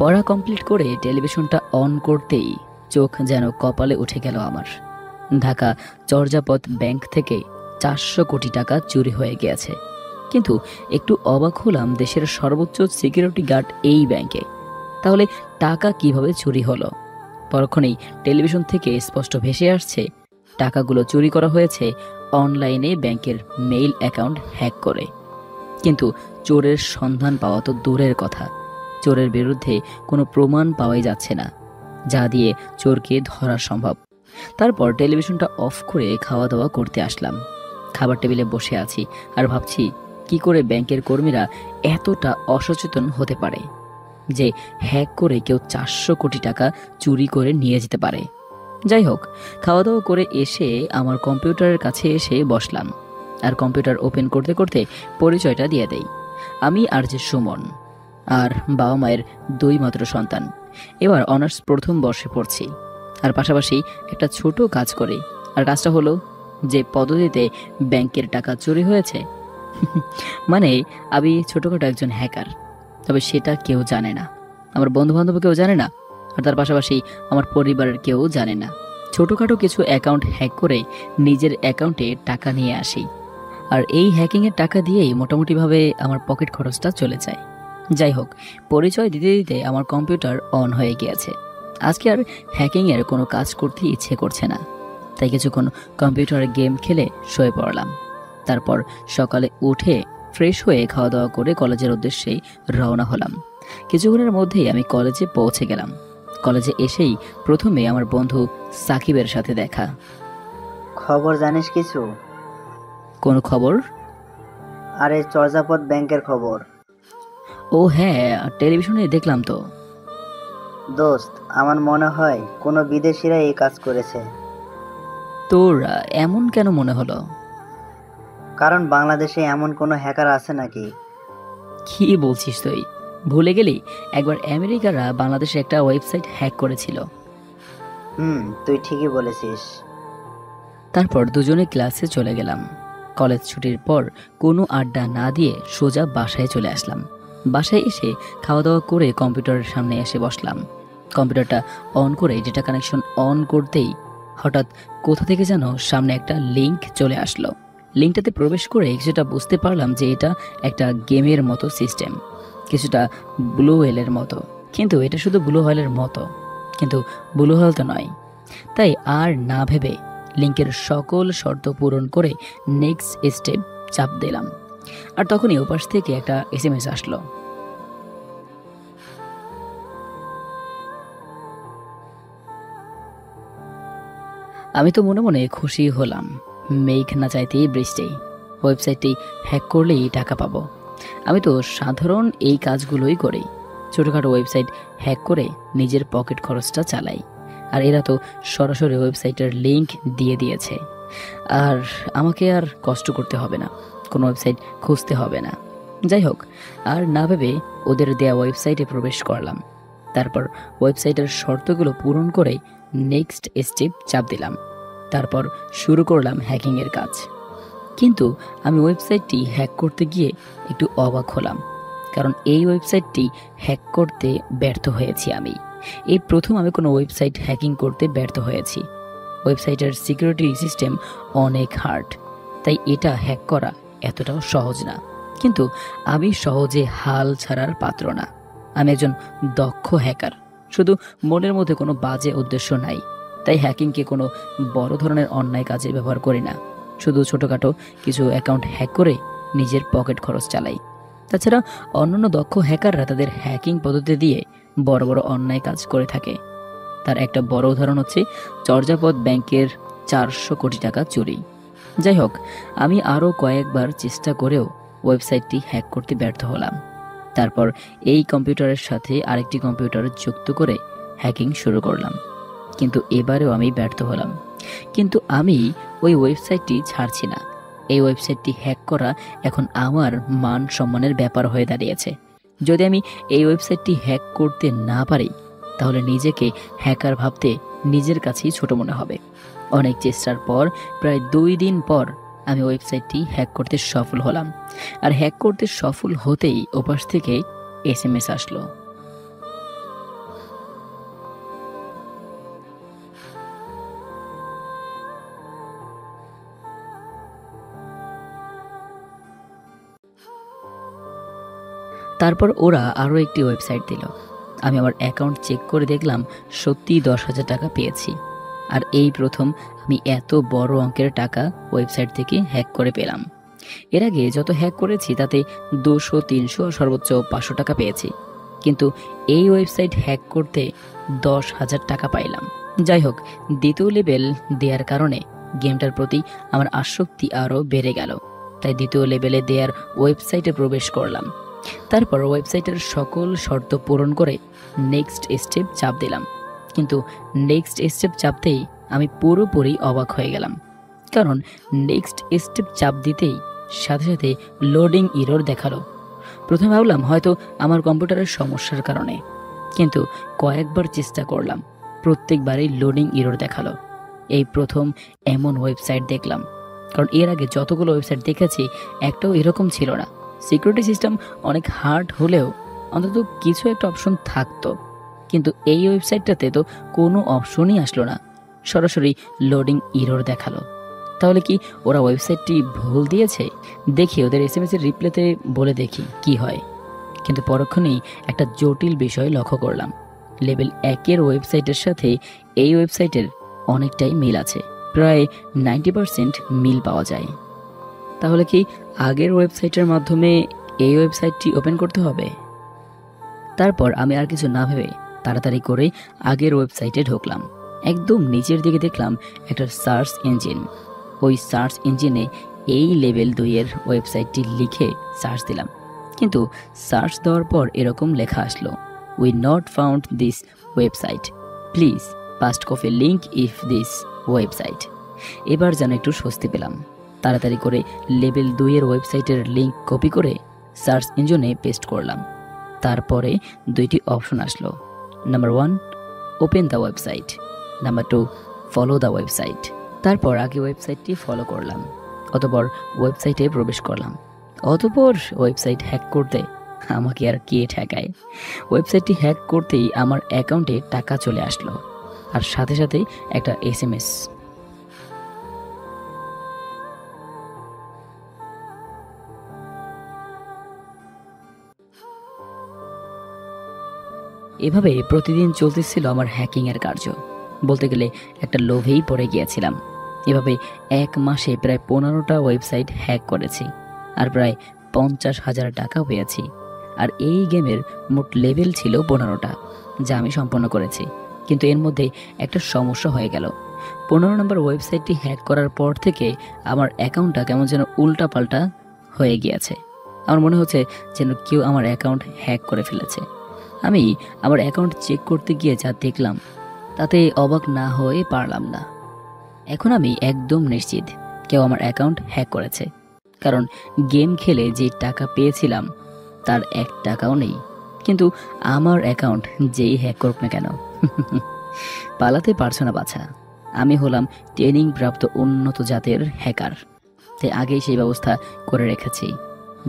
পড়া কমপ্লিট করে টেলিভিশনটা অন করতেই চোখ যেন কপালে উঠে গেল আমার। ঢাকা চর্যাপদ ব্যাংক থেকে 400 কোটি টাকা চুরি হয়ে গিয়েছে। কিন্তু একটু অবাক হলাম, দেশের সর্বোচ্চ সিকিউরিটি গার্ড এই ব্যাংকে, তাহলে টাকা কিভাবে চুরি হলো? পরক্ষণেই টেলিভিশন থেকে স্পষ্ট ভেসে আসছে টাকাগুলো চুরি করা হয়েছে অনলাইনে ব্যাংকের মেইল অ্যাকাউন্ট হ্যাক করে। কিন্তু চোরের সন্ধান পাওয়া তো দূরের কথা, চোরের বিরুদ্ধে কোনো প্রমাণ পাওয়াই যাচ্ছে না যা দিয়ে চোরকে ধরা সম্ভব। তারপর টেলিভিশনটা অফ করে খাওয়া দাওয়া করতে আসলাম। খাবার টেবিলে বসে আছি আর ভাবছি কি করে ব্যাংকের কর্মীরা এতটা অসচেতন হতে পারে যে হ্যাক করে কেউ 400 কোটি টাকা চুরি করে নিয়ে যেতে পারে। যাই হোক, খাওয়া দাওয়া করে এসে আমার কম্পিউটারের কাছে এসে বসলাম আর কম্পিউটার ওপেন করতে করতে পরিচয়টা দিয়ে দেই। আমি আর যে সুমন, আর বাবা মায়ের 2 মাত্র সন্তান। এবার অনার্স প্রথম বর্ষে পড়ছি আর পাশাপাশি একটা ছোট কাজ করি। আর কাজটা হলো যে পদ্ধতিতে ব্যাংকের টাকা চুরি হয়েছে মানে আমি ছোটখাটো একজন হ্যাকার, তবে সেটা কেউ জানে না, আমার বন্ধু বান্ধব কেউ জানে না, আর তার পাশাপাশি আমার পরিবারের কেউ জানে না। ছোটখাটো কিছু অ্যাকাউন্ট হ্যাক করে নিজের অ্যাকাউন্টে টাকা নিয়ে আসি, আর এই হ্যাকিংয়ের টাকা দিয়েই মোটামুটিভাবে আমার পকেট খরচটা চলে যায়। যাই হোক, পরিচয় দিতে দিতে আমার কম্পিউটার অন হয়ে গিয়েছে। আজকে আর হ্যাকিংয়ের কোনো কাজ করতে ইচ্ছে করছে না, তাই কিছুক্ষণ কম্পিউটারে গেম খেলে শুয়ে পড়লাম। তারপর সকালে উঠে ফ্রেশ হয়ে খাওয়া দাওয়া করে কলেজের উদ্দেশ্যেই রওনা হলাম। কিছুক্ষণের মধ্যেই আমি কলেজে পৌঁছে গেলাম। কলেজে এসেই প্রথমে আমার বন্ধু সাকিবের সাথে দেখা। খবর জানিস কিছু? কোনো খবর? আরে চর্যাপদ ব্যাংকের খবর। ও হ্যাঁ, টেলিভিশনে দেখলাম তো। দোস্ত, আমার মনে হয় কোনো বিদেশিরা এই কাজ করেছে। তোর এমন কেন মনে হলো? কারণ বাংলাদেশে এমন কোনো হ্যাকার আছে নাকি? কি বলছিস তুই? ভুলে গেলি একবার আমেরিকারা বাংলাদেশে একটা ওয়েবসাইট হ্যাক করেছিল। তুই ঠিকই বলেছিস। তারপর দুজনে ক্লাসে চলে গেলাম। কলেজ ছুটির পর কোনো আড্ডা না দিয়ে সোজা বাসায় চলে আসলাম। বাসায় এসে খাওয়া দাওয়া করে কম্পিউটারের সামনে এসে বসলাম। কম্পিউটারটা অন করে ডেটা কানেকশন অন করতেই হঠাৎ কোথা থেকে যেন সামনে একটা লিংক চলে আসলো। লিংকটাতে প্রবেশ করে কিছুটা বুঝতে পারলাম যে এটা একটা গেমের মতো সিস্টেম, কিছুটা ব্লু হোয়েলের মতো। কিন্তু এটা শুধু ব্লু হোয়েলের মতো, কিন্তু ব্লু হোয়েল তো নয়। তাই আর না ভেবে লিংকের সকল শর্ত পূরণ করে নেক্সট স্টেপ চাপ দিলাম। আর তখনই ওপাশ থেকে একটা এসএমএস আসলো। আমি তো মনে মনে খুশি হলাম। মেঘ না চাইতেই বৃষ্টি। ওয়েবসাইটটি হ্যাক করলেই টাকা পাবো। আমি তো সাধারণ এই কাজগুলোই করি, ছোটখাটো ওয়েবসাইট হ্যাক করে নিজের পকেট খরচটা চালাই। আর এরা তো সরাসরি ওয়েবসাইটের লিংক দিয়ে দিয়েছে, আর আমাকে আর কষ্ট করতে হবে না, কোনো ওয়েবসাইট খুঁজতে হবে না। যাই হোক, আর না ভেবে ওদের দেয়া ওয়েবসাইটে প্রবেশ করলাম। তারপর ওয়েবসাইটের শর্তগুলো পূরণ করে নেক্সট স্টেপ চাপ দিলাম। তারপর শুরু করলাম হ্যাকিংয়ের কাজ। কিন্তু আমি ওয়েবসাইটটি হ্যাক করতে গিয়ে একটু অবাক হলাম, কারণ এই ওয়েবসাইটটি হ্যাক করতে ব্যর্থ হয়েছি আমি। এই প্রথম আমি কোনো ওয়েবসাইট হ্যাকিং করতে ব্যর্থ হয়েছি। ওয়েবসাইটের সিকিউরিটি সিস্টেম অনেক হার্ড, তাই এটা হ্যাক করা এতটাও সহজ না। কিন্তু আমি সহজে হাল ছাড়ার পাত্র না। আমি একজন দক্ষ হ্যাকার, শুধু মনের মধ্যে কোনো বাজে উদ্দেশ্য নাই। তাই হ্যাকিংকে কোনো বড় ধরনের অন্যায় কাজে ব্যবহার করি না, শুধু ছোটোখাটো কিছু অ্যাকাউন্ট হ্যাক করে নিজের পকেট খরচ চালাই। তাছাড়া অন্যান্য দক্ষ হ্যাকাররা তাদের হ্যাকিং পদ্ধতি দিয়ে বড় বড় অন্যায় কাজ করে থাকে। তার একটা বড় উদাহরণ হচ্ছে চর্যাপদ ব্যাংকের 400 কোটি টাকা চুরি। যাই হোক, আমি আরও কয়েকবার চেষ্টা করেও ওয়েবসাইটটি হ্যাক করতে ব্যর্থ হলাম। তারপর এই কম্পিউটারের সাথে আরেকটি কম্পিউটার যুক্ত করে হ্যাকিং শুরু করলাম, কিন্তু এবারেও আমি ব্যর্থ হলাম। কিন্তু আমি ওই ওয়েবসাইটটি ছাড়ছি না। এই ওয়েবসাইটটি হ্যাক করা এখন আমার মান সম্মানের ব্যাপার হয়ে দাঁড়িয়েছে। যদি আমি এই ওয়েবসাইটটি হ্যাক করতে না পারি, তাহলে নিজেকে হ্যাকার ভাবতে নিজের কাছেই ছোট মনে হবে। অনেক চেষ্টার পর প্রায় 2 দিন পর আমি ওয়েবসাইটটি হ্যাক করতে সফল হলাম। আর হ্যাক করতে সফল হতেই ওপাশ থেকে এসএমএস আসলো। তারপর ওরা আরও একটি ওয়েবসাইট দিল। আমি আমার অ্যাকাউন্ট চেক করে দেখলাম সত্যি 10,000 টাকা পেয়েছি। আর এই প্রথম আমি এত বড় অঙ্কের টাকা ওয়েবসাইট থেকে হ্যাক করে পেলাম। এর আগে যত হ্যাক করেছি তাতে 200, 300, সর্বোচ্চ 500 টাকা পেয়েছি, কিন্তু এই ওয়েবসাইট হ্যাক করতে 10,000 টাকা পাইলাম। যাই হোক, দ্বিতীয় লেভেল দেওয়ার কারণে গেমটার প্রতি আমার আসক্তি আরও বেড়ে গেল। তাই দ্বিতীয় লেভেলে দেওয়ার ওয়েবসাইটে প্রবেশ করলাম। তারপর ওয়েবসাইটের সকল শর্ত পূরণ করে নেক্সট স্টেপ চাপ দিলাম। কিন্তু নেক্সট স্টেপ চাপতেই আমি পুরোপুরি অবাক হয়ে গেলাম, কারণ নেক্সট স্টেপ চাপ দিতেই সাথে সাথে লোডিং এরর দেখালো। প্রথমে ভাবলাম হয়তো আমার কম্পিউটারের সমস্যার কারণে, কিন্তু কয়েকবার চেষ্টা করলাম, প্রত্যেকবারই লোডিং এরর দেখালো। এই প্রথম এমন ওয়েবসাইট দেখলাম, কারণ এর আগে যতগুলো ওয়েবসাইট দেখেছি একটাও এরকম ছিল না। সিকিউরিটি সিস্টেম অনেক হার্ড হলেও অন্তত কিছু একটা অপশন থাকতো, কিন্তু এই ওয়েবসাইটটাতে তো কোনো অপশনই আসলো না, সরাসরি লোডিং এরর দেখালো। তাহলে কি ওরা ওয়েবসাইটটি ভুল দিয়েছে? দেখি ওদের SMS এর রিপ্লেতে বলে দেখি কি হয়। কিন্তু পরক্ষণেই একটা জটিল বিষয় লক্ষ্য করলাম। লেভেল 1-এর ওয়েবসাইটের সাথে এই ওয়েবসাইটের অনেকটাই মিল আছে, প্রায় 90% মিল পাওয়া যায়। তাহলে কি আগের ওয়েবসাইটের মাধ্যমে এই ওয়েবসাইটটি ওপেন করতে হবে? তারপর আমি আর কিছু না ভেবে তাড়াতাড়ি করে আগের ওয়েবসাইটে ঢুকলাম। একদম নিচের দিকে দেখলাম একটা সার্চ ইঞ্জিন। ওই সার্চ ইঞ্জিনে এই লেভেল 2-এর ওয়েবসাইটটি লিখে সার্চ দিলাম, কিন্তু সার্চ দেওয়ার পর এরকম লেখা আসলো, we not found this website, please past copy link if this website. এবার যেন একটু স্বস্তি পেলাম। তাড়াতাড়ি করে লেভেল 2-এর ওয়েবসাইটের লিঙ্ক কপি করে সার্চ ইঞ্জিনে পেস্ট করলাম। তারপরে দুইটি অপশন আসলো, number 1 open the website, number 2 follow the website. তারপর আগে ওয়েবসাইটটি ফলো করলাম, অতঃপর ওয়েবসাইটে প্রবেশ করলাম। অতঃপর ওয়েবসাইট হ্যাক করতে আমাকে আর কে ঠেকায়। ওয়েবসাইটটি হ্যাক করতেই আমার অ্যাকাউন্টে টাকা চলে আসলো, আর সাথে সাথে একটা SMS। এভাবে প্রতিদিন চলতেছিল আমার হ্যাকিংয়ের কার্য। বলতে গেলে একটা লোভেই পড়ে গিয়েছিলাম। এভাবে 1 মাসে প্রায় 15টা ওয়েবসাইট হ্যাক করেছি, আর প্রায় 50,000 টাকা পেয়েছি। আর এই গেমের মোট লেভেল ছিল 15টা, যা আমি সম্পন্ন করেছি। কিন্তু এর মধ্যে একটা সমস্যা হয়ে গেল। 15 নম্বর ওয়েবসাইটটি হ্যাক করার পর থেকে আমার অ্যাকাউন্টটা কেমন যেন উল্টাপাল্টা হয়ে গিয়েছে। আমার মনে হচ্ছে যেন কেউ আমার অ্যাকাউন্ট হ্যাক করে ফেলেছে। আমি আমার অ্যাকাউন্ট চেক করতে গিয়ে যা দেখলাম তাতে অবাক না হয়ে পারলাম না। এখন আমি একদম নিশ্চিত কেউ আমার অ্যাকাউন্ট হ্যাক করেছে, কারণ গেম খেলে যে টাকা পেয়েছিলাম তার 1 টাকাও নেই। কিন্তু আমার অ্যাকাউন্ট যেই হ্যাক করুক না কেন, পালাতে পারছো না বাছা। আমি হলাম ট্রেনিং প্রাপ্ত উন্নত জাতের হ্যাকার, তাই আগেই সেই ব্যবস্থা করে রেখেছি,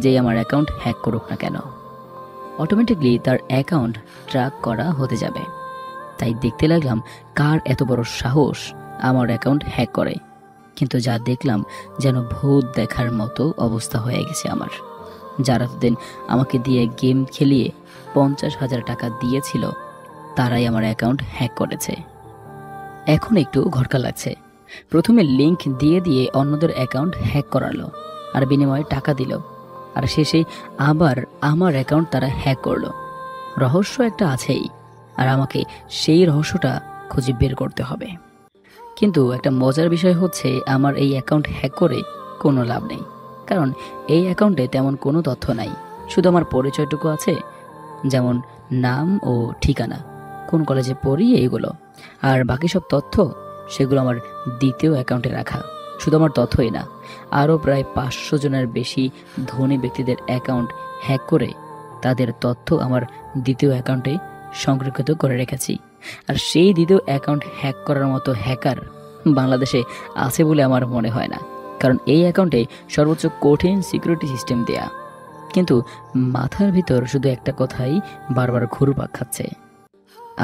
যেই আমার অ্যাকাউন্ট হ্যাক করুক না কেন অটোমেটিকলি তার অ্যাকাউন্ট ট্র্যাক করা হতে যাবে। তাই দেখতে লাগলাম কার এত বড় সাহস আমার অ্যাকাউন্ট হ্যাক করে। কিন্তু যা দেখলাম যেন ভূত দেখার মতো অবস্থা হয়ে গেছে আমার। যারা এতদিন আমাকে দিয়ে গেম খেলিয়ে 50,000 টাকা দিয়েছিল, তারাই আমার অ্যাকাউন্ট হ্যাক করেছে। এখন একটু ঘটকা লাগছে। প্রথমে লিংক দিয়ে দিয়ে অন্যদের অ্যাকাউন্ট হ্যাক করালো, আর বিনিময়ে টাকা দিল, আর শেষে আবার আমার অ্যাকাউন্ট তারা হ্যাক করলো। রহস্য একটা আছেই, আর আমাকে সেই রহস্যটা খুঁজে বের করতে হবে। কিন্তু একটা মজার বিষয় হচ্ছে, আমার এই অ্যাকাউন্ট হ্যাক করে কোনো লাভ নেই, কারণ এই অ্যাকাউন্টে তেমন কোনো তথ্য নাই। শুধু আমার পরিচয়টুকু আছে, যেমন নাম ও ঠিকানা, কোন কলেজে পড়ি এইগুলো। আর বাকি সব তথ্য সেগুলো আমার দ্বিতীয় অ্যাকাউন্টে রাখা। শুধু আমার তথ্যই না, আরও প্রায় 500 জনের বেশি ধনী ব্যক্তিদের অ্যাকাউন্ট হ্যাক করে তাদের তথ্য আমার দ্বিতীয় অ্যাকাউন্টে সংরক্ষিত করে রেখেছি। আর সেই দ্বিতীয় অ্যাকাউন্ট হ্যাক করার মতো হ্যাকার বাংলাদেশে আছে বলে আমার মনে হয় না, কারণ এই অ্যাকাউন্টে সর্বোচ্চ কঠিন সিকিউরিটি সিস্টেম দেয়া। কিন্তু মাথার ভিতর শুধু একটা কথাই বারবার ঘুরপাক খাচ্ছে,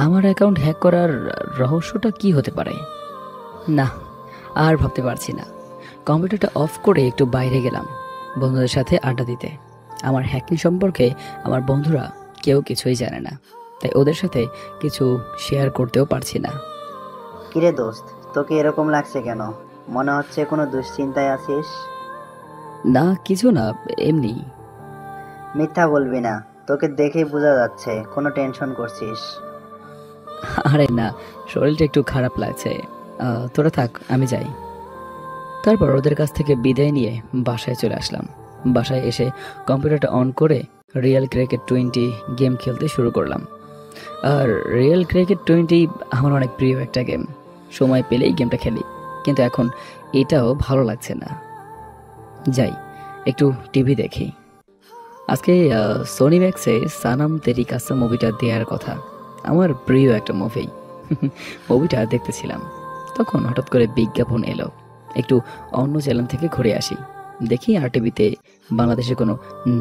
আমার অ্যাকাউন্ট হ্যাক করার রহস্যটা কি হতে পারে। না, আর ভাবতে পারছি না। কম্পিউটারটা অফ করে একটু বাইরে গেলাম বন্ধুদের সাথে আড্ডা দিতে। আমার হ্যাকিং সম্পর্কে আমার বন্ধুরা কেউ কিছুই জানে না, তাই ওদের সাথে কিছু শেয়ার করতেও পারছি না। কিরে দোস্ত, তোকে এরকম লাগছে কেন? মনে হচ্ছে কোনো দুশ্চিন্তায় আছিস। না কিছু না, এমনি। মিথ্যা বলবি না, তোকে দেখেই বোঝা যাচ্ছে কোনো টেনশন করছিস। আরে না, শরীরটা একটু খারাপ লাগছে। তোরা থাক, আমি যাই। তারপর ওদের কাছ থেকে বিদায় নিয়ে বাসায় চলে আসলাম। বাসায় এসে কম্পিউটারটা অন করে রিয়েল ক্রিকেট 20 গেম খেলতে শুরু করলাম। আর রিয়েল ক্রিকেট 20 আমার অনেক প্রিয় একটা গেম। সময় পেলেই গেমটা খেলি, কিন্তু এখন এটাও ভালো লাগছে না। যাই একটু টিভি দেখি। আজকে সোনি ম্যাক্সে সানাম তেরি কাসম মুভিটা দেওয়ার কথা। আমার প্রিয় একটা মুভি। মুভিটা দেখতেছিলাম, তখন হঠাৎ করে বিজ্ঞাপন এলো। একটু অন্য চ্যানেল থেকে ঘুরে আসি, দেখি আর টিভিতে বাংলাদেশে কোনো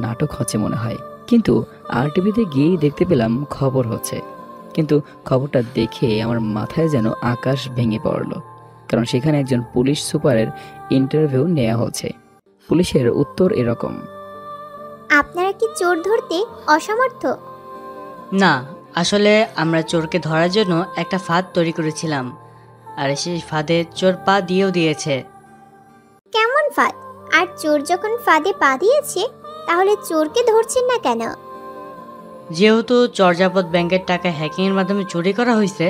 নাটক হচ্ছে মনে হয়। কিন্তু আর টিভিতে গিয়েই দেখতে পেলাম খবর হচ্ছে। কিন্তু খবরটা দেখে আমার মাথায় যেন আকাশ ভেঙে পড়লো, কারণ সেখানে একজন পুলিশ সুপারের ইন্টারভিউ নেওয়া হচ্ছে। পুলিশের উত্তর এরকম: আপনারা কি চোর ধরতে অসমর্থ? না, আসলে আমরা চোরকে ধরার জন্য একটা ফাঁদ তৈরি করেছিলাম, আর সেই ফাঁদে চোর পা দিয়েও দিয়েছে। কেমন ফাঁদ? আর চোর যখন ফাঁদে পা দিয়েছে, তাহলে চোরকে ধরছেন না কেন? যেহেতু চর্যাপদ ব্যাংকের টাকা হ্যাকিংয়ের মাধ্যমে চুরি করা হয়েছে,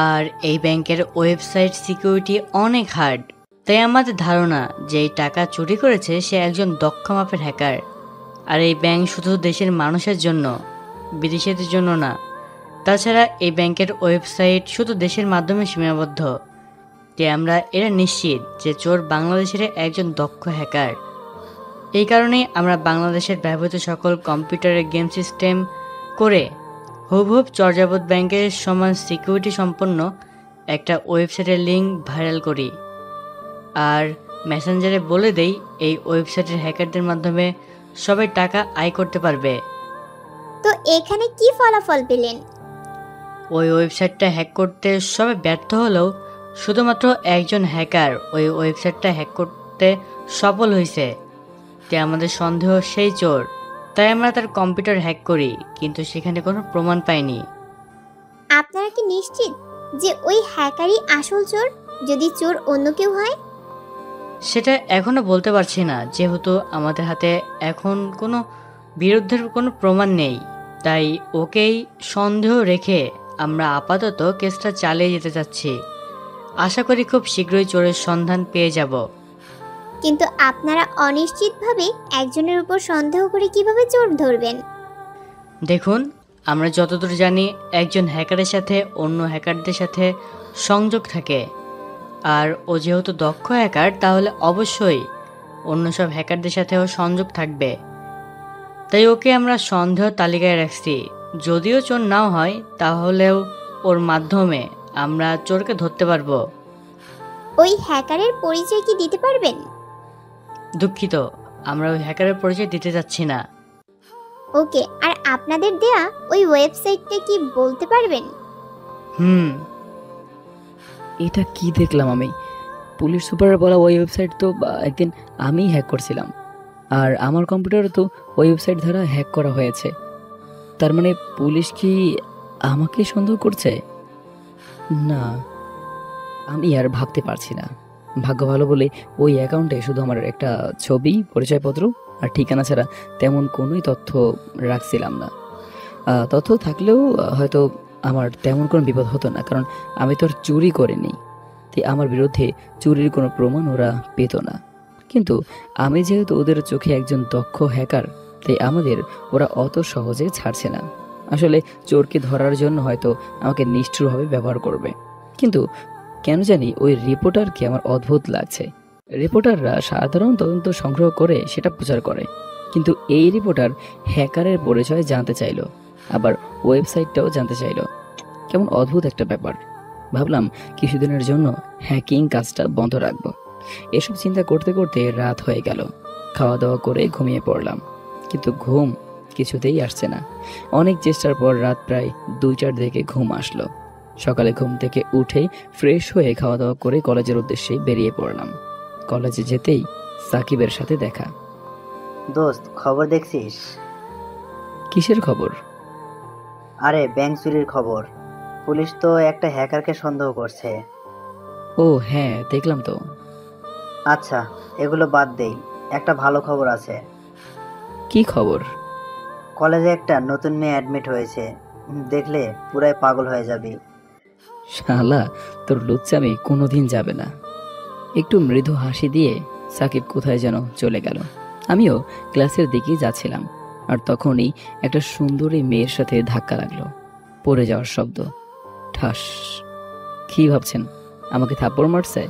আর এই ব্যাংকের ওয়েবসাইট সিকিউরিটি অনেক হার্ড, তাই আমাদের ধারণা যে এই টাকা চুরি করেছে সে একজন দক্ষ মাপের হ্যাকার। আর এই ব্যাংক শুধু দেশের মানুষের জন্য, বিদেশিদের জন্য না। তাছাড়া এই ব্যাংকের ওয়েবসাইট শুধু দেশের মাধ্যমে সীমাবদ্ধ। যে আমরা এরা নিশ্চিত যে চোর বাংলাদেশের একজন দক্ষ হ্যাকার। এই কারণেই আমরা বাংলাদেশের ব্যবহৃত সকল কম্পিউটারের গেম সিস্টেম করে হুবহুব চর্যাপদ ব্যাংকের সমান সিকিউরিটি সম্পন্ন একটা ওয়েবসাইটের লিঙ্ক ভাইরাল করি, আর মেসেঞ্জারে বলে দেই এই ওয়েবসাইটের হ্যাকারদের মাধ্যমে সবাই টাকা আয় করতে পারবে। তো এখানে কি ফলাফল পেলেন? ওই ওয়েবসাইটটা হ্যাক করতে সবাই ব্যর্থ হলেও শুধুমাত্র একজন হ্যাকার ওই ওয়েবসাইটটা হ্যাক করতে সফল হয়েছে। তে আমাদের সন্দেহ সেই চোর, তাই আমরা তার কম্পিউটার হ্যাক করি, কিন্তু সেখানে কোনো প্রমাণ পাইনি। আপনারা কি নিশ্চিত যে ওই হ্যাকারই আসল চোর, যদি চোর অন্য কেউ হয়? সেটা এখনো বলতে পারছি না, যেহেতু আমাদের হাতে এখন কোনো বিরুদ্ধের কোনো প্রমাণ নেই। তাই ওকেই সন্দেহ রেখে আমরা আপাতত কেসটা চালিয়ে যেতে চাচ্ছি। আশা করি খুব শীঘ্রই চোরের সন্ধান পেয়ে যাব। কিন্তু আপনারা অনিশ্চিতভাবে একজনের উপর সন্দেহ করে কিভাবে চোর ধরবেন? দেখুন, আমরা যতদূর জানি একজন হ্যাকারের সাথে অন্য হ্যাকারদের সাথে সংযোগ থাকে, আর ও যেহেতু দক্ষ হ্যাকার তাহলে অবশ্যই অন্য সব হ্যাকারদের সাথেও সংযোগ থাকবে। তাই ওকে আমরা সন্দেহ তালিকায় রাখছি। যদিও চোর নাও হয় তাহলেও ওর মাধ্যমে আমরা চোরকে ধরতে পারবো। ওই হ্যাকারের পরিচয় কি দিতে পারবেন? দুঃখিত, আমরা ওই হ্যাকারের পরিচয় দিতে যাচ্ছি না। ওকে, আর আপনাদের দেয়া ওই ওয়েবসাইটটা কি বলতে পারবেন? এটা কি দেখলাম আমি? পুলিশ সুপারের বলা ওই ওয়েবসাইট তো একদিন আমি হ্যাক করছিলাম, আর আমার কম্পিউটারে তো ওই ওয়েবসাইট দ্বারা হ্যাক করা হয়েছে। তার মানে পুলিশ কি আমাকে সন্দেহ করছে? না, আমি আর ভাবতে পারছি না। ভাগ্য ভালো বলে ওই অ্যাকাউন্টে শুধু আমার একটা ছবি, পরিচয়পত্র আর ঠিকানা ছাড়া তেমন কোনোই তথ্য রাখছিলাম না। তথ্য থাকলেও হয়তো আমার তেমন কোনো বিপদ হতো না, কারণ আমি তো আর চুরি করিনি। তাই আমার বিরুদ্ধে চুরির কোনো প্রমাণ ওরা পেত না। কিন্তু আমি যেহেতু ওদের চোখে একজন দক্ষ হ্যাকার, তাই আমাদের ওরা অত সহজে ছাড়ছে না। আসলে চোরকে ধরার জন্য হয়তো আমাকে নিষ্ঠুরভাবে ব্যবহার করবে। কিন্তু কেন জানি ওই রিপোর্টারকে আমার অদ্ভুত লাগছে। রিপোর্টাররা সাধারণ তদন্ত সংগ্রহ করে সেটা প্রচার করে, কিন্তু এই রিপোর্টার হ্যাকারের পরিচয় জানতে চাইলো, আবার ওয়েবসাইটটাও জানতে চাইলো। কেমন অদ্ভুত একটা ব্যাপার। ভাবলাম কিছুদিনের জন্য হ্যাকিং কাজটা বন্ধ রাখবো। এসব চিন্তা করতে করতে রাত হয়ে গেল। খাওয়া দাওয়া করে ঘুমিয়ে পড়লাম, কিন্তু ঘুম কিছুতেই আসছে না। অনেক চেষ্টার পর রাত প্রায় 2-4 দিকে ঘুম আসলো। সকালে ঘুম থেকে উঠে ফ্রেশ হয়ে খাওয়া দাওয়া করে কলেজের উদ্দেশ্যে বেরিয়ে পড়লাম। কলেজে যেতেই সাকিবের সাথে দেখা। দোস্ত, খবর দেখছিস? কিসের খবর? আরে ব্যাংক চুরির খবর। পুলিশ তো একটা হ্যাকারকে সন্দেহ করছে। ও হ্যাঁ, দেখলাম তো। আচ্ছা, এগুলো বাদ দেই, একটা ভালো খবর আছে। কি খবর? কলেজে একটা নতুন মেয়ে অ্যাডমিট হয়েছে। দেখলে পুরাই পাগল হয়ে যাবি। শালা, তোর লুচ্চামি কোনোদিন যাবে না। একটু মৃদু হাসি দিয়ে সাকিব কোথায় যেন চলে গেল। আমিও ক্লাসের দিকে যাচ্ছিলাম, আর তখনই একটা সুন্দরী মেয়ের সাথে ধাক্কা লাগলো। পড়ে যাওয়ার শব্দ। ঠাস। কি ভাবছেন, আমাকে থাপ্পড় মারছে?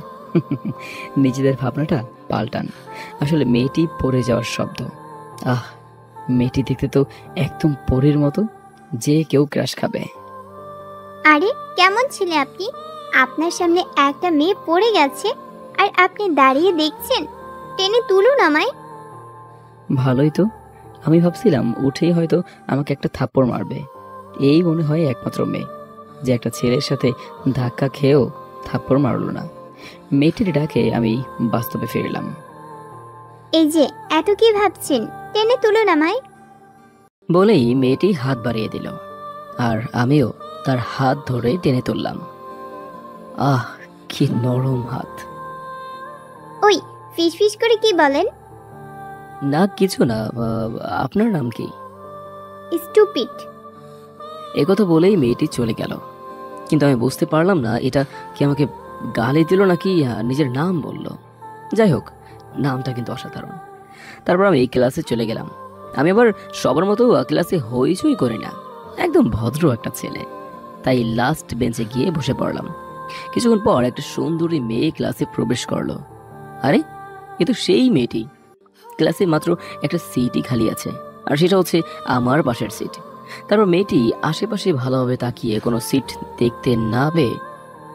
নিজেদের ভাবনাটা পাল্টান। আসলে মেয়েটি পড়ে যাওয়ার শব্দ। আহ, মেয়েটি দেখতে তো একদম পরীর মতো, যে কেউ ক্রাশ খাবে। আরে কেমন ছেলে আপনি? আপনার সামনে একটা মেয়ে পড়ে গেছে আর আপনি দাঁড়িয়ে দেখছেন। টেনে তুলুন আমায়। ভালোই তো। আমি ভাবছিলাম উঠেই হয়তো আমাকে একটা থাপ্পড় মারবে। এই মনে হয় একমাত্র মেয়ে যে একটা ছেলের সাথে ধাক্কা খেয়েও থাপ্পড় মারল না। মেয়েটির ডাকে আমি বাস্তবে ফিরলাম। এই যে এত কি ভাবছেন, টেনে তুলুন আমায়। বলেই মেয়েটি হাত বাড়িয়ে দিল, আর আমিও তার হাত ধরে টেনে তুললাম। আহ, কি নরম হাত! ওই ফিস ফিস করে কি বলেন? না কিছু না। আপনার নাম কি? স্টুপিড। একথা বলেই মেয়েটি চলে গেল। কিন্তু আমি বুঝতে পারলাম না এটা কি আমাকে গালি দিল নাকি নিজের নাম বলল। যাই হোক, নামটা কিন্তু অসাধারণ। তারপর আমি ক্লাসে চলে গেলাম। আমি আবার সবার মতো ক্লাসে হইচই করি না, একদম ভদ্র একটা ছেলে। তাই লাস্ট বেঞ্চে গিয়ে বসে পড়লাম। কিছুক্ষণ পর একটা সুন্দরী মেয়ে ক্লাসে প্রবেশ করলো। আরে, এ তো সেই মেয়েটি। ক্লাসে মাত্র একটা সিটই খালি আছে, আর সেটা হচ্ছে আমার পাশের সিট। তারপর মেয়েটি আশেপাশে ভালোভাবে তাকিয়ে কোনো সিট দেখতে না পেয়ে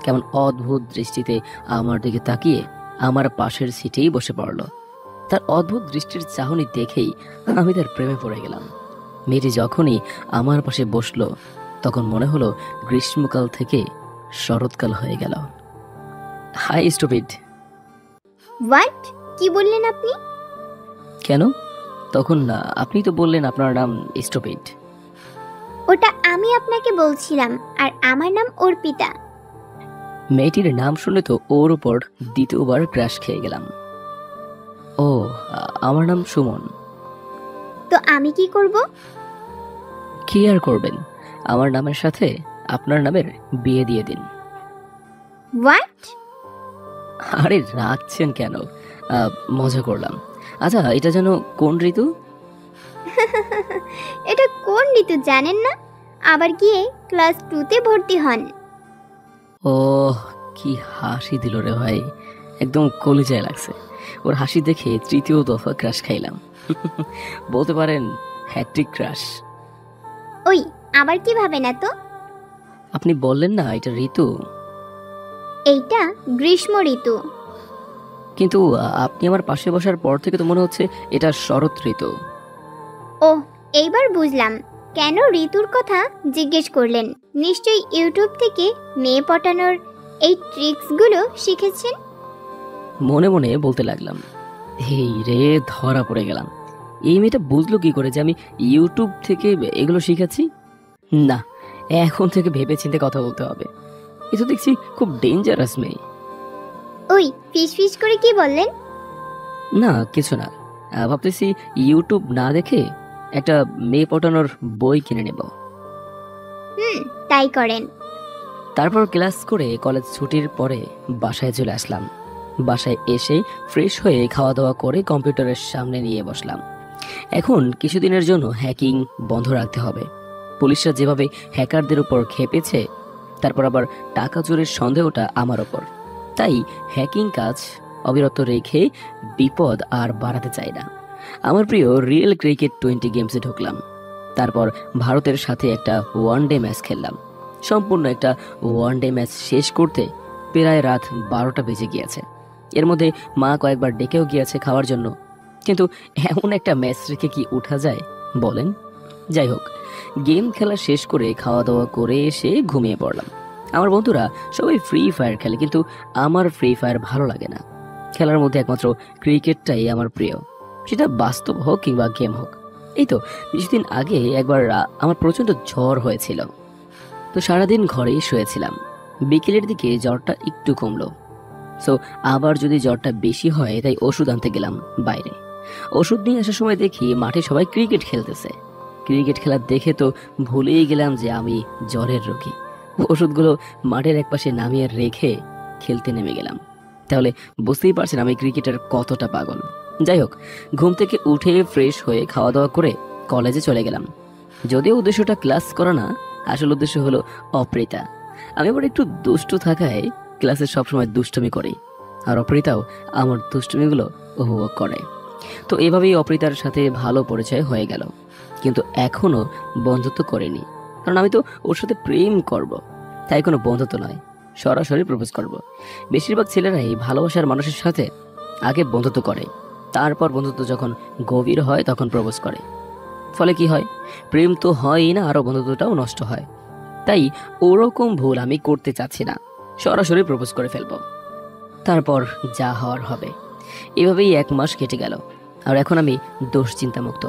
কেমন অদ্ভুত দৃষ্টিতে আমার দিকে তাকিয়ে আমার পাশের সিটেই বসে পড়ল। তার অদ্ভুত দৃষ্টির চাহনি দেখেই আমি তার প্রেমে পড়ে গেলাম। মেয়েটি যখনই আমার পাশে বসলো তখন মনে হলো গ্রীষ্মকাল থেকে শরৎকাল হয়ে গেল। Hi stupid. হোয়াট? কি বললেন আপনি? কেন? তখন আপনি তো বললেন আপনার নাম স্টুপিড। ওটা আমি আপনাকে বলছিলাম, আর আমার নাম অর্পিতা। মেয়েটির নাম শুনে তো ওর উপর দ্বিতীয়বার ক্র্যাশ খেয়ে গেলাম। ও, আমার নাম সুমন। তো আমি কি করব? কি আর করবেন, আমার নামের সাথে আপনার নামের বিয়ে দিয়ে দিন। হোয়াট? আরে রাখছেন কেন? মজা করলাম। আচ্ছা, এটা যেন কোন ঋতু? এটা কোন ঋতু জানেন না? আবার গিয়ে ক্লাস 2তে ভর্তি হন। ও, কি হাসি দিল রে ভাই, একদম কলিজায় লাগছে। ওর হাসি দেখে তৃতীয় দফা ক্রাশ খাইলাম। বলতে পারেন হ্যাট্রিক ক্রাশ। ওই আবার কি ভাবেন এত? আপনি বললেন না এটা ঋতু, এইটা গ্রীষ্ম ঋতু। কিন্তু আপনি আমার পাশে বসার পর থেকে তো মনে হচ্ছে এটা শরৎ ঋতু। ও, এইবার বুঝলাম কেন ঋতুর কথা জিজ্ঞেস করলেন। নিশ্চয়ই ইউটিউব থেকে মেয়ে পটানোর এই ট্রিক্সগুলো শিখেছেন। মনে মনে বলতে লাগলাম, এই রে ধরা পড়ে গেলাম। এই মেয়েটা বুঝলো কি করে যে আমি ইউটিউব থেকে এগুলো শিখেছি? না, এখন থেকে ভেবে চিন্তে কথা বলতে হবে। এ তো দেখছি খুব ডেঞ্জারাস মেয়ে। ওই ফিস ফিস করে কি বললেন? না কিছু না, ভাবতেছি ইউটিউব না দেখে একটা মেয়ে পটানোর বই কিনে নেব। তাই করেন। তারপর ক্লাস করে কলেজ ছুটির পরে বাসায় চলে আসলাম। বাসায় এসে ফ্রেশ হয়ে খাওয়া দাওয়া করে কম্পিউটারের সামনে নিয়ে বসলাম। এখন কিছুদিনের জন্য হ্যাকিং বন্ধ রাখতে হবে। পুলিশরা যেভাবে হ্যাকারদের উপর খেপেছে, তারপর আবার টাকা চোরের সন্দেহটা আমার ওপর। তাই হ্যাকিং কাজ অবিরত রেখে বিপদ আর বাড়াতে চাই না। আমার প্রিয় রিয়েল ক্রিকেট 20 গেমসে ঢুকলাম। তারপর ভারতের সাথে একটা ওয়ানডে ম্যাচ খেললাম। সম্পূর্ণ একটা ওয়ানডে ম্যাচ শেষ করতে প্রায় রাত 12টা বেজে গিয়েছে। এর মধ্যে মা কয়েকবার ডেকেও গিয়েছে খাওয়ার জন্য, কিন্তু এমন একটা ম্যাচ রেখে কি উঠা যায় বলেন? যাই হোক, গেম খেলা শেষ করে খাওয়া দাওয়া করে এসে ঘুমিয়ে পড়লাম। আমার বন্ধুরা সবাই ফ্রি ফায়ার খেলে, কিন্তু আমার ফ্রি ফায়ার ভালো লাগে না। খেলার মধ্যে একমাত্র ক্রিকেটটাই আমার প্রিয়। সেটা বাস্তব হোক কিংবা গেম হোক। এই তো কিছুদিন আগে একবার আমার প্রচন্ড জ্বর হয়েছিল, তো সারাদিন ঘরেই শুয়েছিলাম। বিকেলের দিকে জ্বরটা একটু কমলো। সো আবার যদি জ্বরটা বেশি হয় তাই ওষুধ আনতে গেলাম বাইরে। ওষুধ নিয়ে আসার সময় দেখি মাঠে সবাই ক্রিকেট খেলতেছে। ক্রিকেট খেলা দেখে তো ভুলেই গেলাম যে আমি জ্বরের রোগী। ওষুধগুলো মাঠের একপাশে নামিয়ে রেখে খেলতে নেমে গেলাম। তাহলে বুঝতেই পারছেন আমি ক্রিকেটের কতটা পাগল। যাই হোক, ঘুম থেকে উঠে ফ্রেশ হয়ে খাওয়া দাওয়া করে কলেজে চলে গেলাম। যদিও উদ্দেশ্যটা ক্লাস করা না, আসল উদ্দেশ্য হলো অপ্রিতা। আমি আবার একটু দুষ্টু থাকায় ক্লাসে সবসময় দুষ্টুমি করি, আর অপ্রিতাও আমার দুষ্টুমিগুলো উপভোগ করে। তো এভাবেই অপ্রিতার সাথে ভালো পরিচয় হয়ে গেল, কিন্তু এখনো বন্ধুত্ব করিনি। কারণ আমি তো ওর সাথে প্রেম করব, তাই কোনো বন্ধুত্ব নয়, সরাসরি প্রপোজ করব। বেশিরভাগ ছেলেরাই ভালোবাসার মানুষের সাথে আগে বন্ধুত্ব করে, তারপর বন্ধুত্ব যখন গভীর হয় তখন প্রপোজ করে। ফলে কি হয়, প্রেম তো হয়ই না, আরো বন্ধুত্বটাও নষ্ট হয়। তাই ওরকম ভুল আমি করতে চাচ্ছি না, সরাসরি প্রপোজ করে ফেলবো, তারপর যা হওয়ার হবে। এভাবেই 1 মাস কেটে গেল, আর এখন আমি দুশ্চিন্তা মুক্ত।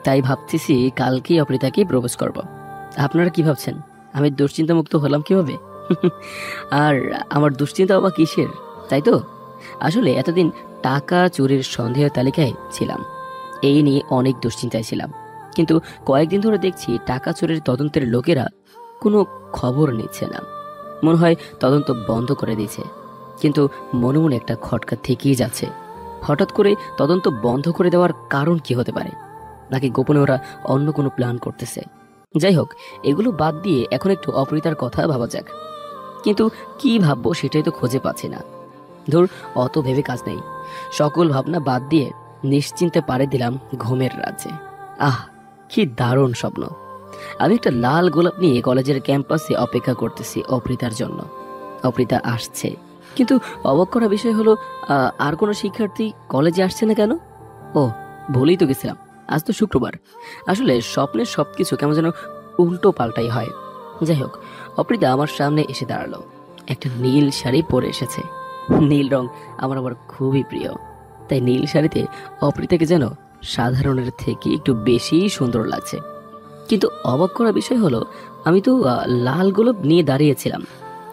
তাই ভাবতেছি কালকেই অপ্রিতাকে প্রপোজ করব। আপনারা কি ভাবছেন, আমি দুশ্চিন্তা মুক্ত হলাম কিভাবে? আর আমার দুশ্চিন্তা বা কিসের, তাই তো? আসলে এতদিন টাকা চুরির সন্দেহের তালিকায় ছিলাম, এই নিয়ে অনেক দুশ্চিন্তায় ছিলাম। কিন্তু কয়েকদিন ধরে দেখছি টাকা চুরির তদন্তের লোকেরা কোনো খবর নিচ্ছে না, মনে হয় তদন্ত বন্ধ করে দিয়েছে। কিন্তু মনে মনে একটা খটকা থেকেই যাচ্ছে, হঠাৎ করে তদন্ত বন্ধ করে দেওয়ার কারণ কি হতে পারে? নাকি গোপনে ওরা অন্য কোনো প্ল্যান করতেছে? যাই হোক, এগুলো বাদ দিয়ে এখন একটু অপ্রিতার কথা ভাবা যাক। কিন্তু কি ভাববো সেটাই তো খুঁজে পাচ্ছি না। ধুর, অত ভেবে কাজ নেই। সকল ভাবনা বাদ দিয়ে নিশ্চিন্তে পাড়ি দিলাম ঘুমের রাজ্যে। আহ, কি দারুণ স্বপ্ন! আমি একটা লাল গোলাপ নিয়ে কলেজের ক্যাম্পাসে অপেক্ষা করতেছি অপ্রিতার জন্য। অপ্রিতা আসছে, কিন্তু অবাক করা বিষয় হলো আর কোনো শিক্ষার্থী কলেজে আসছে না কেন? ও, ভুলেই তো গেছিলাম, আজ তো শুক্রবার। আসলে স্বপ্নের সবকিছু কেমন যেন উল্টো পাল্টাই হয়। যাই হোক, অপ্রিতা আমার সামনে এসে দাঁড়ালো। একটা নীল শাড়ি পরে এসেছে। নীল রং আমার আবার খুবই প্রিয়, তাই নীল শাড়িতে অপ্রিতাকে যেন সাধারণের থেকে একটু বেশি সুন্দর লাগছে। কিন্তু অবাক করা বিষয় হলো, আমি তো লাল গোলাপ নিয়ে দাঁড়িয়েছিলাম,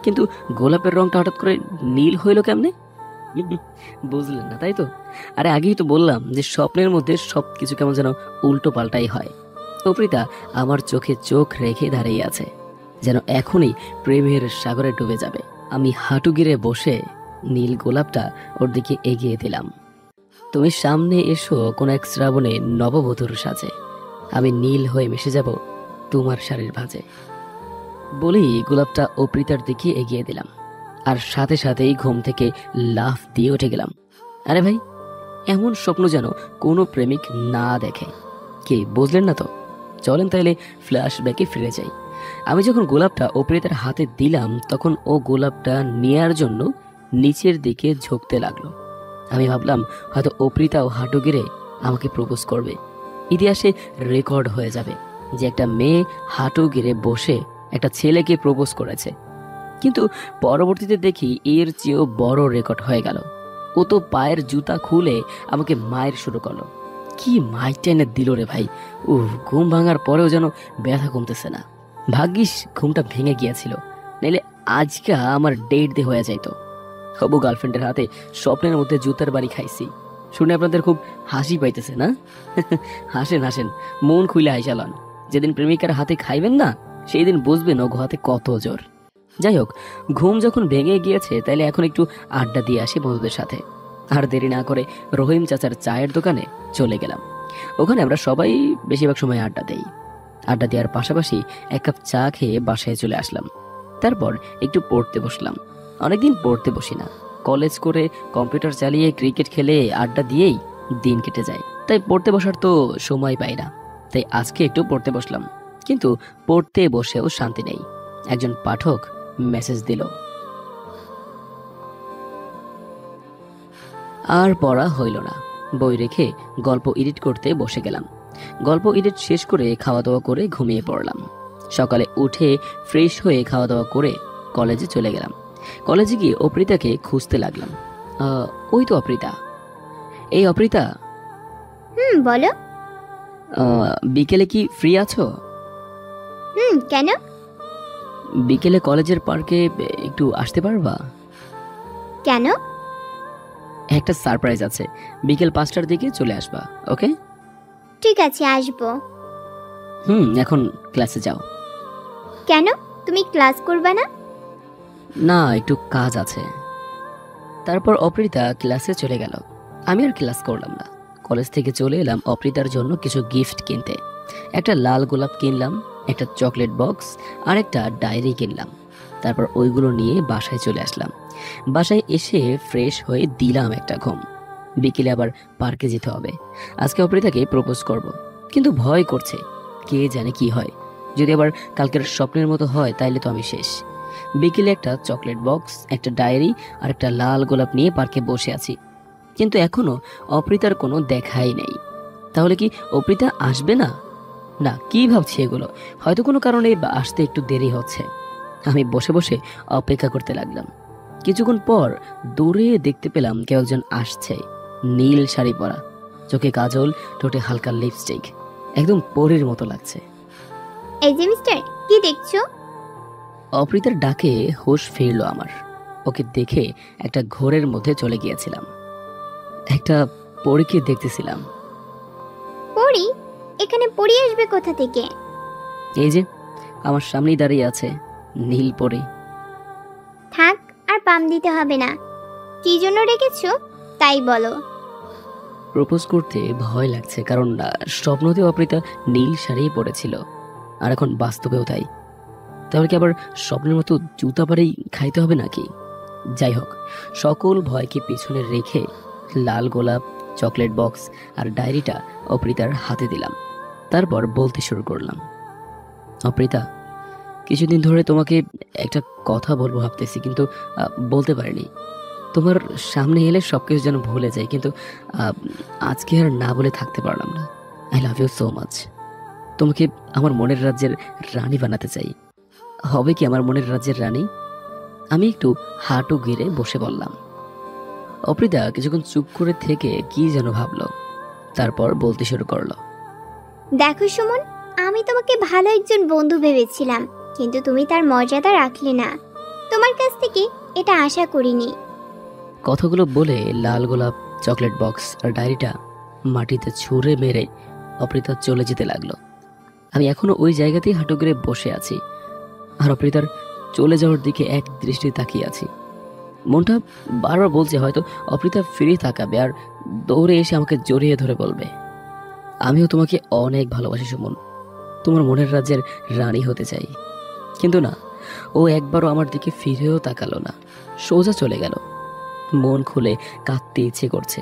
কিন্তু গোলাপের রংটা হঠাৎ করে নীল হইলো কেমনে? বুঝলেন না, তাই তো? আরে আগেই তো বললাম যে স্বপ্নের মধ্যে সবকিছু কেমন যেন উল্টো পাল্টাই হয়। অপ্রিতা আমার চোখে চোখ রেখে দাঁড়িয়ে আছে, যেন এখনই প্রেমের সাগরে ডুবে যাবে। আমি হাঁটু গিরে বসে নীল গোলাপটা ওর দিকে এগিয়ে দিলাম। তুমি সামনে এসো কোন এক শ্রাবণে নববধূর সাজে, আমি নীল হয়ে মিশে যাব তোমার শাড়ির ভাঁজে। বলেই গোলাপটা অপ্রিতার দিকে এগিয়ে দিলাম, আর সাথে সাথেই ঘুম থেকে লাফ দিয়ে উঠে গেলাম। আরে ভাই, এমন স্বপ্ন যেন কোনো প্রেমিক না দেখে। কি বুঝলেন না তো? চলেন তাইলে ফ্ল্যাশব্যাকে ফিরে যাই। আমি যখন গোলাপটা অপ্রিতার হাতে দিলাম তখন ও গোলাপটা নেয়ার জন্য নিচের দিকে ঝুঁকতে লাগলো। আমি ভাবলাম হয়তো অপ্রিতাও হাঁটু গেড়ে আমাকে প্রপোজ করবে, ইতিহাসে রেকর্ড হয়ে যাবে যে একটা মেয়ে হাঁটু গেড়ে বসে একটা ছেলেকে প্রপোজ করেছে। কিন্তু পরবর্তীতে দেখি এর চেয়েও বড় রেকর্ড হয়ে গেল। ও তো পায়ের জুতা খুলে আমাকে মায়ের শুরু করলো। কি মাইর টেনে দিল রে ভাই! ঘুম ভাঙার পরেও যেন ব্যথা কমতেছে না। ভাগ্যিস ঘুমটা ভেঙে গিয়েছিল, নাইলে আজকে আমার ডেট দিয়ে হয়ে যাইতো। হবু গার্লফ্রেন্ডের হাতে স্বপ্নের মধ্যে জুতার বাড়ি খাইছি শুনে আপনাদের খুব হাসি পাইতেছে না? হাসেন হাসেন, মন খুলে হাইসালন। যেদিন প্রেমিকার হাতে খাইবেন না সেই দিন বুঝবেন ও হাতে কত জোর। যাই হোক, ঘুম যখন ভেঙে গিয়েছে তাইলে এখন একটু আড্ডা দিয়ে আসি বন্ধুদের সাথে। আর দেরি না করে রহিম চাচার চায়ের দোকানে চলে গেলাম। ওখানে আমরা সবাই বেশিরভাগ সময় আড্ডা দেই। আড্ডা দেওয়ার পাশাপাশি 1 কাপ চা খেয়ে বাসায় চলে আসলাম। তারপর একটু পড়তে বসলাম। অনেকদিন পড়তে বসি না, কলেজ করে কম্পিউটার চালিয়ে ক্রিকেট খেলে আড্ডা দিয়েই দিন কেটে যায়, তাই পড়তে বসার তো সময় পাই না। তাই আজকে একটু পড়তে বসলাম, কিন্তু পড়তে বসেও শান্তি নেই। একজন পাঠক মেসেজ দিল। আর পড়া হইল না, বই রেখে গল্প এডিট করতে বসে গেলাম। গল্প এডিট শেষ করে খাওয়া দাওয়া করে ঘুমিয়ে পড়লাম। সকালে উঠে ফ্রেশ হয়ে খাওয়া দাওয়া করে কলেজে চলে গেলাম। কলেজে গিয়ে অপ্রিতাকে খুঁজতে লাগলাম। ওই তো অপ্রিতা। এই অপ্রিতা, বলো। বিকেলে কি ফ্রি আছো? কেন? বিকেলে কলেজের পার্কে একটু আসতে পারবা? কেন? একটা সারপ্রাইজ আছে, বিকেল 5টার দিকে চলে আসবা, ওকে? ঠিক আছে, আসবো। এখন ক্লাসে যাও। কেন, তুমি ক্লাস করবে না? না, একটু কাজ আছে। তারপর অপরিতা ক্লাসে চলে গেল। আমি আর ক্লাস করলাম না। কলেজ থেকে চলে এলাম অপরিতার জন্য কিছু গিফট কিনতে। একটা লাল গোলাপ কিনলাম, একটা চকলেট বক্স আর একটা ডায়েরি কিনলাম। তারপর ওইগুলো নিয়ে বাসায় চলে আসলাম। বাসায় এসে ফ্রেশ হয়ে দিলাম একটা ঘুম। বিকেলে আবার পার্কে যেতে হবে। আজকে অপরিতাকে প্রপোজ করব, কিন্তু ভয় করছে, কে জানে কি হয়। যদি আবার কালকের স্বপ্নের মতো হয় তাইলে তো আমি শেষ। বিকেলে একটা চকলেট বক্স, একটা ডায়েরি আর একটা লাল গোলাপ নিয়ে পার্কে বসে আছি, কিন্তু এখনো অপরিতার কোনো দেখাই নেই। তাহলে কি অপরিতা আসবে না? না, কি ভাবছি এগুলো? হয়তো কোনো কারণে আসতে একটু দেরি হচ্ছে। আমি বসে বসে অপেক্ষা করতে লাগলাম। কিছুক্ষণ পর দূরে দেখতে পেলাম কেউ একজন আসছে। নীল শাড়ি পরা, চোখে কাজল, ঠোঁটে হালকা লিপস্টিক, একদম পরীর মতো লাগছে। এই যে মিস্টার, কি দেখছো? অপরিতার ডাকে হুঁশ ফিরল আমার। ওকে দেখে একটা ঘোরের মধ্যে চলে গিয়েছিলাম। একটা পরীকে দেখতেছিলাম। পড়ি? এখানে পড়ি আসবে কোথা থেকে? এই যে আমার সামনেই দাঁড়িয়ে আছে নীল পরী। থাক, আর পাম দিতে হবে না। কি জন্য রেখেছো তাই বলো। প্রপোজ করতে ভয় লাগছে, কারণ স্বপ্নতে অপরিতা নীল শাড়ি পরেছিল, আর এখন বাস্তবেও তাই। তাহলে কি আবার স্বপ্নের মতো জুতা পাড়েই খাইতে হবে নাকি? যাই হোক, সকল ভয়কে পিছনে রেখে লাল গোলাপ, চকলেট বক্স আর ডায়েরিটা অপরিতার হাতে দিলাম। তারপর বলতে শুরু করলাম, অপরিতা, কিছুদিন ধরে তোমাকে একটা কথা বলবো ভাবতেছি, কিন্তু বলতে পারিনি। তোমার সামনে এলে সবকিছু যেন ভুলে যাই, কিন্তু আজকে আর না বলে থাকতে পারলাম না। I love you so much. তোমাকে আমার মনের রাজ্যের রানী বানাতে চাই। হবে কি আমার মনের রাজ্যের রানী? আমি একটু হাঁটু গেড়ে বসে বললাম। অপরিতা কিছুক্ষণ চুপ করে থেকে কি যেন ভাবলো, তারপর বলতে শুরু করলো। দেখো সুমন, আমি তোমাকে ভালো একজন বন্ধু ভেবেছিলাম, কিন্তু তুমি তার মর্যাদা রাখলে না। তোমার কাছ থেকে এটা আশা করিনি। কথাগুলো বলে লাল গোলাপ, চকলেট বক্স আর ডায়েরিটা মাটিতে ছুঁড়ে মেরে অপরিতা চলে যেতে লাগলো। আমি এখনো ওই জায়গাতেই হাঁটু গেড়ে বসে আছি, আর অপরিতার চলে যাওয়ার দিকে এক দৃষ্টি তাকিয়ে আছি। মনটা বারবার বলছে হয়তো অপরিতা ফিরে তাকাবে আর দৌড়ে এসে আমাকে জড়িয়ে ধরে বলবে, আমিও তোমাকে অনেক ভালোবাসি সুমন, তোমার মনের রাজ্যের রানী হতে চাই। কিন্তু না, ও একবারও আমার দিকে ফিরেও তাকালো না, সোজা চলে গেল। মন খুলে কাঁদতে ইচ্ছে করছে।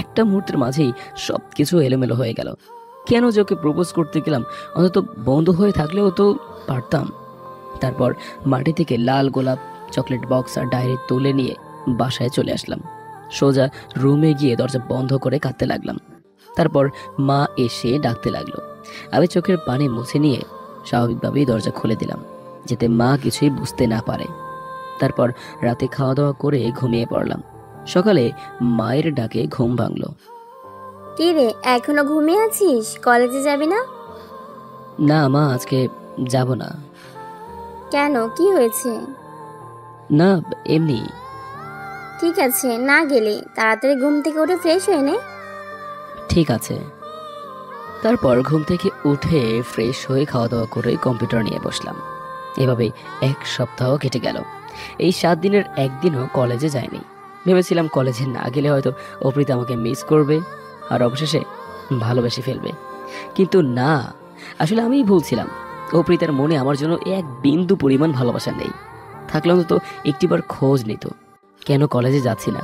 একটা মুহূর্তের মাঝেই সবকিছু এলোমেলো হয়ে গেল। কেন যে ওকে প্রপোজ করতে গেলাম? অন্তত বন্ধু হয়ে থাকলেও তো পারতাম। তারপর মাটি থেকে লাল গোলাপ, চকলেট বক্স আর ডায়েরি তুলে নিয়ে বাসায় চলে আসলাম। সোজা রুমে গিয়ে দরজা বন্ধ করে কাঁদতে লাগলাম। তারপর মা এসে ডাকতে লাগলো। আমি চোখের পানি মুছে নিয়ে স্বাভাবিকভাবেই দরজা খুলে দিলাম, যাতে মা কিছুই বুঝতে না পারে। তারপর রাতে খাওয়া দাওয়া করে ঘুমিয়ে পড়লাম। সকালে মায়ের ডাকে ঘুম ভাঙলো। কি রে, এখনো ঘুমিয়ে আছিস? কলেজে যাবি না? না মা, আজকে যাব না। কেন, কি হয়েছে? না, এমনি। ঠিক আছে, না গেলে তাড়াতাড়ি ঘুম থেকে উঠে ফ্রেশ হয়ে নে। ঠিক আছে। তারপর ঘুম থেকে উঠে ফ্রেশ হয়ে খাওয়া দাওয়া করে কম্পিউটার নিয়ে বসলাম। এভাবে এক সপ্তাহ কেটে গেল। এই 7 দিনের একদিনও কলেজে যায়নি। ভেবেছিলাম কলেজে না গেলে হয়তো অপরিতা আমাকে মিস করবে আর অবশেষে ভালোবেসে ফেলবে, কিন্তু না, আসলে আমিই ভুলছিলাম। অপরিতার মনে আমার জন্য এক বিন্দু পরিমাণ ভালোবাসা নেই। থাকলে অন্তত একটিবার খোঁজ নিত কেন কলেজে যাচ্ছি না।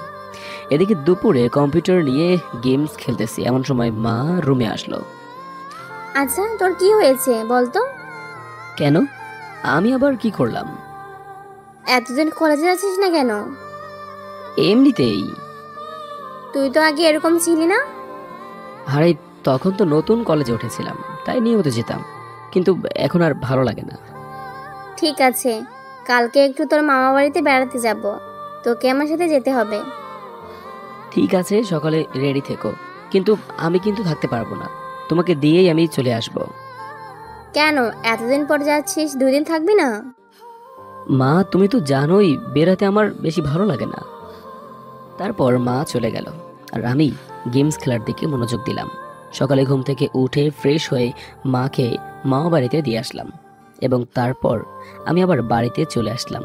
এদিকে দুপুরে কম্পিউটার নিয়ে গেমস খেলতেছি, এমন সময় মা রুমে আসলো। আচ্ছা, তোর কি হয়েছে বলতো? কেন? আমি আবার কি করলাম? এতদিন কলেজে যাচ্ছিস না কেন? এমনিতেই। তুই তো আগে এরকম ছিলি না। আরে তখন তো নতুন কলেজে উঠেছিলাম, তাই নিয়মিত যেতাম, কিন্তু এখন আর ভালো লাগে না। ঠিক আছে, কালকে একটু তোর মামা বাড়িতে বেড়াতে যাব, তোকে আমার সাথে যেতে হবে। ঠিক আছে, সকালে রেডি থেকো, কিন্তু আমি কিন্তু থাকতে পারবো না, তোমাকে দিয়েই আমি চলে আসব। কেন এতদিন পর যাচ্ছিস, 2 দিন থাকবি না? মা তুমি তো জানোই বেরাতে আমার বেশি ভালো লাগে না। তারপর মা চলে গেল আর আমি গেমস খেলার দিকে মনোযোগ দিলাম। সকালে ঘুম থেকে উঠে ফ্রেশ হয়ে মাকে মামা বাড়িতে দিয়ে আসলাম এবং তারপর আমি আবার বাড়িতে চলে আসলাম।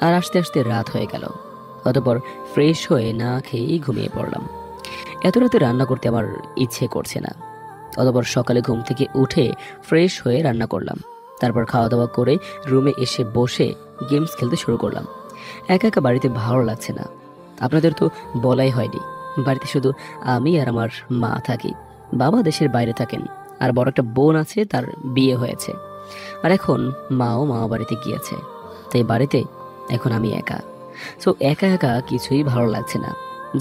আর আস্তে আস্তে রাত হয়ে গেল। অতঃপর ফ্রেশ হয়ে না খেয়েই ঘুমিয়ে পড়লাম। এত রাতে রান্না করতে আমার ইচ্ছে করছে না। অতঃপর সকালে ঘুম থেকে উঠে ফ্রেশ হয়ে রান্না করলাম। তারপর খাওয়া দাওয়া করে রুমে এসে বসে গেমস খেলতে শুরু করলাম। একা একা বাড়িতে ভালো লাগছে না। আপনাদের তো বলাই হয়নি, বাড়িতে শুধু আমি আর আমার মা থাকি। বাবা দেশের বাইরে থাকেন আর বড় একটা বোন আছে, তার বিয়ে হয়েছে। আর এখন মাও মামা বাড়িতে গিয়েছে, তাই বাড়িতে এখন আমি একা। সো একা একা কিছুই ভালো লাগছে না।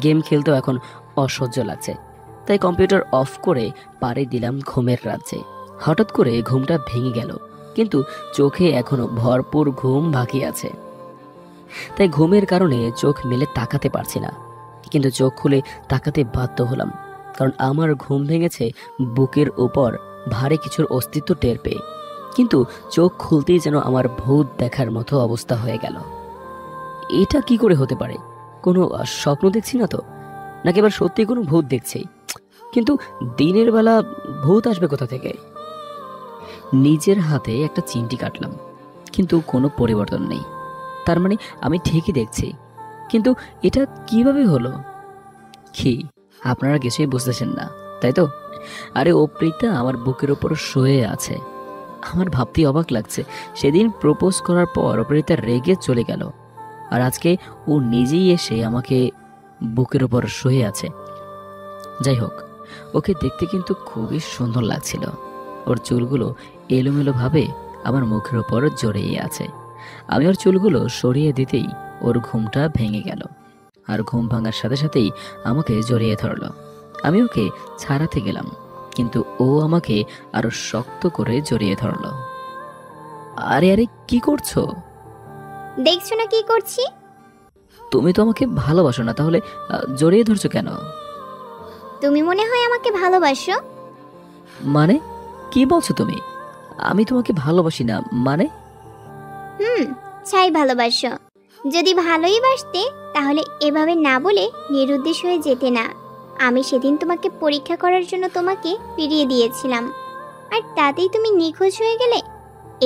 গেম খেলতেও এখন অসহ্য লাগছে। তাই কম্পিউটার অফ করে পাড়ি দিলাম ঘুমের রাজ্যে। হঠাৎ করে ঘুমটা ভেঙে গেল, কিন্তু চোখে এখনো ভরপুর ঘুম বাকি আছে। তাই ঘুমের কারণে চোখ মেলে তাকাতে পারছি না, কিন্তু চোখ খুলে তাকাতে বাধ্য হলাম, কারণ আমার ঘুম ভেঙেছে বুকের উপর ভারী কিছুর অস্তিত্ব টের পেয়ে। কিন্তু চোখ খুলতেই যেন আমার ভূত দেখার মতো অবস্থা হয়ে গেল। এটা কি করে হতে পারে? কোনো স্বপ্ন দেখছি না তো, নাকি এবার সত্যি কোনো ভূত দেখছি? কিন্তু দিনের বেলা ভূত আসবে কোথা থেকে? নিজের হাতে একটা চিমটি কাটলাম, কিন্তু কোনো পরিবর্তন নেই। তার মানে আমি ঠিকই দেখছি, কিন্তু এটা কিভাবে হলো? কি আপনারা কিছুই বুঝতেছেন না, তাই তো? আরে অপ্রিতা আমার বুকের ওপর শুয়ে আছে। আমার ভাবতেই অবাক লাগছে, সেদিন প্রপোজ করার পর অপ্রিতা রেগে চলে গেল, আর আজকে ও নিজেই এসে আমাকে বুকের ওপর শুয়ে আছে। যাই হোক, ওকে দেখতে কিন্তু খুবই সুন্দর লাগছিল। ওর চুলগুলো এলোমেলো ভাবে আমার মুখের ওপর জড়িয়ে আছে। আমি ওর চুলগুলো সরিয়ে দিতেই ওর ঘুমটা ভেঙে গেল, আর ঘুম ভাঙার সাথে সাথেই আমাকে জড়িয়ে ধরলো। আমি ওকে ছাড়াতে গেলাম, কিন্তু ও আমাকে আরো শক্ত করে জড়িয়ে ধরলো। আরে আরে কি করছো? দেখছো না কি করছি? তুমি তো আমাকে ভালোবাসো না, তাহলে জড়িয়ে ধরছো কেন? তুমি মনে হয় আমাকে ভালোবাসো। মানে কি বলছো তুমি? আমি তোমাকে ভালোবাসি না মানে? চাই ভালোবাসো। যদি ভালোই বাসতে তাহলে এভাবে না বলে নিরুদ্দেশ হয়ে যেতে না। আমি সেদিন তোমাকে পরীক্ষা করার জন্য তোমাকে ফিরিয়ে দিয়েছিলাম, আর তাতেই তুমি নিখোঁজ হয়ে গেলে।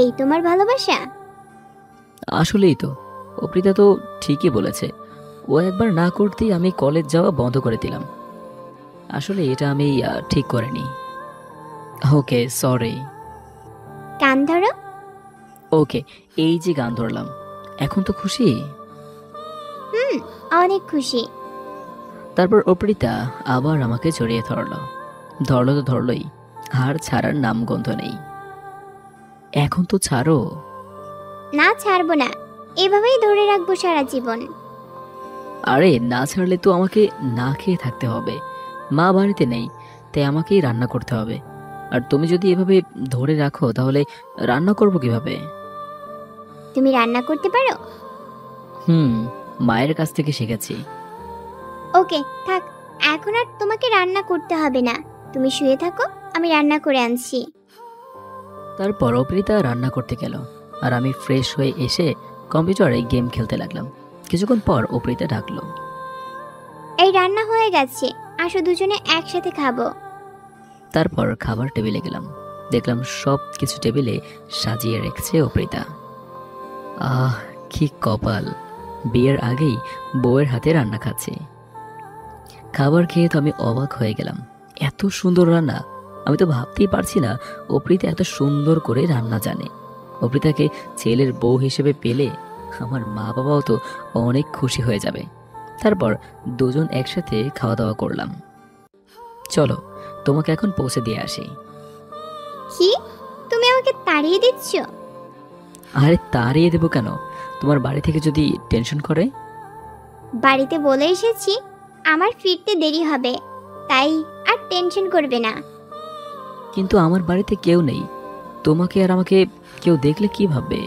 এই তোমার ভালোবাসা? আসলেই তো, অপ্রিতা তো ঠিকই বলেছে। ও একবার না করতেই আমি কলেজ যাওয়া বন্ধ করে দিলাম। আসলে এটা আমি ঠিক করিনি। ওকে সরি। কান ধরো। ওকে, এই যে গান ধরলাম, এখন তো খুশি? অনেক খুশি। তারপর অপ্রিতা আবার আমাকে জড়িয়ে ধরলো। ধরলো তো ধরলোই, আর ছাড়ার নাম গন্ধ নেই। এখন তো ছাড়ো। না ছাড়বো না, এভাবেই ধরে রাখবো সারা জীবন। আরে না ছাড়লে তো আমাকে না খেয়ে থাকতে হবে। মা বাড়িতে নেই, তাই আমাকেই রান্না করতে হবে। আর তুমি যদি এভাবে ধরে রাখো তাহলে রান্না করবো কিভাবে? তুমি রান্না করতে পারো? মায়ের কাছ থেকে শিখেছি। ওকে থাক, এখন আর তোমাকে রান্না করতে হবে না। তুমি শুয়ে থাকো, আমি রান্না করে আনছি। তারপর অপ্রিতা রান্না করতে গেল, আর আমি ফ্রেশ হয়ে এসে কম্পিউটারে গেম খেলতে লাগলাম। কিছুক্ষণ পর অপ্রিতা ডাকলো, এই রান্না হয়ে গেছে, আসো দুজনে একসাথে খাবো। তারপর খাবার টেবিলে গেলাম। দেখলাম সব কিছু টেবিলে সাজিয়ে রেখেছে অপ্রিতা। আহ কি কপাল, বিয়ের আগেই বউয়ের হাতে রান্না খাচ্ছি। খাবার খেয়ে তো আমি অবাক হয়ে গেলাম। এত সুন্দর রান্না! আমি তো ভাবতেই পারছি না অপ্রিতা এত সুন্দর করে রান্না জানে। অপ্রিতাকে ছেলের বউ হিসেবে পেলে আমার মা বাবাও তো অনেক খুশি হয়ে যাবে। তারপর দুজন একসাথে খাওয়া দাওয়া করলাম। চলো তোমাকে এখন পৌঁছে দিয়ে আসি। কি, তুমি আমাকে তাড়িয়ে দিচ্ছ? আরে তাড়িয়ে দেবো কেন? তোমার বাড়ি থেকে যদি টেনশন করে? বাড়িতে বলে এসেছি আমার ফিরতে দেরি হবে, তাই আর টেনশন করবে না। কিন্তু আমার বাড়িতে কেউ নেই, তোমাকে আর আমাকে কেউ দেখলে কি ভাববে?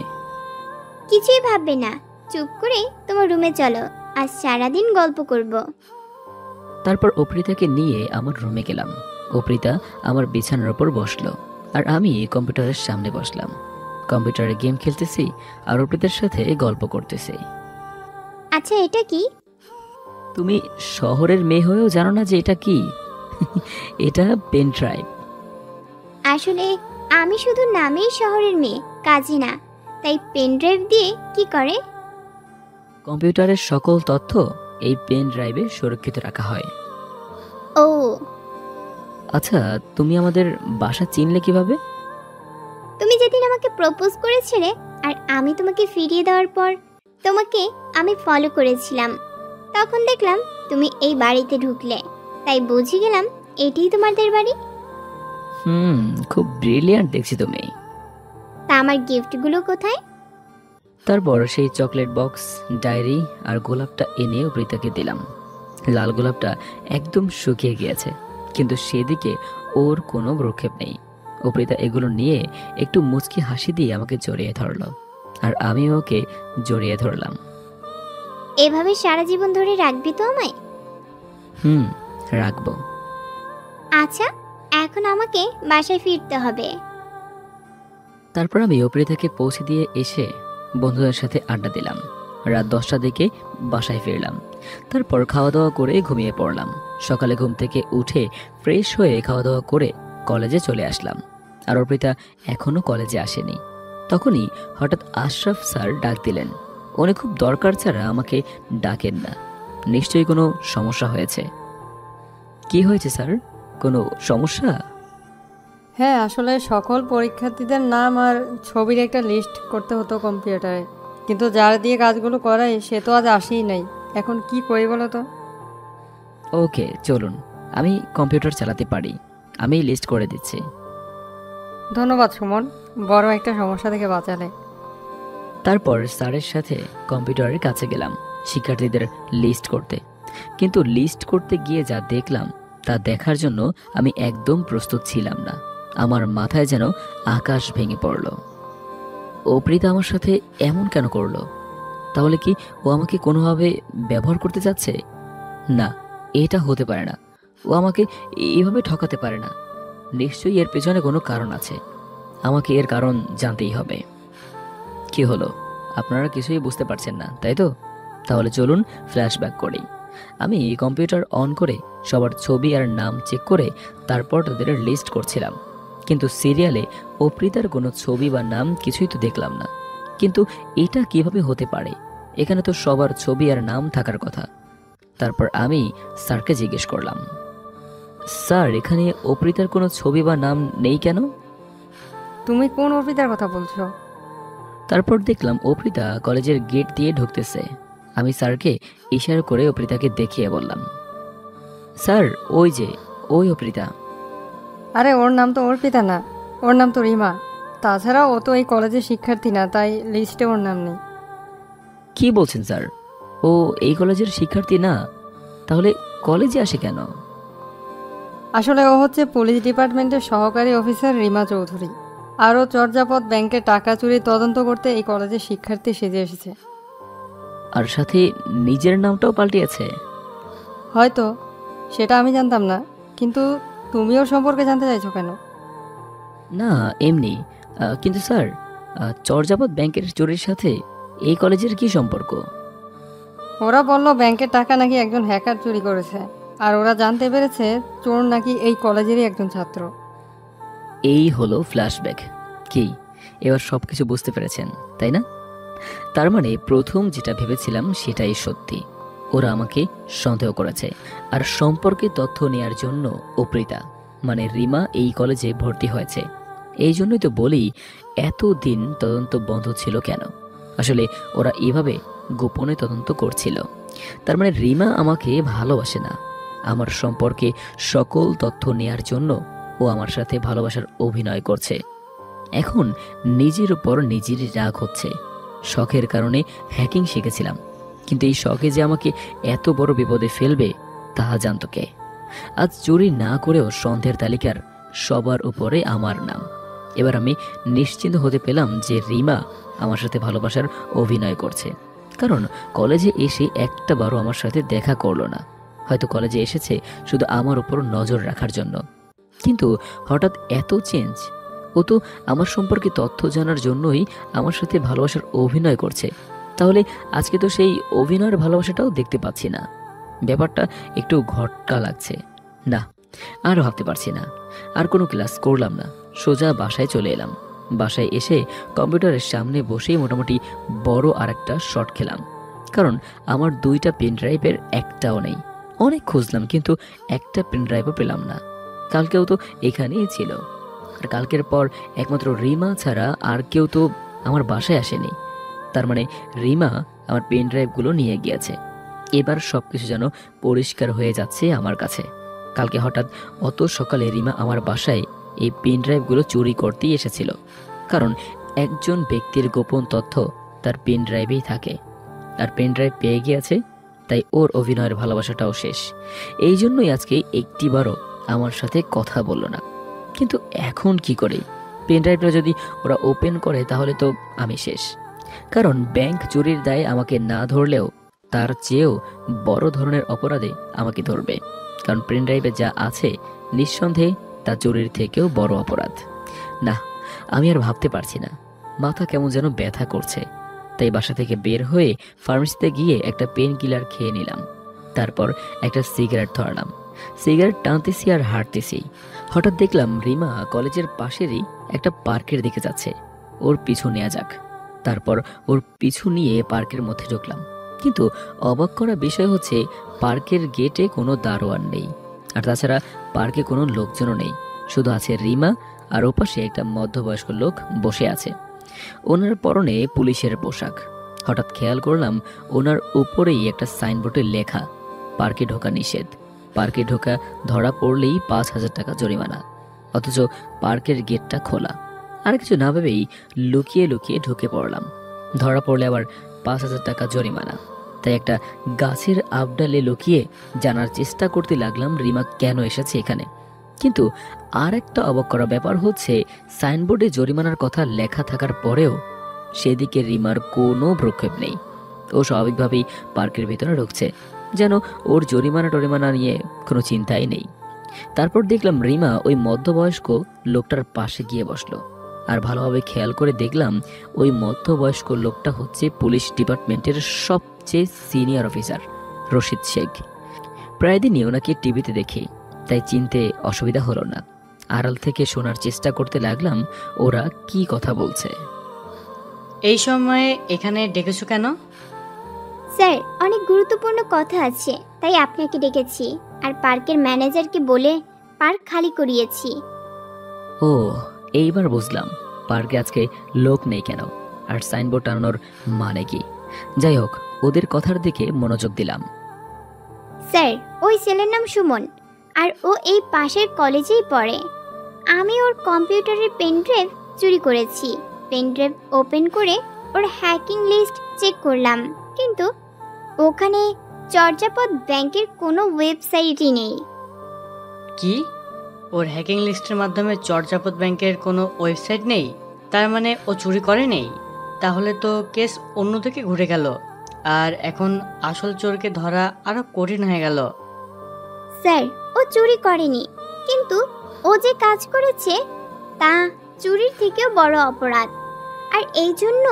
কিছুই ভাববে না, চুপ করে তোমার রুমে চলো, আজ সারাদিন গল্প করব। তারপর অপৃতাকে নিয়ে আমার রুমে গেলাম। অপৃতা আমার বিছানার ওপর বসলো আর আমি কম্পিউটারের সামনে বসলাম। কম্পিউটারে গেম খেলতেছি আর অপৃতার সাথে গল্প করতেছি। আচ্ছা, এটা কি? তুমি শহরের মেয়ে হয়েও জানো না যে এটা কি? এটা পেন ড্রাইভ। আসলে আমি শুধু নামেই শহরের মেয়ে, কাজী না। তাই পেন ড্রাইভ দিয়ে কি করে? কম্পিউটারের সকল তথ্য এই পেন ড্রাইভে সুরক্ষিত রাখা হয়। ও, আচ্ছা, তুমি আমাদের বাসা চিনলে কিভাবে? তুমি যেদিন আমাকে প্রপোজ করেছিলে আর আমি তোমাকে ফিরিয়ে দেওয়ার পর তোমাকে আমি ফলো করেছিলাম, তখন দেখলাম তুমি এই বাড়িতে ঢুকলে, তাই বুঝে গেলাম এটিই তোমাদের বাড়ি। খুব ব্রিলিয়ান্ট দেখছি তুমি। তা আমার গিফটগুলো কোথায়? তারপর সেই চকলেট বক্স, ডায়েরি আর গোলাপটা এনে অপৃতাকে দিলাম। লাল গোলাপটা একদম শুকিয়ে গিয়েছে, কিন্তু সেদিকে ওর কোনো ভ্রুক্ষেপ নেই। অপৃতা এগুলো নিয়ে একটু মুচকি হাসি দিয়ে আমাকে জড়িয়ে ধরলো আর আমি ওকে জড়িয়ে ধরলাম। এভাবে সারা জীবন ধরে রাখবি তো আমায়? রাখবো। আচ্ছা, এখন আমাকে বাসায় ফিরতে হবে। তারপর আমি অপৃতাকে পৌঁছে দিয়ে এসে বন্ধুদের সাথে আড্ডা দিলাম। রাত 10টার দিকে বাসায় ফিরলাম। তারপর খাওয়া দাওয়া করে ঘুমিয়ে পড়লাম। সকালে ঘুম থেকে উঠে ফ্রেশ হয়ে খাওয়া দাওয়া করে কলেজে চলে আসলাম। আর অর্পিতা এখনো কলেজে আসেনি। তখনই হঠাৎ আশরাফ স্যার ডাক দিলেন। উনি খুব দরকার ছাড়া আমাকে ডাকেন না। নিশ্চয়ই কোনো সমস্যা হয়েছে। কি হয়েছে স্যার, কোনো সমস্যা? হ্যাঁ, আসলে সকল পরীক্ষার্থীদের নাম আর ছবির একটা লিস্ট করতে হতো কম্পিউটারে, কিন্তু যার দিয়ে কাজগুলো করায় সে তো আজ আসেই নাই। এখন কি করি বলো তো? ওকে, চলুন, আমি কম্পিউটার চালাতে পারি, আমি লিস্ট করে দিচ্ছি। ধন্যবাদ সুমন, বড় একটা সমস্যা থেকে বাঁচালে। তারপর স্যারের সাথে কম্পিউটারের কাছে গেলাম শিক্ষার্থীদের লিস্ট করতে। কিন্তু লিস্ট করতে গিয়ে যা দেখলাম তা দেখার জন্য আমি একদম প্রস্তুত ছিলাম না। আমার মাথায় যেন আকাশ ভেঙে পড়ল। অপৃতা আমার সাথে এমন কেন করলো? তাহলে কি ও আমাকে কোনোভাবে ব্যবহার করতে চাচ্ছে? না, এটা হতে পারে না। ও আমাকে এইভাবে ঠকাতে পারে না। নিশ্চয়ই এর পেছনে কোনো কারণ আছে। আমাকে এর কারণ জানতেই হবে। কি হলো, আপনারা কিছুই বুঝতে পারছেন না, তাই তো? তাহলে চলুন ফ্ল্যাশব্যাক করি। আমি কম্পিউটার অন করে সবার ছবি আর নাম চেক করে তারপর তাদের লিস্ট করছিলাম। কিন্তু সিরিয়ালে অপৃতার কোনো ছবি বা নাম কিছুই তো দেখলাম না। কিন্তু এটা কিভাবে হতে পারে? এখানে তো সবার ছবি আর নাম থাকার কথা। তারপর আমি স্যারকে জিজ্ঞেস করলাম, স্যার, এখানে অপৃতার কোনো ছবি বা নাম নেই কেন? তুমি কোন অর্পিতার কথা বলছো? তারপর দেখলাম অপৃতা কলেজের গেট দিয়ে ঢুকতেছে। আমি স্যারকে ইশারা করে অপৃতাকে দেখিয়ে বললাম, স্যার, ওই অপৃতা। আরে ওর নাম তো অর্পিতা না, ওর নাম তো রিমা। তাছাড়া ও তো এই কলেজের শিক্ষার্থী না, তাই লিস্টে ওর নাম নেই। কি বলছেন স্যার? ও এই কলেজের শিক্ষার্থী না? তাহলে কলেজে আসে কেন? আসলে ও হচ্ছে পুলিশ ডিপার্টমেন্টের সহকারী অফিসার রিমা চৌধুরী। আরও চর্যাপদ ব্যাংকে টাকা চুরি তদন্ত করতে এই কলেজের শিক্ষার্থী সেজে এসেছে। আর সাথে নিজের নামটাও পাল্টিয়েছে? হয়তো, সেটা আমি জানতাম না। কিন্তু তুমি ওর সম্পর্কে জানতে চাইছো কেন? না, এমনি। কিন্তু স্যার, চর্যাপদ ব্যাংকের চোরের সাথে এই কলেজের কি সম্পর্ক? ওরা বলল ব্যাংকের টাকা নাকি একজন হ্যাকার চুরি করেছে, আর ওরা জানতে পেরেছে চোর নাকি এই কলেজেরই একজন ছাত্র। এই হলো ফ্ল্যাশব্যাক। কি এবার সবকিছু বুঝতে পেরেছেন, তাই না? তার মানে প্রথম যেটা ভেবেছিলাম সেটাই সত্যি। ওরা আমাকে সন্দেহ করেছে। আর সম্পর্কে তথ্য নেয়ার জন্য অপৃতা মানে রিমা এই কলেজে ভর্তি হয়েছে। এই জন্যই তো বলি এতদিন তদন্ত বন্ধ ছিল কেন। আসলে ওরা এভাবে গোপনে তদন্ত করছিল। তার মানে রিমা আমাকে ভালোবাসে না। আমার সম্পর্কে সকল তথ্য নেয়ার জন্য ও আমার সাথে ভালোবাসার অভিনয় করছে। এখন নিজের উপর নিজেরই রাগ হচ্ছে। শখের কারণে হ্যাকিং শিখেছিলাম, কিন্তু এই শখে যে আমাকে এত বড় বিপদে ফেলবে তাহা জানত কে? আজ চুরি না করেও সন্দেহের তালিকার সবার উপরে আমার নাম। এবার আমি নিশ্চিন্ত হতে পেলাম যে রিমা আমার সাথে ভালোবাসার অভিনয় করছে, কারণ কলেজে এসে একটা বারও আমার সাথে দেখা করলো না। হয়তো কলেজে এসেছে শুধু আমার উপর নজর রাখার জন্য। কিন্তু হঠাৎ এত চেঞ্জ। ও তো আমার সম্পর্কে তথ্য জানার জন্যই আমার সাথে ভালোবাসার অভিনয় করছে। তাহলে আজকে তো সেই অভিনয়ের ভালোবাসাটাও দেখতে পাচ্ছি না। ব্যাপারটা একটু ঘটকা লাগছে। না, আর ভাবতে পারছি না। আর কোনো ক্লাস করলাম না, সোজা বাসায় চলে এলাম। বাসায় এসে কম্পিউটারের সামনে বসেই মোটামুটি বড় আর একটা শট খেলাম। কারণ আমার 2টা পেন ড্রাইভের একটাও নেই। অনেক খুঁজলাম কিন্তু একটা পেন ড্রাইভও পেলাম না। কালকেও তো এখানেই ছিল, আর কালকের পর একমাত্র রিমা ছাড়া আর কেউ তো আমার বাসায় আসেনি। তার মানে রিমা আমার পেন ড্রাইভগুলো নিয়ে গিয়েছে। এবার সবকিছু যেন পরিষ্কার হয়ে যাচ্ছে আমার কাছে। কালকে হঠাৎ অত সকালে রিমা আমার বাসায় এই পেন ড্রাইভগুলো চুরি করতেই এসেছিল। কারণ একজন ব্যক্তির গোপন তথ্য তার পেন ড্রাইভেই থাকে, আর পেন ড্রাইভ পেয়ে গিয়েছে, তাই ওর অভিনয়ের ভালোবাসাটাও শেষ। এই জন্যই আজকে একটিবারও আমার সাথে কথা বলল না। কিন্তু এখন কি করে? পেন ড্রাইভটা যদি ওরা ওপেন করে তাহলে তো আমি শেষ। কারণ ব্যাংক চুরির দায়ে আমাকে না ধরলেও তার চেয়েও বড় ধরনের অপরাধে আমাকে ধরবে। কারণ পেন ড্রাইভে যা আছে নিঃসন্দেহে তা চুরির থেকেও বড় অপরাধ। না, আমি আর ভাবতে পারছি না। মাথা কেমন যেন ব্যথা করছে। তাই বাসা থেকে বের হয়ে ফার্মেসিতে গিয়ে একটা পেন কিলার খেয়ে নিলাম। তারপর একটা সিগারেট ধরালাম। সিগারেট টানতেছি আর হাঁটতেছি। হঠাৎ দেখলাম রিমা কলেজের পাশেরই একটা পার্কের দিকে যাচ্ছে। ওর পিছু নেওয়া যাক। তারপর ওর পিছু নিয়ে পার্কের মধ্যে ঢুকলাম। কিন্তু অবাক করা বিষয় হচ্ছে পার্কের গেটে কোনো দারোয়ান নেই, আর তাছাড়া পার্কে কোনো লোকজনও নেই। শুধু আছে রিমা, আর ওপাশে একটা মধ্যবয়স্ক লোক বসে আছে। ওনার পরনে পুলিশের পোশাক। হঠাৎ খেয়াল করলাম ওনার উপরেই একটা সাইনবোর্ডে লেখা, পার্কে ঢোকা নিষেধ। পার্কে ঢোকা ধরা পড়লেই 5,000 টাকা জরিমানা। অথচ পার্কের গেটটা খোলা। আর কিছু না ভেবেই লুকিয়ে লুকিয়ে ঢুকে পড়লাম। ধরা পড়লে আবার 5,000 টাকা জরিমানা। তাই একটা গাছের আবডালে লুকিয়ে জানার চেষ্টা করতে লাগলাম রিমা কেন এসেছে এখানে। কিন্তু আর একটা অবাক করা ব্যাপার হচ্ছে, সাইনবোর্ডে জরিমানার কথা লেখা থাকার পরেও সেদিকে রিমার কোনো ভ্রুক্ষেপ নেই। ও স্বাভাবিকভাবেই পার্কের ভেতরে ঢুকছে, যেন ওর জরিমানা নিয়ে কোনো চিন্তাই নেই। তারপর দেখলাম রিমা ওই মধ্যবয়স্ক লোকটার পাশে গিয়ে বসলো। আর ভালোভাবে খেয়াল করে দেখলাম ওই মধ্যবয়স্ক লোকটা হচ্ছে পুলিশ ডিপার্টমেন্টের সবচেয়ে সিনিয়র অফিসার রশিদ শেখ। প্রায় দিনই ওনাকে টিভিতে দেখি, তাই চিনতে অসুবিধা হলো না। আড়াল থেকে শোনার চেষ্টা করতে লাগলাম ওরা কি কথা বলছে। এই সময়ে এখানে ডেকেছো কেন? স্যার, অনেক গুরুত্বপূর্ণ কথা আছে, তাই আপনাকে ডেকেছি। আর পার্কের ম্যানেজারকে বলে পার্ক খালি করিয়েছি। ও, এইবার বুঝলাম পার্কে আজকে লোক নেই কেন, আর সাইনবোর্ড টানানোর মানে কি। যাই হোক, ওদের কথার দিকে মনোযোগ দিলাম। স্যার, ওই ছেলের নাম সুমন, আর ও এই পাশের কলেজেই পড়ে। আমি ওর কম্পিউটারের পেন ড্রাইভ চুরি করেছি। পেন ড্রাইভ ওপেন করে ওর হ্যাকিং লিস্ট চেক করলাম, কিন্তু ওখানে চর্যাপদ ব্যাংকের কোনো ওয়েবসাইটই নেই। কি? ওর হ্যাকিং লিস্টের মাধ্যমে চর্যাপদ ব্যাংকের কোনো ওয়েবসাইট নেই? তার মানে ও চুরি করে নেই। তাহলে তো কেস অন্যদিকে ঘুরে গেল, আর এখন আসল চোরকে ধরা আরো কঠিন হয়ে গেল। স্যার, ও চুরি করেনি, কিন্তু ও যে কাজ করেছে তা চুরির থেকেও বড় অপরাধ। আর এই জন্য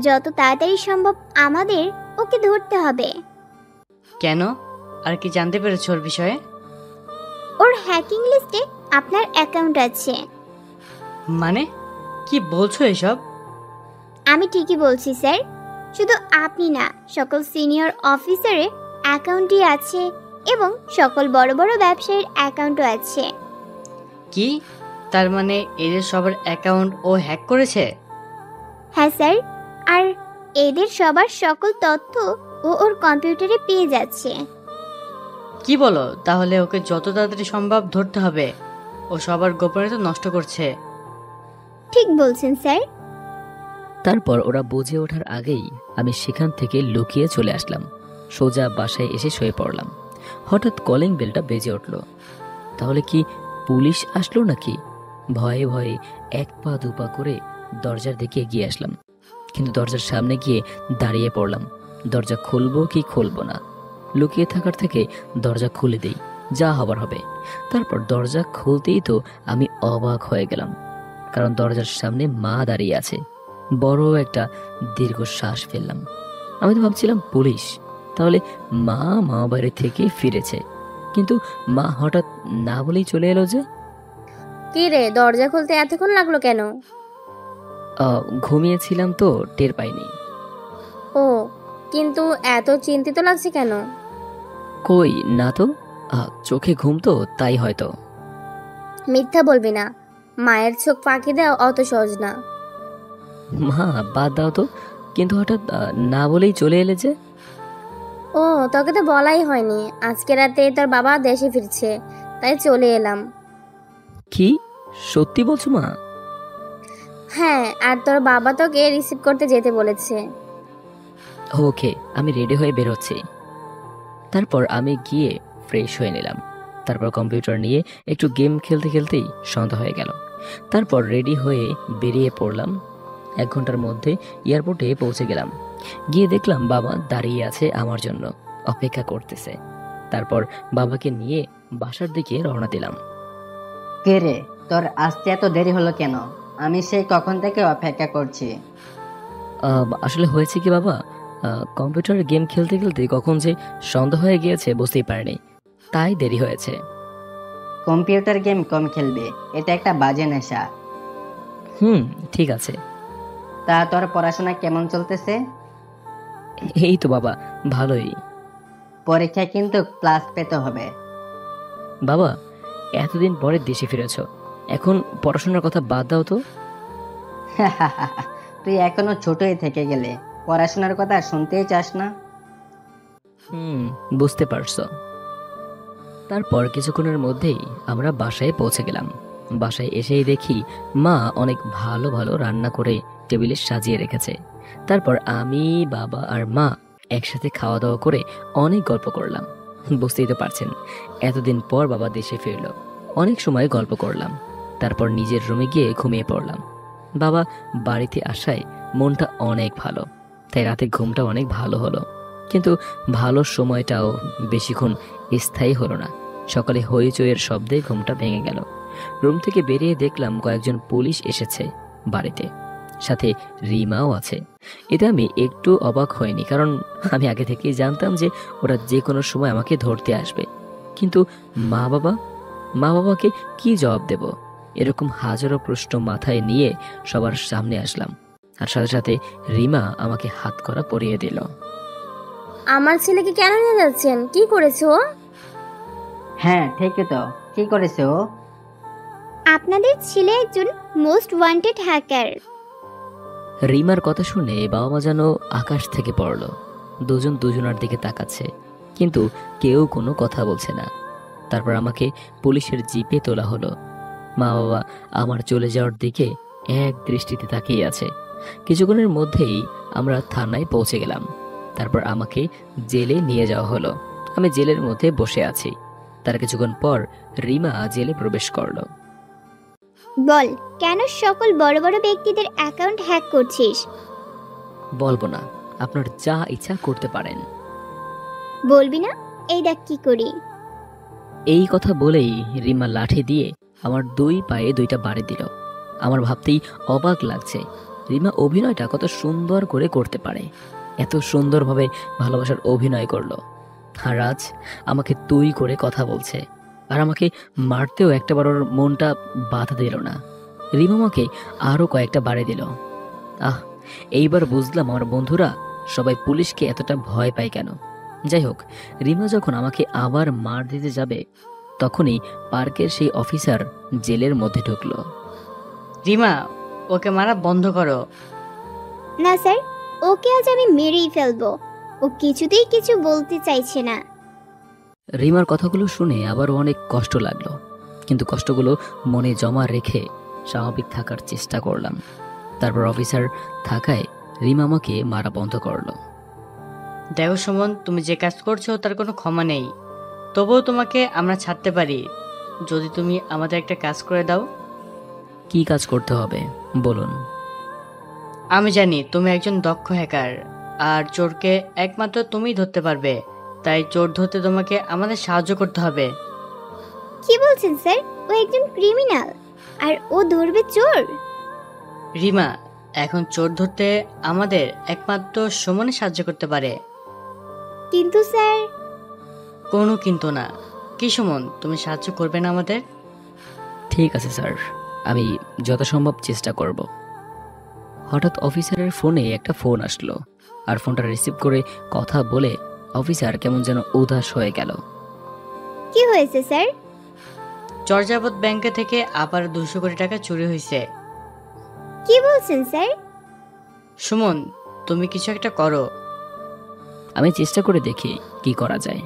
যত তাড়াতাড়ি সম্ভব আমাদের ওকে ধরতে হবে। কেন? আর কি জানতে পেরেছো ওর বিষয়ে? ওর হ্যাকিং লিস্টে আপনার অ্যাকাউন্ট আছে। মানে কি বলছো এসব? আমি ঠিকই বলছি স্যার। শুধু আপনি না, সকল সিনিয়র অফিসারের অ্যাকাউন্টই আছে, এবং সকল বড় বড় ব্যবসায়ীর অ্যাকাউন্টও আছে। কি? তার মানে এদের সবার অ্যাকাউন্ট ও হ্যাক করেছে? হ্যাঁ স্যার, আর এদের সবার সকল তথ্য ও ওর কম্পিউটারে পেয়ে যাচ্ছে। কি বলো? তাহলে ওকে যত তাড়াতাড়ি সম্ভব ধরতে হবে। ও সবার গোপনীয়তা নষ্ট করছে। ঠিক বলছেন স্যার। তারপর ওরা বুঝে ওঠার আগেই আমি সেখান থেকে লুকিয়ে চলে আসলাম। সোজা বাসায় এসে শুয়ে পড়লাম। হঠাৎ কলিং বেলটা বেজে উঠল। তাহলে কি পুলিশ আসলো নাকি? ভয়ে ভয়ে 1 পা 2 পা করে দরজার দিকে এগিয়ে আসলাম, কিন্তু দরজার সামনে গিয়ে দাঁড়িয়ে পড়লাম। দরজা খুলবো কি খুলবো না। লুকিয়ে থাকার থেকে দরজা খুলে দেই, যা হবার হবে। তারপর দরজা খুলতেই তো আমি অবাক হয়ে গেলাম, কারণ দরজার সামনে মা দাঁড়িয়ে আছে। বড় একটা দীর্ঘশ্বাস ফেললাম। আমি তো ভাবছিলাম পুলিশ, তাহলে মা মামা বাড়ি থেকে ফিরেছে, কিন্তু মা হঠাৎ না বলেই চলে এলো যে। কি রে, দরজা খুলতে এতক্ষণ লাগলো কেন? ঘুমিয়েছিলাম তো টের পাইনি। ও, কিন্তু এত চিন্তিত লাগছে কেন? কই না তো, চোখে ঘুম তো তাই হয়তো। মিথ্যা বলবি না, মায়ের চোখ ফাঁকি দেওয়া অত সহজ না। মা বাদ দাও তো, কিন্তু হঠাৎ না বলেই চলে এলে যে। ও, তোকে তো বলাই হয়নি, আজকে রাতে তোর বাবা দেশে ফিরছে, তাই চলে এলাম। কি সত্যি বলছো মা? হ্যাঁ, আর তোর বাবা তোকে রিসিভ করতে যেতে বলেছে। ওকে, আমি রেডি হয়ে বের হচ্ছি। তারপর আমি গিয়ে ফ্রেশ হয়ে নিলাম। তারপর কম্পিউটার নিয়ে একটু গেম খেলতে খেলতেই সন্ধ্যা হয়ে গেল। তারপর রেডি হয়ে বেরিয়ে পড়লাম। 1 ঘন্টার মধ্যে এয়ারপোর্টে পৌঁছে গেলাম। গিয়ে দেখলাম বাবা দাঁড়িয়ে আছে, আমার জন্য অপেক্ষা করতেছে। তারপর বাবাকে নিয়ে বাসার দিকে রওনা দিলাম। কে রে, তোর আসতে এত দেরি হলো কেন? আমি সেই কখন থেকে অপেক্ষা করছি। আসলে হয়েছে কি বাবা, কম্পিউটার গেম খেলতে খেলতে কখন যে সন্ধ্যা হয়ে গিয়েছে বুঝতেই পারিনি, তাই দেরি হয়েছে। কম্পিউটার গেম কম খেলবে, এটা একটা বাজে নেশা। ঠিক আছে। তা তোর পড়াশোনা কেমন চলতেছে? এই তো বাবা, ভালোই। পরীক্ষায় কিন্তু ক্লাস পেতে হবে। বাবা, এতদিন পরে দেশে ফিরেছ, এখন পড়াশোনার কথা বাদ দাও তো। তুই এখনো ছোটই থেকে গেলে, পড়াশোনার কথা শুনতেই চাস না। বুঝতে পারছো। তারপর কিছুক্ষণের মধ্যেই আমরা বাসায় পৌঁছে গেলাম। বাসায় এসেই দেখি মা অনেক ভালো ভালো রান্না করে টেবিলে সাজিয়ে রেখেছে। তারপর আমি, বাবা আর মা একসাথে খাওয়া দাওয়া করে অনেক গল্প করলাম। বুঝতেই তো পারছেন, এতদিন পর বাবা দেশে ফিরলো, অনেক সময় গল্প করলাম। তারপর নিজের রুমে গিয়ে ঘুমিয়ে পড়লাম। বাবা বাড়িতে আসায় মনটা অনেক ভালো, তাই রাতে ঘুমটা অনেক ভালো হলো। কিন্তু ভালো সময়টাও বেশিক্ষণ স্থায়ী হলো না। সকালে হইচইয়ের শব্দে ঘুমটা ভেঙে গেল। রুম থেকে বেরিয়ে দেখলাম কয়েকজন পুলিশ এসেছে বাড়িতে, সাথে রিমাও আছে। এতে আমি একটু অবাক হইনি, কারণ আমি আগে থেকেই জানতাম যে ওরা যে কোনো সময় আমাকে ধরতে আসবে। কিন্তু মা বাবাকে কি জবাব দেব? এরকম হাজারো প্রশ্ন মাথায় নিয়ে সবার সামনে আসলাম, আর সাথে সাথে রিমা আমাকে হাত করা পরিয়ে দিল। আমার ছেলেকে কেন নিয়ে যাচ্ছেন? কি করেছে ও? হ্যাঁ ঠিকই তো, কি করেছে ও? আপনাদের ছেলে একজন মোস্ট ওয়ান্টেড হ্যাকার। রিমার কথা শুনে বাবা মা যেন আকাশ থেকে পড়লো। দুজন দুজনার দিকে তাকাচ্ছে, কিন্তু কেউ কোনো কথা বলছে না। তারপর আমাকে পুলিশের জিপে তোলা হলো। মা বাবা আমার চলে যাওয়ার দিকে এক দৃষ্টিতে তাকিয়ে আছে। কিছুক্ষণের মধ্যেই আমরা থানায় পৌঁছে গেলাম। তারপর আমাকে জেলে নিয়ে যাওয়া হলো। আমি জেলের মধ্যে বসে আছি। তার কিছুক্ষণ পর রিমা জেলে প্রবেশ করলো। বল, কেন সকল বড় বড় ব্যক্তিদের অ্যাকাউন্ট হ্যাক করছিস? বলবো না, আপনার যা ইচ্ছা করতে পারেন। বলবি না? এই দেখ কি করি। এই কথা বলেই রিমা লাঠি দিয়ে আমার 2 পায়ে 2টা বাড়ি দিল। আমার ভাবতেই অবাক লাগছে, রিমা অভিনয়টা কত সুন্দর করে করতে পারে। এত সুন্দরভাবে ভালোবাসার অভিনয় করলো। আর আজ আমাকে তুই করে কথা বলছে, আর আমাকে মারতেও একটাবার ওর মনটা বাধা দিল না। রিমা আমাকে আরো কয়েকটা বাড়ি দিল। এইবার বুঝলাম আমার বন্ধুরা সবাই পুলিশকে এতটা ভয় পায় কেন। যাই হোক, রিমা যখন আমাকে আবার মার দিতে যাবে, তখনই পার্কের সেই অফিসার জেলের মধ্যে ঢুকলো। রিমা, ওকে মারা বন্ধ করো। না স্যার, ওকে আজ আমি মেরেই ফেলবো। ও কিছুতেই কিছু বলতে চাইছে না। রিমার কথাগুলো শুনে আবার অনেক কষ্ট লাগলো, কিন্তু কষ্টগুলো মনে জমা রেখে স্বাভাবিক থাকার চেষ্টা করলাম। তারপর অফিসার থাকায় রিমা আমাকে মারা বন্ধ করলো। দেখো সুমন, তুমি যে কাজ করছো তার কোনো ক্ষমা নেই, তবুও তোমাকে আমরা ছাড়তে পারি যদি তুমি আমাদের একটা কাজ করে দাও। কি কাজ করতে হবে বলুন? আমি জানি তুমি একজন দক্ষ হ্যাকার, আর চোরকে একমাত্র তুমিই ধরতে পারবে। তাই চোর ধরতে তোমাকে আমাদের সাহায্য করতে হবে। কি বলছেন স্যার? ও একজন ক্রিমিনাল আর ও ধরবে চোর? রিমা, এখন চোর ধরতে আমাদের একমাত্র সুমনে সাহায্য করতে পারে। কিন্তু স্যার। কোনো কিন্তু না। কি সুমন, তুমি সাহায্য করবে না আমাদের? ঠিক আছে স্যার, আমি যথাসম্ভব চেষ্টা করব। হঠাৎ অফিসারের ফোনে একটা ফোন আসলো, আর ফোনটা রিসিভ করে কথা বলে অফিসার কেমন যেন উদাস হয়ে গেল। কি হয়েছে স্যার? চর্যাপদ ব্যাংকে থেকে আবার 200 কোটি টাকা চুরি হয়েছে। কি বলছেন স্যার? সুমন, তুমি কিছু একটা করো। আমি চেষ্টা করে দেখি কি করা যায়।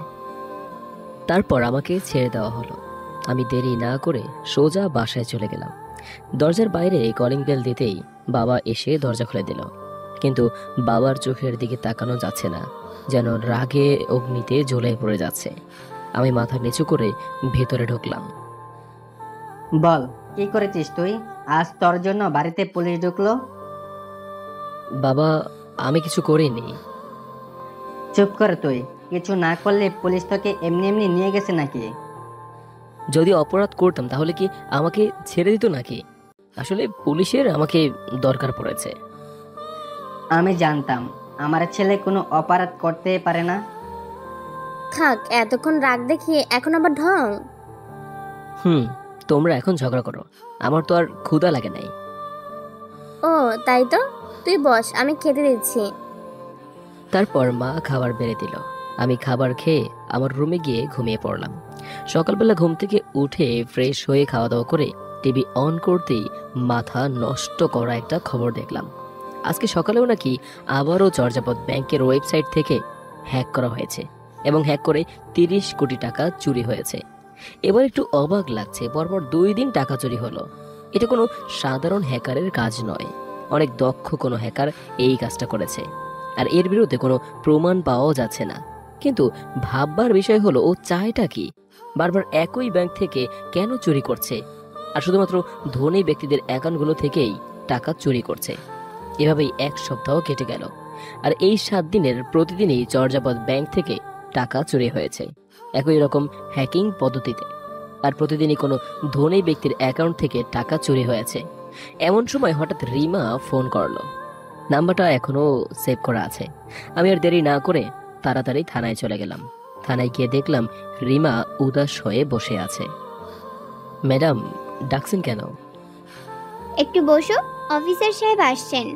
তারপর আমাকে ছেড়ে দেওয়া হলো। আমি দেরি না করে সোজা বাসায় চলে গেলাম। দরজার বাইরে কলিং বেল দিতেই বাবা এসে দরজা খুলে দিল, কিন্তু বাবার চোখের দিকে তাকানো যাচ্ছে না, যেন রাগে অগ্নিতে জ্বলে পড়ে যাচ্ছে। আমি মাথা নিচু করে ভেতরে ঢুকলাম। বল, কি করেছিস তুই? আজ তোর জন্য বাড়িতে পুলিশ ঢুকলো। বাবা, আমি কিছু করিনি। চুপ কর তুই। কিছু না করলে পুলিশ তোকে এমনি এমনি নিয়ে গেছে নাকি? যদি অপরাধ করতাম তাহলে কি আমাকে ছেড়ে দিত নাকি? আসলে পুলিশের আমাকে দরকার পড়েছে। আমি জানতাম আমার ছেলে কোনো অপরাধ করতে পারে না। থাক, এতক্ষণ রাগ দেখিয়ে এখন আবার ঢং। তোমরা এখন ঝগড়া করো, আমার তো আর ক্ষুধা লাগে নাই। ও তাই তো, তুই বস, আমি খেতে দিচ্ছি। তারপর মা খাবার বেড়ে দিল। আমি খাবার খেয়ে আমার রুমে গিয়ে ঘুমিয়ে পড়লাম। সকালবেলা ঘুম থেকে উঠে ফ্রেশ হয়ে খাওয়া দাওয়া করে টিভি অন করতেই মাথা নষ্ট করা একটা খবর দেখলাম। আজকে সকালেও নাকি আবারও চর্যাপদ ব্যাংকের ওয়েবসাইট থেকে হ্যাক করা হয়েছে এবং হ্যাক করে 30 কোটি টাকা চুরি হয়েছে। এবার একটু অবাক লাগছে, পরপর 2 দিন টাকা চুরি হলো। এটা কোনো সাধারণ হ্যাকারের কাজ নয়, অনেক দক্ষ কোনো হ্যাকার এই কাজটা করেছে, আর এর বিরুদ্ধে কোনো প্রমাণ পাওয়াও যাচ্ছে না। কিন্তু ভাববার বিষয় হলো, ও চায়টা কি? বারবার একই ব্যাংক থেকে কেন চুরি করছে, আর শুধুমাত্র ধনী ব্যক্তিদের অ্যাকাউন্টগুলো থেকেই টাকা চুরি করছে। এভাবেই 1 সপ্তাহ কেটে গেল, আর এই 7 দিনের প্রতিদিনই চর্যাপদ ব্যাংক থেকে টাকা চুরি হয়েছে একই রকম হ্যাকিং পদ্ধতিতে, আর প্রতিদিনই কোনো ধনী ব্যক্তির অ্যাকাউন্ট থেকে টাকা চুরি হয়েছে। এমন সময় হঠাৎ রিমা ফোন করলো। নাম্বারটা এখনো সেভ করা আছে। আমি আর দেরি না করে তাড়াতাড়ি থানায় চলে গেলাম। থানায় গিয়ে দেখলাম রিমা উদাস হয়ে বসে আছে। ম্যাডাম, ডাকছেন কেন? একটু বসো, অফিসার সাহেব আসছেন,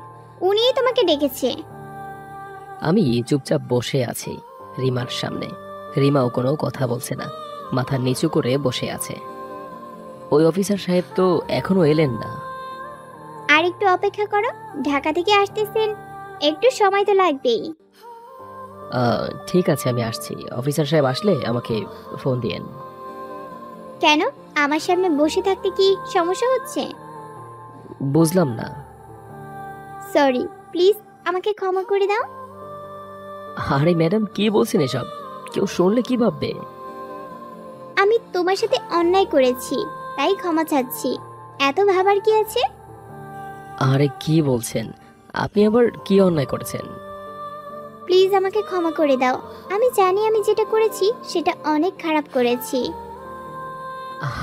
উনিই তোমাকে ডেকেছে। আমি চুপচাপ বসে আছি রিমার সামনে। রিমাও কোনো কথা বলছে না, মাথা নিচু করে বসে আছে। ওই অফিসার সাহেব তো এখনো এলেন না। আর একটু অপেক্ষা করো, ঢাকা থেকে আসতেছেন, একটু সময় তো লাগবেই। ঠিক আছে, আমি আসছি। অফিসার সাহেব আসলে আমাকে ফোন দিয়েন। কেন, আমার সামনে বসে থাকতে কি সমস্যা হচ্ছে? বুঝলাম না। সরি, প্লিজ আমাকে ক্ষমা করে দাও। আরে ম্যাডাম, কি বলছেন এসব? কেউ শুনলে কি ভাববে? আমি তোমার সাথে অন্যায় করেছি, তাই ক্ষমা চাচ্ছি, এত ভাবার কি আছে? আরে কি বলছেন আপনি? আবার কি অন্যায় করেছেন? প্লিজ আমাকে ক্ষমা করে দাও। আমি জানি আমি যেটা করেছি সেটা অনেক খারাপ করেছি।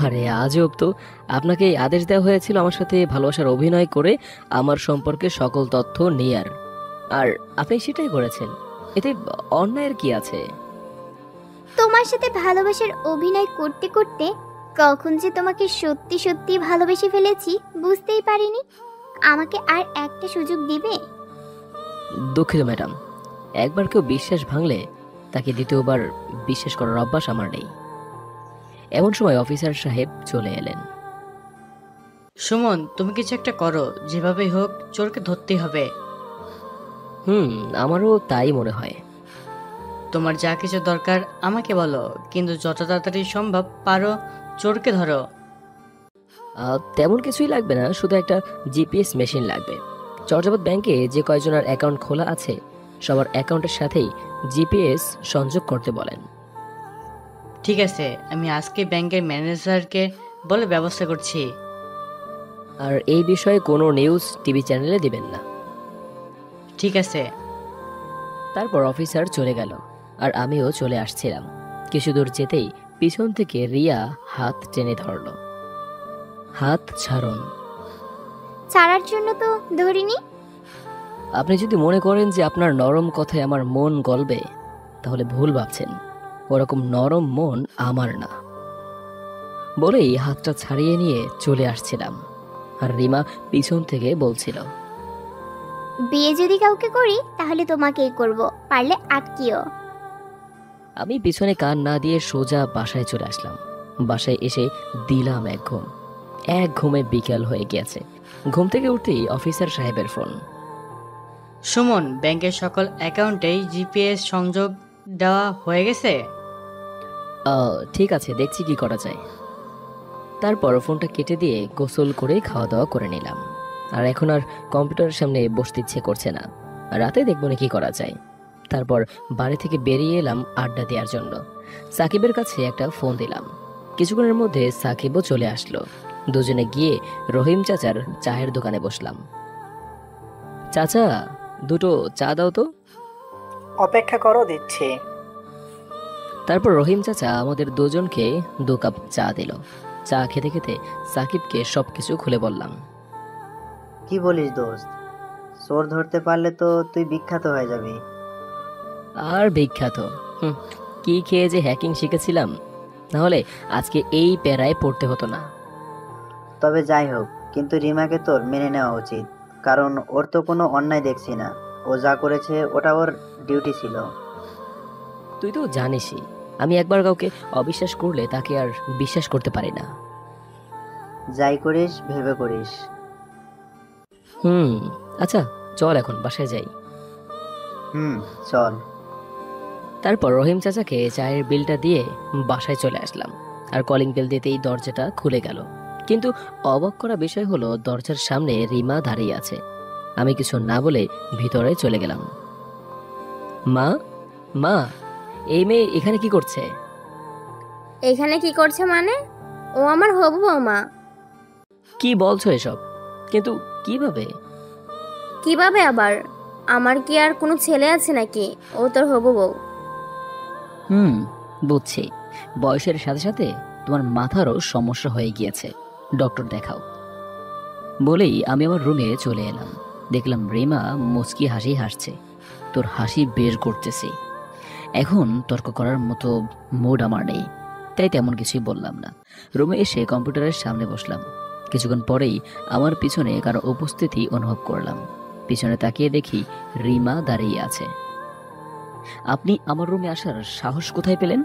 আরে আজব তো, আপনাকে এই আদেশ দেওয়া হয়েছিল আমার সাথে ভালোবাসার অভিনয় করে আমার সম্পর্কে সকল তথ্য নেয়ার, আর আপনি সেটাই করেছেন। এতে অন্যায়ের কি আছে? তোমার সাথে ভালোবাসার অভিনয় করতে করতে কখন যে তোমাকে সত্যি সত্যি ভালোবেসে ফেলেছি বুঝতেই পারিনি। আমাকে আর একটা সুযোগ দিবে? দুঃখিত ম্যাডাম, একবার কেউ বিশ্বাস ভাঙলে তাকে দ্বিতীয়বার বিশ্বাস করার অভ্যাস আমার নেই। এমন সময় অফিসার সাহেব চলে এলেন। সুমন, তুমি কিছু একটা করো, যেভাবেই হোক চোরকে ধরতেই হবে। আমারও তাই মনে হয়। তোমার যা কিছু দরকার আমাকে বলো, কিন্তু যত তাড়াতাড়ি সম্ভব পারো চোরকে ধরো। তেমন কিছুই লাগবে না, শুধু একটা জিপিএস মেশিন লাগবে। চর্যাপদ ব্যাংকে যে কয়জনের অ্যাকাউন্ট খোলা আছে সবার অ্যাকাউন্টের সাথেই জিপিএস সংযোগ করতে বলেন। ঠিক আছে, আমি আজকে ব্যাংকের ম্যানেজারকে বলে ব্যবস্থা করছি। আর এই বিষয়ে কোনো নিউজ টিভি চ্যানেলে দিবেন না। ঠিক আছে। তারপর অফিসার চলে গেল। আর আমিও চলে আসছিলাম। কিছু দূর যেতেই পিছন থেকে রিয়া হাত টেনে ধরল। হাত ছাড়ুন। ছাড়ার জন্য তো ধরিনি। আপনি যদি মনে করেন যে আপনার নরম কথায় আমার মন গলবে, তাহলে ভুল ভাবছেন। ওরকম নরম মন আমার না। বলেই হাতটা ছাড়িয়ে নিয়ে চলে আসছিলাম, আর রিমা পিছন থেকে বলছিল, বিয়ে যদি কাউকে করি তাহলে তোমাকেই করব, পারলে আটকিও। আমি পিছনে কান না দিয়ে সোজা বাসায় চলে আসলাম। বাসায় এসে দিলাম এক ঘুমে বিকেল হয়ে গিয়েছে। ঘুম থেকে উঠতেই অফিসার সাহেবের ফোন। সুমন, ব্যাংকের সকল অ্যাকাউন্টেই জিপিএস সংযোগ দেওয়া হয়ে গেছে। ঠিক আছে, দেখছি কি করা যায়। তারপর ফোনটা কেটে দিয়ে গোসল করে খাওয়া দাওয়া করে নিলাম। আর এখন আর কম্পিউটারের সামনে বসতে ইচ্ছে করছে না। রাতে দেখবো না কি করা যায়। তারপর বাড়ি থেকে বেরিয়ে এলাম আড্ডা দেওয়ার জন্য। সাকিবের কাছে একটা ফোন দিলাম। কিছুক্ষণের মধ্যে সাকিবও চলে আসলো। দুজনে গিয়ে রহিম চাচার চায়ের দোকানে বসলাম। চাচা, দুটো চা দাও তো। অপেক্ষা করো, দিচ্ছি। তারপর রহিম চাচা আমাদের দুজনকে 2 কাপ চা দিল। চা খেতে খেতে সাকিবকে সবকিছু খুলে বললাম। কি বলিস দোস্ত, চোর ধরতে পারলে তো তুই বিখ্যাত হয়ে যাবি। আর বিখ্যাত? কি খেয়ে যে হ্যাকিং শিখেছিলাম, তাহলে আজকে এই প্যারায় পড়তে হতো না। তবে যাই হোক, কিন্তু রিমাকে তোর মেনে নেওয়া উচিত, কারণ ওর তো কোনো অন্যায় দেখছি না। ও যা করেছে ওটা ওর ডিউটি ছিল। তুই তো জানিসই, আমি একবার কাউকে অবিশ্বাস করলে তাকে আর বিশ্বাস করতে পারি না। যাই করিস ভেবে করিস। আচ্ছা, চল এখন বাসায় যাই। চল। তারপর রহিম চাচাকে চায়ের বিলটা দিয়ে বাসায় চলে আসলাম। আর কলিং বেল দিতেই দরজাটা খুলে গেল। কিন্তু অবাক করা বিষয় হলো, দরজার সামনে রিমা দাঁড়িয়ে আছে। আমি কিছু না বলে ভিতরে চলে গেলাম। মা, মা, এই মেয়ে এখানে কি করছে? এখানে কি করছে মানে? ও আমার হবু বৌমা। কি বলছো এসব? কিন্তু কিভাবে? কিভাবে আবার? আমার কি আর কোনো ছেলে আছে নাকি? ও তোর হবু বউ। বুঝছি। বয়সের সাথে সাথে তোমার মাথারও সমস্যা হয়ে গিয়েছে, ডক্টর দেখাও। বলেই আমি আমার রুমে চলে এলাম। দেখলাম রিমা মুচকি হাসি হাসছে। তোর হাসি বের করতেছি। এখন তর্ক করার মতো মুড আমার নেই, তাই তেমন কিছুই বললাম না। রুমে এসে কম্পিউটারের সামনে বসলাম। কিছুক্ষণ পরেই আমার পিছনে কারো উপস্থিতি অনুভব করলাম। পিছনে তাকিয়ে দেখি রিমা দাঁড়িয়ে আছে। আপনি আমার রুমে আসার সাহস কোথায় পেলেন?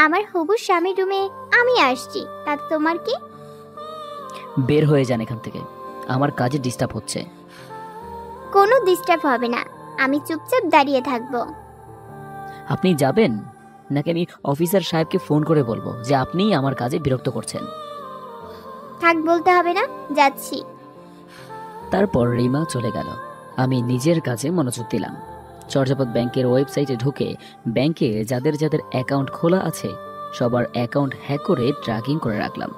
আমার হবু স্বামীর রুমে আমি আসছি, তাতে তোমার কি? বের হয়ে যান এখান থেকে, আমার কাজে ডিস্টার্ব হচ্ছে। কোনো ডিস্টার্ব হবে না, আমি চুপচাপ দাঁড়িয়ে থাকবো। আপনি যাবেন নাকি আমি অফিসার সাহেবকে ফোন করে বলবো যে আপনিই আমার কাজে বিরক্ত করছেন? থাক, বলতে হবে না, যাচ্ছি। তারপর রিমা চলে গেল। আমি নিজের কাজে মনোযোগ দিলাম। চর্যাপদ ব্যাংকের ওয়েবসাইটে ঢুকে ব্যাংকে যাদের যাদের অ্যাকাউন্ট খোলা আছে সবার অ্যাকাউন্ট হ্যাক করে ট্র্যাকিং করে রাখলাম।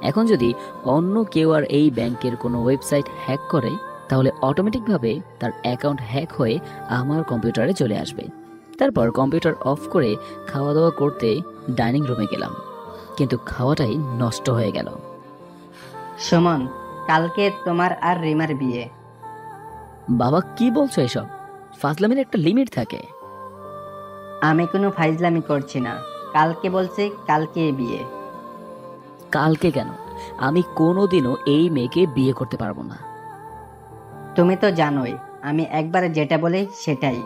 এখন যদি অন্য কেউ আর এই ব্যাংকের কোনো ওয়েবসাইট হ্যাক করে, তাহলে অটোমেটিকভাবে তার অ্যাকাউন্ট হ্যাক হয়ে আমার কম্পিউটারে চলে আসবে। তারপর কম্পিউটার অফ করে খাওয়া দাওয়া করতে ডাইনিং রুমে গেলাম, কিন্তু খাওয়াটাই নষ্ট হয়ে গেল। সুমন, কালকে তোমার আর রিমার বিয়ে। বাবা, কি বলছো এসব? ফাজলামির একটা লিমিট থাকে। আমি কোনো ফাইজলামি করছি না। কালকে বলছে, কালকে বিয়ে। কালকে কেন? আমি কোনোদিনও এই মেয়েকে বিয়ে করতে পারবো না। তুমি তো জানোই আমি একবার যেটা বলি সেটাই।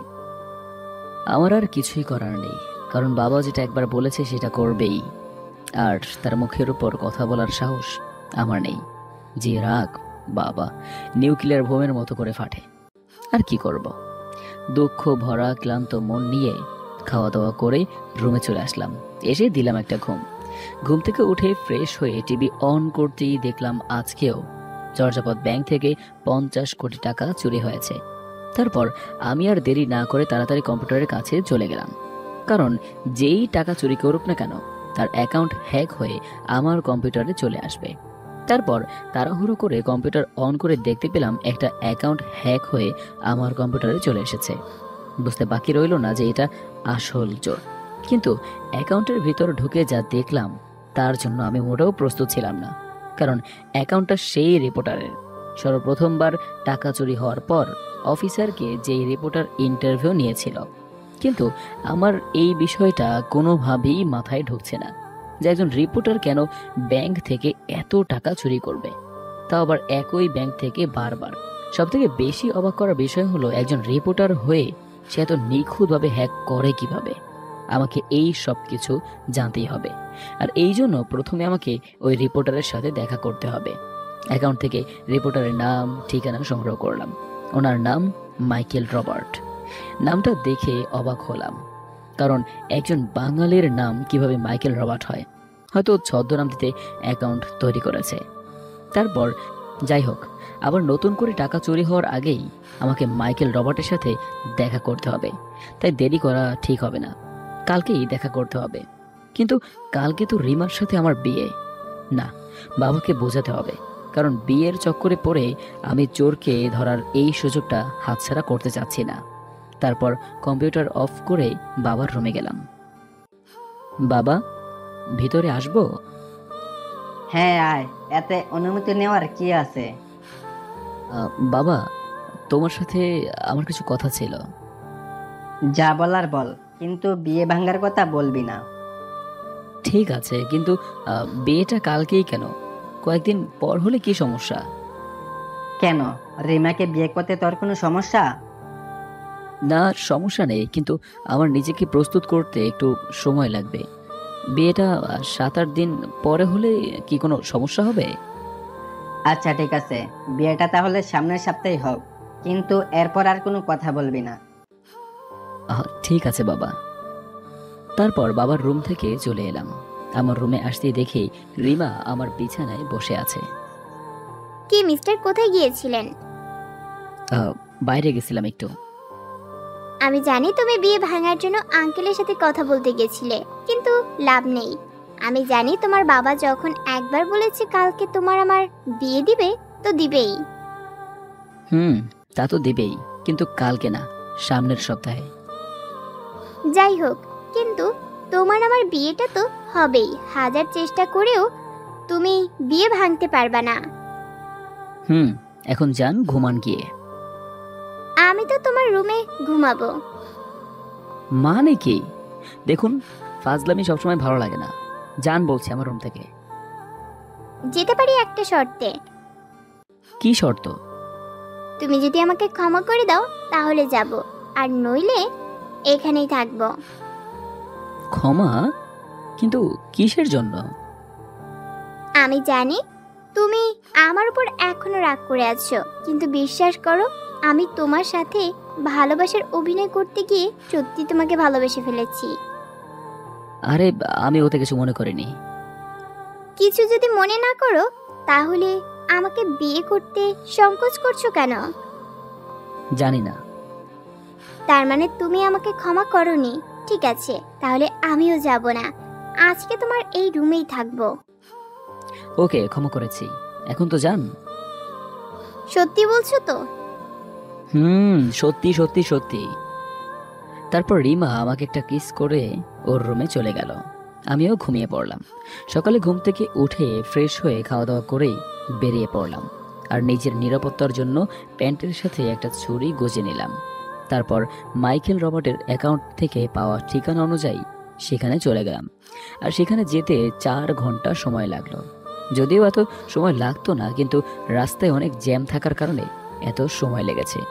আমার আর কিছুই করার নেই, কারণ বাবা যেটা একবার বলেছে সেটা করবেই। আর তার মুখের উপর কথা বলার সাহস আমার নেই। যে রাগ বাবা নিউক্লিয়ার বোমের মতো করে ফাটে। আর কি করব? দুঃখ ভরা ক্লান্ত মন নিয়ে খাওয়া দাওয়া করে রুমে চলে আসলাম। এসে দিলাম একটা ঘুম। ঘুম থেকে উঠে ফ্রেশ হয়ে টিভি অন করতেই দেখলাম আজকেও চর্যাপদ ব্যাংক থেকে 50 কোটি টাকা চুরি হয়েছে। তারপর আমি আর দেরি না করে তাড়াতাড়ি কম্পিউটারের কাছে চলে গেলাম, কারণ যেই টাকা চুরি করুক না কেন তার অ্যাকাউন্ট হ্যাক হয়ে আমার কম্পিউটারে চলে আসবে। তারপর তাড়াহুড়ো করে কম্পিউটার অন করে দেখতে পেলাম একটা অ্যাকাউন্ট হ্যাক হয়ে আমার কম্পিউটারে চলে এসেছে। বুঝতে বাকি রইল না যে এটা আসল চোর। কিন্তু অ্যাকাউন্টের ভিতর ঢুকে যা দেখলাম তার জন্য আমি মোটেও প্রস্তুত ছিলাম না। কারণ অ্যাকাউন্টটা সেই রিপোর্টারের। সর্বপ্রথমবার টাকা চুরি হওয়ার পর অফিসারকে যেই রিপোর্টার ইন্টারভিউ নিয়েছিল। কিন্তু আমার এই বিষয়টা কোনোভাবেই মাথায় ঢুকছে না যে একজন রিপোর্টার কেন ব্যাংক থেকে এত টাকা চুরি করবে, তাও আবার একই ব্যাংক থেকে বারবার। সবথেকে বেশি অবাক করার বিষয় হলো একজন রিপোর্টার হয়ে সে এত নিখুঁতভাবে হ্যাক করে কিভাবে। আমাকে এই সব কিছু জানতেই হবে, আর এই জন্য প্রথমে আমাকে ওই রিপোর্টারের সাথে দেখা করতে হবে। অ্যাকাউন্ট থেকে রিপোর্টারের নাম ঠিকানা সংগ্রহ করলাম। ওনার নাম মাইকেল রবার্ট। নামটা দেখে অবাক হলাম, কারণ একজন বাঙালির নাম কিভাবে মাইকেল রবার্ট হয়? হয়তো ছদ্মনাম দিতে অ্যাকাউন্ট তৈরি করেছে। তারপর যাই হোক, আবার নতুন করে টাকা চুরি হওয়ার আগেই আমাকে মাইকেল রবার্টের সাথে দেখা করতে হবে। তাই দেরি করা ঠিক হবে না, কালকেই দেখা করতে হবে। কিন্তু কালকে তো রিমার সাথে আমার বিয়ে। না, বাবাকে বোঝাতে হবে, কারণ বিয়ের চক্করে পড়ে আমি চোরকে ধরার এই সুযোগটা হাতছাড়া করতে চাচ্ছি না। তারপর কম্পিউটার অফ করে বাবার রুমে গেলাম। বাবা, ভিতরে আসবো? হ্যাঁ আয়, এতে অনুমতি নেওয়ার কি আছে? বাবা, তোমার সাথে আমার কিছু কথা ছিল। যা বলার বল, কিন্তু বিয়ে ভাঙার কথা বলবি না। ঠিক আছে, কিন্তু বিয়েটা কালকেই কেন? কয়েকদিন পর হলে কি সমস্যা? কেন, রিমাকে বিয়ে করতে তোর কোনো সমস্যা? না, সমস্যা নেই, কিন্তু আমার নিজেকে প্রস্তুত করতে একটু সময় লাগবে। বিয়েটা 7-8 দিন পরে হলে কি কোনো সমস্যা হবে? আচ্ছা ঠিক আছে, বিয়েটা তাহলে সামনের সপ্তাহে হোক, কিন্তু এরপর আর কোনো কথা বলবি না। ঠিক আছে বাবা। তারপর বাবার রুম থেকে চলে এলাম। আমার রুমে আসতেই দেখি রিমা আমার বিছানায় বসে আছে। কি মিস্টার, কোথায় গিয়েছিলেন? বাইরে গেছিলাম একটু। আমি জানি তুমি বিয়ে ভাঙার জন্য আঙ্কেলের সাথে কথা বলতে গেছিলে, কিন্তু লাভ নেই। আমি জানি তোমার বাবা যখন একবার বলেছে কালকে তোমার আমার বিয়ে দিবে, তো দিবেই। তা তো দিবেই, কিন্তু কালকে না, সামনের সপ্তাহে। যাই হোক, কিন্তু তোমার আমার বিয়েটা তো হবেই। হাজার চেষ্টা করেও তুমি বিয়ে ভাঙতে পারবা না। এখন যান, ঘুমান গিয়ে। আমি তো তোমার রুমে ঘুমাবো। মানে কি? দেখুন, ফাজলামি সবসময় ভালো লাগে না। যান বলছি আমার রুম থেকে। যেতে পারি একটা শর্তে। কি শর্ত? তুমি যদি আমাকে ক্ষমা করে দাও তাহলে যাব, আর নইলে এখানেই থাকবো। ক্ষমা? কিন্তু কিসের জন্য? আমি জানি তুমি আমার উপর এখনো রাগ করে আছো, কিন্তু বিশ্বাস করো, আমি তোমার সাথে ভালোবাসার অভিনয় করতে গিয়ে সত্যি তোমাকে ভালোবেসে ফেলেছি। আরে, আমি ওতে কিছু মনে করিনি। কিছু যদি মনে না করো, তাহলে আমাকে বিয়ে করতে সংকোচ করছো কেন? জানি না। তার মানে তুমি আমাকে ক্ষমা করোনি। ঠিক আছে, তাহলে আমিও যাব না। আজকে তোমার এই রুমেই থাকবো। ওকে, ক্ষমা করেছি, এখন তো যান। সত্যি বলছো তো? সত্যি সত্যি সত্যি। তারপর রিমা আমাকে একটা কিস করে ওর রুমে চলে গেল। আমিও ঘুমিয়ে পড়লাম। সকালে ঘুম থেকে উঠে ফ্রেশ হয়ে খাওয়া দাওয়া করেই বেরিয়ে পড়লাম, আর নিজের নিরাপত্তার জন্য প্যান্টের সাথে একটা ছুরি গুজে নিলাম। তারপর মাইকেল রবার্টের অ্যাকাউন্ট থেকে পাওয়া ঠিকানা অনুযায়ী সেখানে চলে গেলাম। আর সেখানে যেতে 4 ঘন্টা সময় লাগলো। যদিও এত সময় লাগতো না, কিন্তু রাস্তায় অনেক জ্যাম থাকার কারণে এত সময় লেগেছে।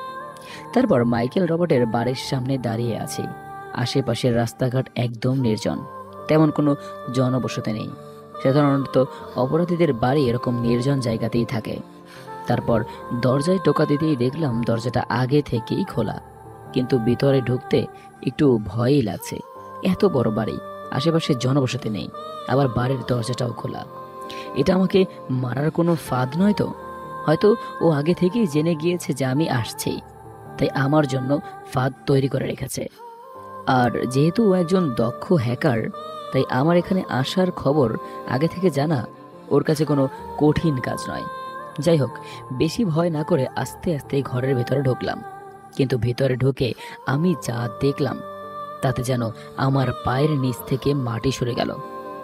তারপর মাইকেল রবার্টের বাড়ির সামনে দাঁড়িয়ে আছি। আশেপাশের রাস্তাঘাট একদম নির্জন, তেমন কোনো জনবসতি নেই। সাধারণত অপরাধীদের বাড়ি এরকম নির্জন জায়গাতেই থাকে। তারপর দরজায় টোকা দিতেই দেখলাম দরজাটা আগে থেকেই খোলা, কিন্তু ভিতরে ঢুকতে একটু ভয়ই লাগছে। এত বড় বাড়ি, আশেপাশে জনবসতি নেই, আবার বাড়ির দরজাটাও খোলা। এটা আমাকে মারার কোনো ফাঁদ নয় তো? হয়তো ও আগে থেকেই জেনে গিয়েছে যে আমি আসছি, তাই আমার জন্য ফাঁদ তৈরি করে রেখেছে। আর যেহেতু ও একজন দক্ষ হ্যাকার, তাই আমার এখানে আসার খবর আগে থেকে জানা ওর কাছে কোনো কঠিন কাজ নয়। যাই হোক, বেশি ভয় না করে আস্তে আস্তে ঘরের ভেতরে ঢুকলাম। কিন্তু ভিতরে ঢুকে আমি যা দেখলাম তাতে যেন আমার পায়ের নিচ থেকে মাটি সরে গেল।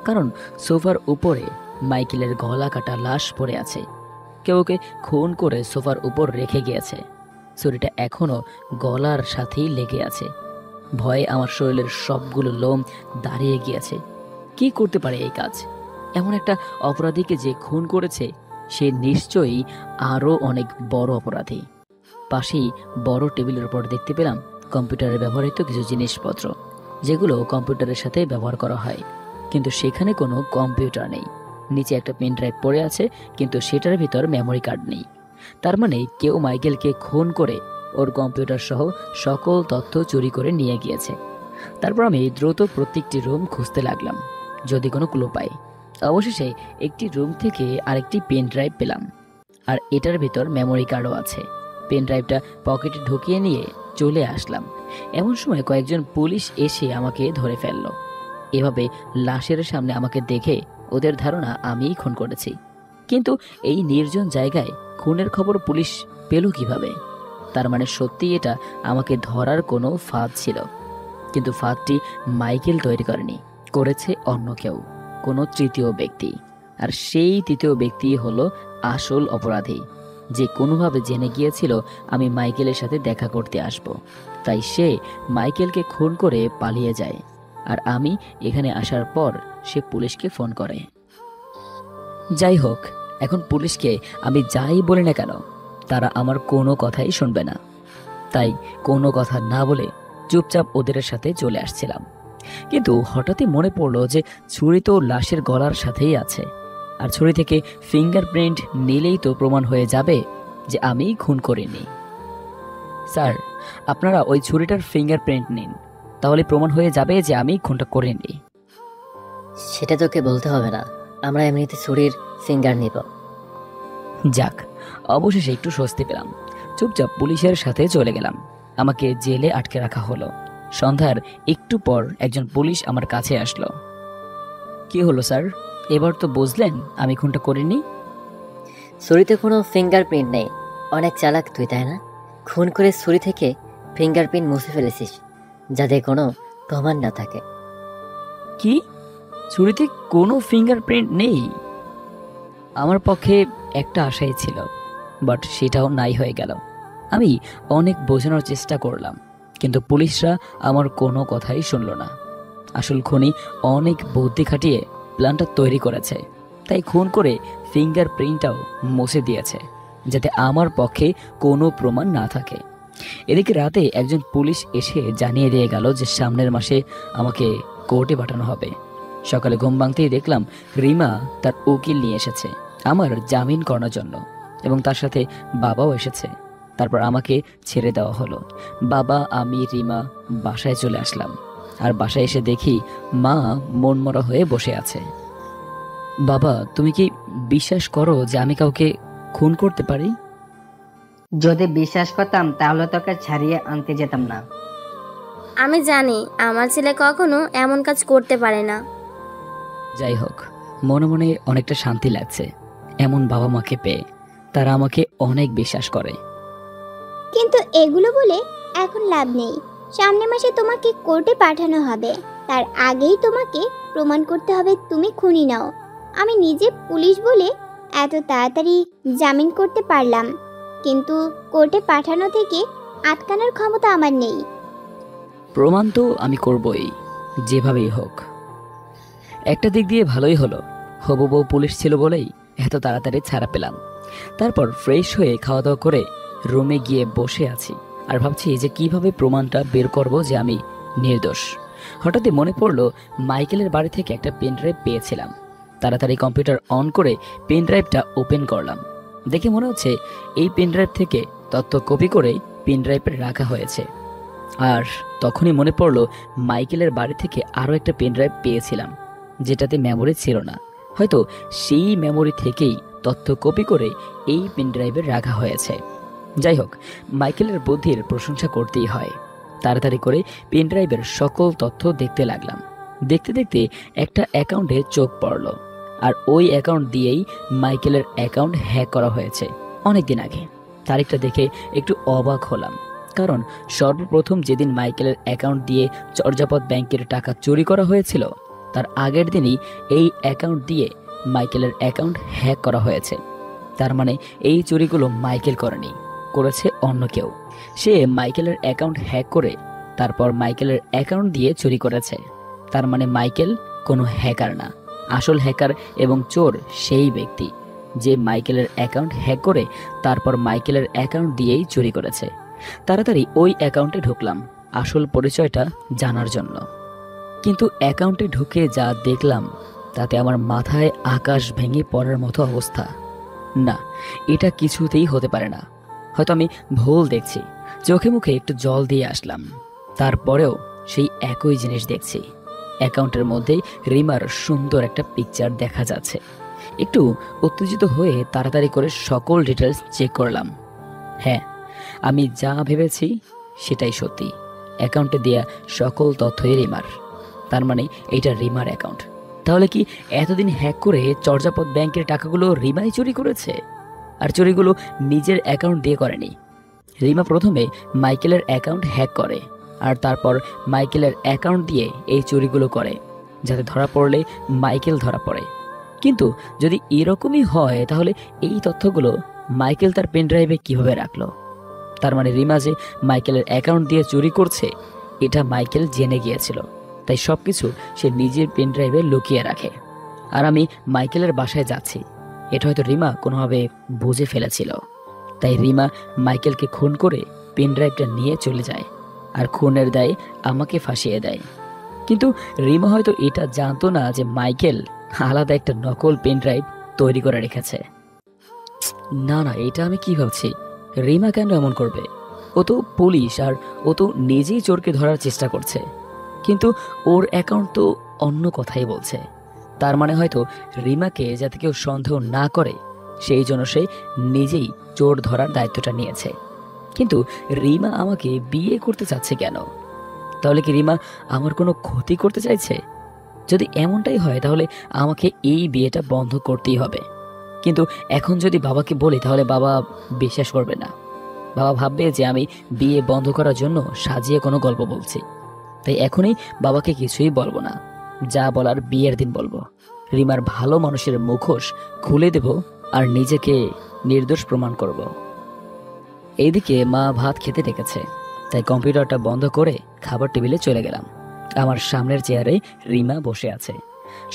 কারণ সোফার উপরে মাইকেলের গলা কাটা লাশ পড়ে আছে। কেউ ওকে খুন করে সোফার উপর রেখে গিয়েছে। ছুরিটা এখনো গলার সাথেই লেগে আছে। ভয়ে আমার শরীরের সবগুলো লোম দাঁড়িয়ে গিয়েছে। কি করতে পারে এই কাজ? এমন একটা অপরাধীকে যে খুন করেছে সে নিশ্চয়ই আরো অনেক বড় অপরাধী। পাশেই বড় টেবিলের উপর দেখতে পেলাম কম্পিউটারে ব্যবহৃত কিছু জিনিসপত্র, যেগুলো কম্পিউটারের সাথে ব্যবহার করা হয়, কিন্তু সেখানে কোনো কম্পিউটার নেই। নিচে একটা পেন ড্রাইভ পড়ে আছে, কিন্তু সেটার ভিতর মেমোরি কার্ড নেই। তার মানে কেউ মাইকেলকে খুন করে ওর কম্পিউটার সহ সকল তথ্য চুরি করে নিয়ে গিয়েছে। তারপর আমি দ্রুত প্রত্যেকটি রুম খুঁজতে লাগলাম, যদি কোনো ক্লু পাই। অবশেষে একটি রুম থেকে আরেকটি পেন ড্রাইভ পেলাম, আর এটার ভিতর মেমোরি কার্ডও আছে। পেন ড্রাইভটা পকেটে ঢুকিয়ে নিয়ে চলে আসলাম। এমন সময় কয়েকজন পুলিশ এসে আমাকে ধরে ফেলল। এভাবে লাশের সামনে আমাকে দেখে ওদের ধারণা আমিই খুন করেছি। কিন্তু এই নির্জন জায়গায় খুনের খবর পুলিশ পেল কিভাবে? তার মানে সত্যি এটা আমাকে ধরার কোনো ফাঁদ ছিল। কিন্তু ফাঁদটি মাইকেল তৈরি করেনি, করেছে অন্য কেউ, কোনো তৃতীয় ব্যক্তি। আর সেই তৃতীয় ব্যক্তি হলো আসল অপরাধী, যে কোনোভাবে জেনে গিয়েছিল আমি মাইকেলের সাথে দেখা করতে আসব। তাই সে মাইকেলকে খুন করে পালিয়ে যায়। আর আমি এখানে আসার পর সে পুলিশকে ফোন করে। যাই হোক, এখন পুলিশকে আমি যাই বলি না কেন তারা আমার কোনো কথাই শুনবে না। তাই কোনো কথা না বলে চুপচাপ ওদের সাথে চলে আসছিলাম। কিন্তু হঠাৎই মনে পড়লো যে ছুরি তো লাশের গলার সাথেই আছে, আর ছুরি থেকে ফিঙ্গারপ্রিন্ট নিলেই তো প্রমাণ হয়ে যাবে যে আমি খুন করিনি। স্যার, আপনারা ওই ছুরিটার ফিঙ্গারপ্রিন্ট নিন, তাহলে প্রমাণ হয়ে যাবে যে আমি খুনটা করিনি। সেটা তোকে বলতে হবে না, আমরা এমনিতে ছুরির ফিঙ্গার নিব। যাক, অবশেষে একটু স্বস্তি পেলাম। চুপচাপ পুলিশের সাথে চলে গেলাম। আমাকে জেলে আটকে রাখা হলো। সন্ধ্যার একটু পর একজন পুলিশ আমার কাছে আসলো। কি হলো স্যার, এবার তো বুঝলেন আমি খুনটা করিনি? ছুরিতে কোনো ফিঙ্গারপ্রিন্ট নেই। অনেক চালাক তুই, তাই না? খুন করে ছুরি থেকে ফিঙ্গারপ্রিন্ট মুছে ফেলেছিস, যাতে কোনো প্রমাণ না থাকে। কি? ছুরিতে কোনো ফিঙ্গারপ্রিন্ট নেই? আমার পক্ষে একটা আশাই ছিল, বাট সেটাও নাই হয়ে গেল। আমি অনেক বোঝানোর চেষ্টা করলাম, কিন্তু পুলিশরা আমার কোনো কথাই শুনল না। আসল খুনি অনেক বুদ্ধি খাটিয়ে প্ল্যানটা তৈরি করেছে, তাই খুন করে ফিঙ্গারপ্রিন্টটাও মুছে দিয়েছে, যাতে আমার পক্ষে কোনো প্রমাণ না থাকে। এদিকে রাতে একজন পুলিশ এসে জানিয়ে দিয়ে গেল যে সামনের মাসে আমাকে কোর্টে পাঠানো হবে। সকালে ঘুম ভাঙতেই দেখলাম রিমা তার উকিল নিয়ে এসেছে আমার জামিন করানোর জন্য, এবং তার সাথে বাবাও এসেছে। তারপর আমাকে ছেড়ে দেওয়া হলো। বাবা, আমি, রিমা বাসায় চলে আসলাম। আর বাসায় এসে দেখি মা মনমরা হয়ে বসে আছে। বাবা, তুমি কি বিশ্বাস করো যে আমি কাউকে খুন করতে পারি? যদি বিশ্বাস করতাম তাহলে তোকে ছাড়িয়ে আনতে যেতাম না। আমি জানি আমার ছেলে কখনো এমন কাজ করতে পারে না। যাই হোক, মনে মনে অনেকটা শান্তি লাগছে এমন বাবা মাকে পেয়ে। তারা আমাকে অনেক বিশ্বাস করে। কিন্তু এগুলো বলে এখন লাভ নেই। সামনের মাসে তোমাকে কোর্টে পাঠানো হবে। তার আগেই তোমাকে প্রমাণ করতে হবে তুমি খুনি নাও। আমি নিজে পুলিশ বলে এত তাড়াতাড়ি জামিন করতে পারলাম, কিন্তু কোর্টে পাঠানো থেকে আটকানোর ক্ষমতা আমার নেই। প্রমাণ তো আমি করবই, যেভাবেই হোক। একটা দিক দিয়ে ভালোই হলো, হবু বউ পুলিশ ছিল বলেই এত তাড়াতাড়ি ছাড়া পেলাম। তারপর ফ্রেশ হয়ে খাওয়া দাওয়া করে রুমে গিয়ে বসে আছি আর ভাবছি যে কিভাবে প্রমাণটা বের করব যে আমি নির্দোষ। হঠাৎই মনে পড়লো মাইকেলের বাড়ি থেকে একটা পেন ড্রাইভ পেয়েছিলাম। তাড়াতাড়ি কম্পিউটার অন করে পেন ড্রাইভটা ওপেন করলাম। দেখে মনে হচ্ছে এই পেন ড্রাইভ থেকে তথ্য কপি করে পেন ড্রাইভে রাখা হয়েছে। আর তখনই মনে পড়লো মাইকেলের বাড়ি থেকে আরও একটা পেন ড্রাইভ পেয়েছিলাম, যেটাতে মেমোরি ছিল না। হয়তো সেই মেমোরি থেকেই তথ্য কপি করে এই পেন ড্রাইভে রাখা হয়েছে। যাই হোক, মাইকেলের বুদ্ধির প্রশংসা করতেই হয়। তাড়াতাড়ি করে পেন ড্রাইভের সকল তথ্য দেখতে লাগলাম। দেখতে দেখতে একটা অ্যাকাউন্টে চোখ পড়ল, আর ওই অ্যাকাউন্ট দিয়েই মাইকেলের অ্যাকাউন্ট হ্যাক করা হয়েছে অনেকদিন আগে। তারিখটা দেখে একটু অবাক হলাম। কারণ সর্বপ্রথম যেদিন মাইকেলের অ্যাকাউন্ট দিয়ে চর্যাপদ ব্যাংকের টাকা চুরি করা হয়েছিল তার আগের দিনই এই অ্যাকাউন্ট দিয়ে মাইকেলের অ্যাকাউন্ট হ্যাক করা হয়েছে। তার মানে এই চুরিগুলো মাইকেল করেনি, করেছে অন্য কেউ। সে মাইকেলের অ্যাকাউন্ট হ্যাক করে তারপর মাইকেলের অ্যাকাউন্ট দিয়ে চুরি করেছে। তার মানে মাইকেল কোনো হ্যাকার না, আসল হ্যাকার এবং চোর সেই ব্যক্তি যে মাইকেলের অ্যাকাউন্ট হ্যাক করে তারপর মাইকেলের অ্যাকাউন্ট দিয়েই চুরি করেছে। তাড়াতাড়ি ওই অ্যাকাউন্টে ঢুকলাম আসল পরিচয়টা জানার জন্য। কিন্তু অ্যাকাউন্টে ঢুকে যা দেখলাম তাতে আমার মাথায় আকাশ ভেঙে পড়ার মতো অবস্থা। না, এটা কিছুতেই হতে পারে না, হয়তো আমি ভুল দেখছি। চোখে মুখে একটু জল দিয়ে আসলাম, তারপরেও সেই একই জিনিস দেখছি। অ্যাকাউন্টের মধ্যে রিমার সুন্দর একটা পিকচার দেখা যাচ্ছে। একটু উত্তেজিত হয়ে তাড়াতাড়ি করে সকল ডিটেলস চেক করলাম। হ্যাঁ, আমি যা ভেবেছি সেটাই সত্যি। অ্যাকাউন্টে দেয়া সকল তথ্যই রিমার। তার মানে এইটা রিমার অ্যাকাউন্ট। তাহলে কি এতদিন হ্যাক করে চর্যাপদ ব্যাংকের টাকাগুলো রিমাই চুরি করেছে? আর চুরিগুলো নিজের অ্যাকাউন্ট দিয়ে করেনি। রিমা প্রথমে মাইকেলের অ্যাকাউন্ট হ্যাক করে আর তারপর মাইকেলের অ্যাকাউন্ট দিয়ে এই চুরিগুলো করে, যাতে ধরা পড়লে মাইকেল ধরা পড়ে। কিন্তু যদি এরকমই হয় তাহলে এই তথ্যগুলো মাইকেল তার পেনড্রাইভে কিভাবে রাখলো? তার মানে রিমা যে মাইকেলের অ্যাকাউন্ট দিয়ে চুরি করছে এটা মাইকেল জেনে গিয়েছিল, তাই সবকিছু সে নিজের পেনড্রাইভে লুকিয়ে রাখে। আর আমি মাইকেলের বাসায় যাচ্ছি, এটা হয়তো রিমা কোনোভাবে বুঝে ফেলেছিল। তাই রিমা মাইকেলকে খুন করে পেনড্রাইভটা নিয়ে চলে যায় আর খুনের দায়ে আমাকে ফাঁসিয়ে দেয়। কিন্তু রিমা হয়তো এটা জানতো না যে মাইকেল আলাদা একটা নকল পেনড্রাইভ তৈরি করে রেখেছে। না না, এটা আমি কি ভাবছি? রিমা কেন এমন করবে? ও তো পুলিশ আর ও তো নিজেই চোরকে ধরার চেষ্টা করছে, কিন্তু ওর অ্যাকাউন্ট তো অন্য কথাই বলছে। তার মানে হয়তো রিমাকে যাতে কেউ সন্দেহ না করে সেই জন্য সে নিজেই চোর ধরার দায়িত্বটা নিয়েছে। কিন্তু রিমা আমাকে বিয়ে করতে চাচ্ছে কেন? তাহলে কি রিমা আমার কোনো ক্ষতি করতে চাইছে? যদি এমনটাই হয় তাহলে আমাকে এই বিয়েটা বন্ধ করতেই হবে। কিন্তু এখন যদি বাবাকে বলি তাহলে বাবা বিশ্বাস করবে না। বাবা ভাববে যে আমি বিয়ে বন্ধ করার জন্য সাজিয়ে কোনো গল্প বলছি। তাই এখনই বাবাকে কিছুই বলবো না, যা বলার বিয়ের দিন বলবো। রিমার ভালো মানুষের মুখোশ খুলে দেব আর নিজেকে নির্দোষ প্রমাণ করব। এইদিকে মা ভাত খেতে ডেকেছে, তাই কম্পিউটারটা বন্ধ করে খাবার টেবিলে চলে গেলাম। আমার সামনের চেয়ারে রিমা বসে আছে,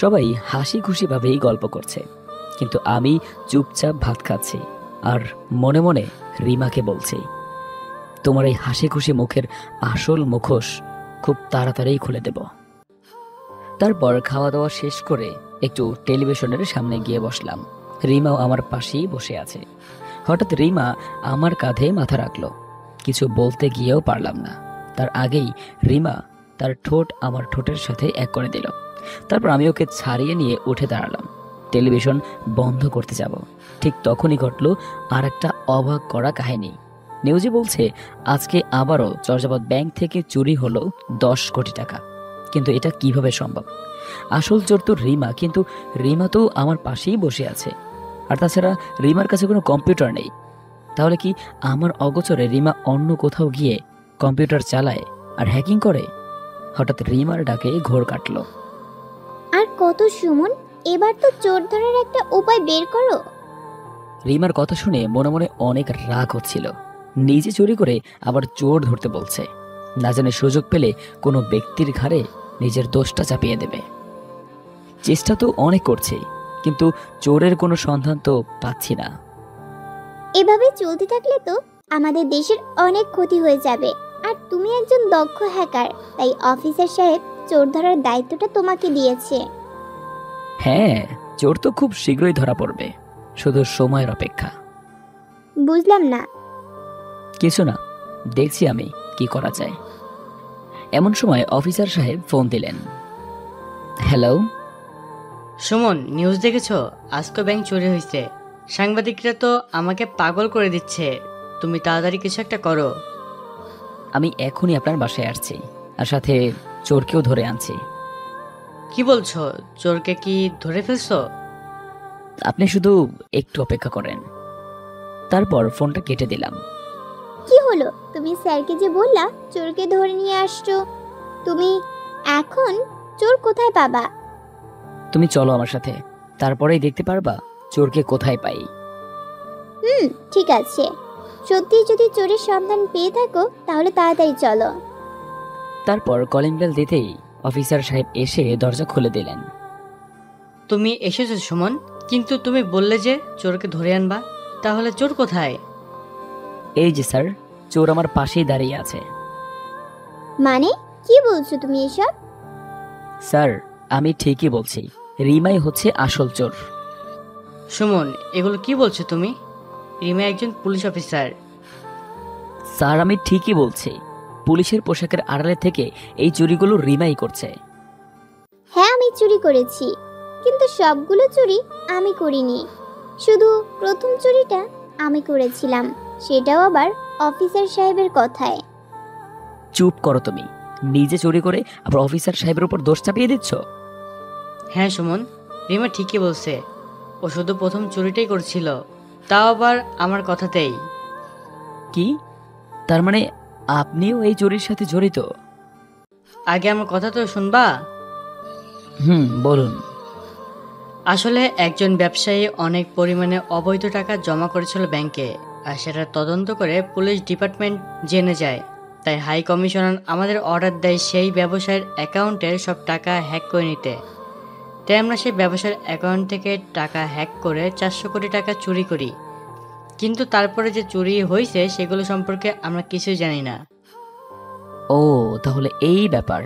সবাই হাসি খুশি ভাবেই গল্প করছে, কিন্তু আমি চুপচাপ ভাত খাচ্ছি আর মনে মনে রিমাকে বলছি, তোমার এই হাসি খুশি মুখের আসল মুখোশ খুব তাড়াতাড়ি খুলে দেব। তারপর খাওয়া দাওয়া শেষ করে একটু টেলিভিশনের সামনে গিয়ে বসলাম। রিমাও আমার পাশেই বসে আছে। হঠাৎ রিমা আমার কাঁধে মাথা রাখলো। কিছু বলতে গিয়েও পারলাম না, তার আগেই রিমা তার ঠোঁট আমার ঠোঁটের সাথে এক করে দিল। তারপর আমি ওকে ছাড়িয়ে নিয়ে উঠে দাঁড়ালাম, টেলিভিশন বন্ধ করতে যাব। ঠিক তখনই ঘটল আর একটা অবাক করা কাহিনী। নিউজে বলছে আজকে আবারও চর্যাপদ ব্যাংক থেকে চুরি হলো 10 কোটি টাকা। কিন্তু এটা কিভাবে সম্ভব? আসল চোর তো রিমা, কিন্তু রিমা তো আমার পাশেই বসে আছে। আর তাছাড়া রিমার কাছে কোনো কম্পিউটার নেই। তাহলে কি আমার অগোচরে রিমা অন্য কোথাও গিয়ে কম্পিউটার চালায় আর হ্যাকিং করে? হঠাৎ রিমার ডাকে ঘোর কাটলো। আর কত সুমন, এবার তো চোর ধরার একটা উপায় বের করো। রিমার কথা শুনে মনে মনে অনেক রাগ হচ্ছিল। নিজে চুরি করে আবার চোর ধরতে বলছে, না জানে সুযোগ পেলে কোনো ব্যক্তির ঘাড়ে নিজের দোষটা চাপিয়ে দেবে। চেষ্টা তো অনেক করছি, কিন্তু চোরের কোনো সন্ধান তো পাচ্ছি না। এভাবে চলতে থাকলে তো আমাদের দেশের অনেক ক্ষতি হয়ে যাবে। আর তুমি একজন দক্ষ হ্যাকার, তাই অফিসার সাহেব চোর ধরার দায়িত্বটা তোমাকে দিয়েছে। হ্যাঁ, চোর তো খুব শীঘ্রই ধরা পড়বে, শুধু সময়ের অপেক্ষা। বুঝলাম না। কিছু না, দেখছি আমি কি করা যায়। এমন সময় অফিসার সাহেব ফোন দিলেন। হ্যালো সুমন, নিউজ দেখেছো? আজকে ব্যাংক চুরি হয়েছে। সাংবাদিকরা তো আমাকে পাগল করে দিচ্ছে। তুমি তাড়াতাড়ি কিছু একটা করো। আমি এখনই আপনার বাসায় আসছি, আর সাথে চোরকেও ধরে আনছি। কি বলছো? চোরকে কি ধরে ফেলছো? আপনি শুধু একটু অপেক্ষা করেন। তারপর ফোনটা কেটে দিলাম। কি হলো? তুমি স্যারকে যে বললা চোরকে ধরে নিয়ে আসছো, তুমি এখন চোর কোথায় পাবা? তুমি চলো আমার সাথে, তারপরেই দেখতে পারবা চোরকে কোথায় পাই। ঠিক আছে, সত্যি যদি চোরের সন্ধান পেয়ে থাকো তাহলে তাড়াতাড়ি চলো। তারপর কলিং বেল দিতেই অফিসার সাহেব এসে দরজা খুলে দিলেন। তুমি এসেছো সুমন, কিন্তু তুমি বললে যে চোরকে ধরে আনবা, তাহলে চোর কোথায়? এই যে স্যার, চোর আমার পাশেই দাঁড়িয়ে আছে। মানে কি বলছো তুমি এসব? স্যার, আমি ঠিকই বলছি, রিমাই হচ্ছে আসল চোর। সুমন, এগুলো কি বলছো তুমি? রিমা একজন পুলিশ অফিসার। স্যার, আমি ঠিকই বলছি, পুলিশের পোশাকের আড়ালে থেকে এই চুরিগুলো রিমাই করছে। হ্যাঁ, আমি চুরি করেছি, কিন্তু সবগুলো চুরি আমি করিনি। শুধু প্রথম চুরিটা আমি করেছিলাম, সেটাও আবার অফিসার সাহেবের কথায়। চুপ করো তুমি, নিজে চুরি করে আবার অফিসার সাহেবের উপর দোষ চাপিয়ে দিচ্ছ। হ্যাঁ সুমন, রিমা ঠিকই বলছে, ও শুধু প্রথম চুরিটাই করছিল, তাও আবার আমার কথাতেই। কি? তার মানে আপনিও এই চুরির সাথে জড়িত? আগে আমার কথা তো শুনবা। বলুন। আসলে একজন ব্যবসায়ী অনেক পরিমাণে অবৈধ টাকা জমা করেছিল ব্যাংকে, আর সেটা তদন্ত করে পুলিশ ডিপার্টমেন্ট জেনে যায়। তাই হাই কমিশনার আমাদের অর্ডার দেয় সেই ব্যবসায়ের অ্যাকাউন্টের সব টাকা হ্যাক করে নিতে। তাই আমরা সেই ব্যবসার অ্যাকাউন্ট থেকে টাকা হ্যাক করে 400 কোটি টাকা চুরি করি। কিন্তু তারপরে যে চুরি হয়েছে সেগুলো সম্পর্কে আমরা কিছুই জানি না। ও, তাহলে এই ব্যাপার।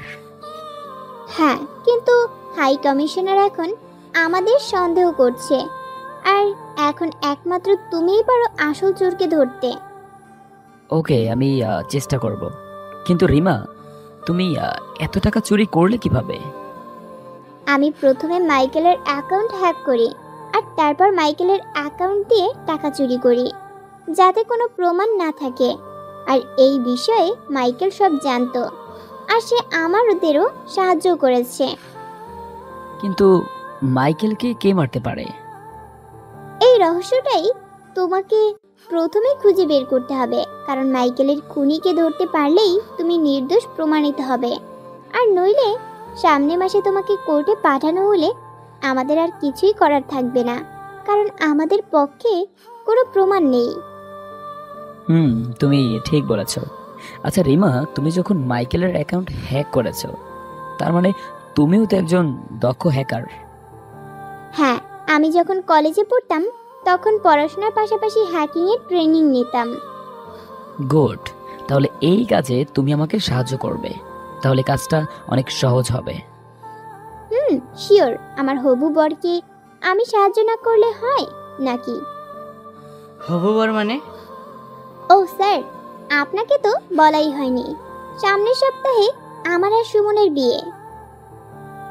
হ্যাঁ, কিন্তু হাই কমিশনার এখন আমাদের সন্দেহ করছে, আর এখন একমাত্র তুমিই পারো আসল চোরকে ধরতে। ওকে, আমি চেষ্টা করব। কিন্তু রিমা, তুমি এত টাকা চুরি করলে কিভাবে? আমি প্রথমে মাইকেলের অ্যাকাউন্ট হ্যাক করি, আর তারপর মাইকেলের অ্যাকাউন্ট দিয়ে টাকা চুরি করি, যাতে কোনো প্রমাণ না থাকে। আর এই বিষয়ে মাইকেল সব জানতো, আর সে আমাদেরও সাহায্য করেছে। কিন্তু মাইকেলকে কে মারতে পারে? এই রহস্যটাই তোমাকে প্রথমে খুঁজে বের করতে হবে, কারণ মাইকেলের খুনিকে ধরতে পারলেই তুমি নির্দোষ প্রমাণিত হবে। আর নইলে সামনে মাসে তোমাকে কোর্টে পাঠানো হলে আমাদের আর কিছুই করার থাকবে না, কারণ আমাদের পক্ষে কোনো প্রমাণ নেই। তুমি ঠিক বলেছ। আচ্ছা রিমা, তুমি যখন মাইকেলের অ্যাকাউন্ট হ্যাক করেছো, তার মানে তুমিও তো একজন দক্ষ হ্যাকার। হ্যাঁ, আমি যখন কলেজে পড়তাম তখন পড়াশোনার পাশাপাশি হ্যাকিংয়ের ট্রেনিং নিতাম। গুড, তাহলে এই কাজে তুমি আমাকে সাহায্য করবে, তাহলে কাজটা অনেক সহজ হবে। শিওর। আমার হবু বরকে আমি সাহায্য না করলে হয় নাকি? হবু বর মানে? ও স্যার, আপনাকে তো বলাই হয়নি, সামনের সপ্তাহে আমার আর সুমনের বিয়ে।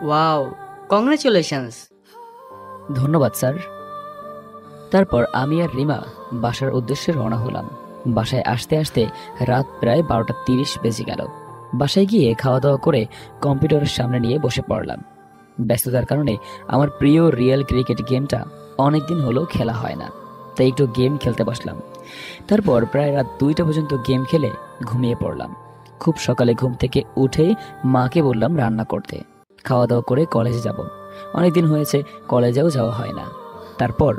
Wow, congratulations. ধন্যবাদ স্যার। তারপর আমি আর রিমা বাসার উদ্দেশ্যে রওনা হলাম। বাসায় আসতে আসতে রাত প্রায় 12:30 বেজে গেল। বাসায় গিয়ে খাওয়া দাওয়া করে কম্পিউটারের সামনে নিয়ে বসে পড়লাম। ব্যস্ততার কারণে আমার প্রিয় রিয়েল ক্রিকেট গেমটা অনেকদিন হলো খেলা হয় না, তাই একটু গেম খেলতে বসলাম। তারপর প্রায় রাত 2টা পর্যন্ত গেম খেলে ঘুমিয়ে পড়লাম। খুব সকালে ঘুম থেকে উঠে মাকে বললাম রান্না করতে, খাওয়া দাওয়া করে কলেজে যাব। অনেকদিন হয়েছে কলেজেও যাওয়া হয় না। তারপর